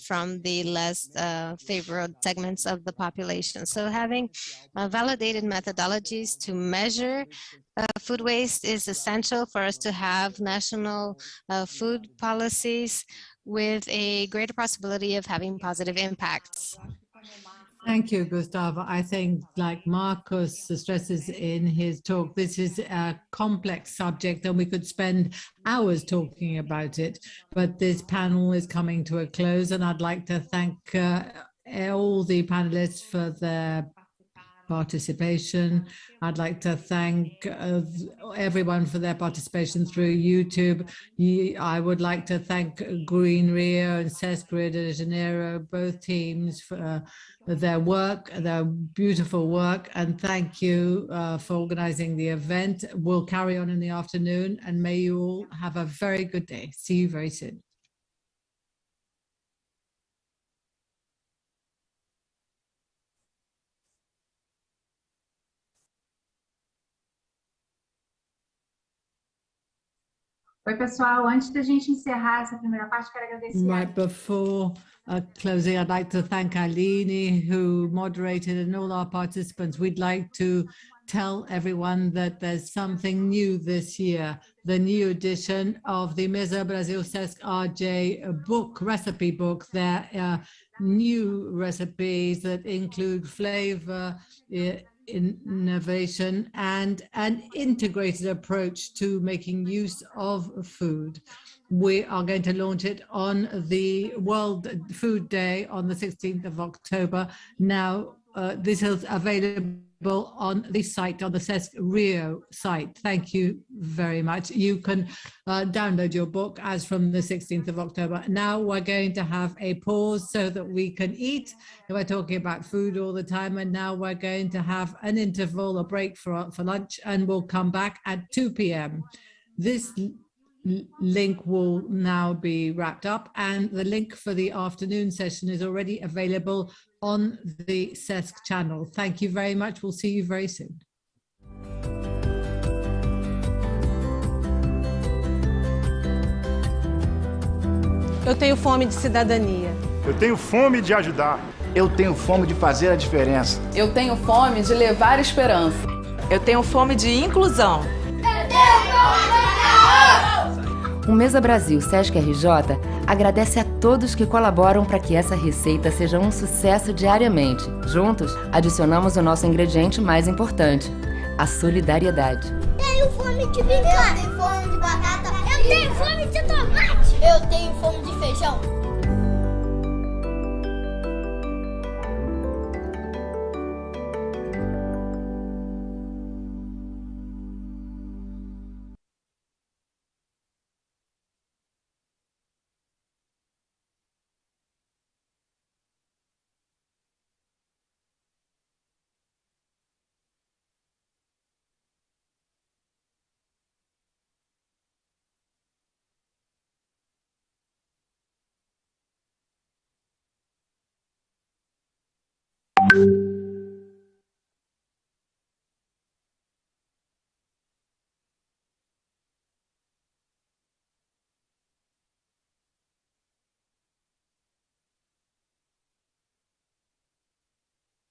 from the less favored segments of the population. So having validated methodologies to measure food waste is essential for us to have national food policies with a greater possibility of having positive impacts.
Thank you, Gustavo. I think, like Marcus stresses in his talk, this is a complex subject and we could spend hours talking about it. But this panel is coming to a close, and I'd like to thank all the panelists for their participation. I'd like to thank everyone for their participation through YouTube. I would like to thank Green Rio and Sesc Rio de Janeiro, both teams, for their work, their beautiful work, and thank you for organizing the event. We'll carry on in the afternoon, and may you all have a very good day. See you very soon.
Oi, pessoal, antes da gente encerrar essa primeira parte, quero agradecer.
Right before closing, I'd like to thank Aline, who moderated, and all our participants. We'd like to tell everyone that there's something new this year, the new edition of the Mesa Brasil Sesc RJ book, recipe book. There are new recipes that include flavor, innovation, and an integrated approach to making use of food. We are going to launch it on the World Food Day on the 16th of October. Now, this is available on the site, on the Sesc Rio site. Thank you very much. You can download your book as from the 16th of October. Now we're going to have a pause so that we can eat. We're talking about food all the time, and now we're going to have an interval, a break for lunch, and we'll come back at 2 p.m. This link will now be wrapped up, and the link for the afternoon session is already available on the Sesc channel. Thank you very much. We'll see you very soon.
Eu tenho fome de cidadania.
Eu tenho fome de ajudar.
Eu tenho fome de fazer a diferença.
Eu tenho fome de levar esperança.
Eu tenho fome de inclusão.
Eu tenho fome de
O Mesa Brasil Sesc RJ agradece a todos que colaboram para que essa receita seja um sucesso diariamente. Juntos, adicionamos o nosso ingrediente mais importante, a solidariedade.
Tenho fome de brincar. Eu tenho fome de batata. Eu tenho fome de tomate. Eu tenho fome de feijão.
Thank you.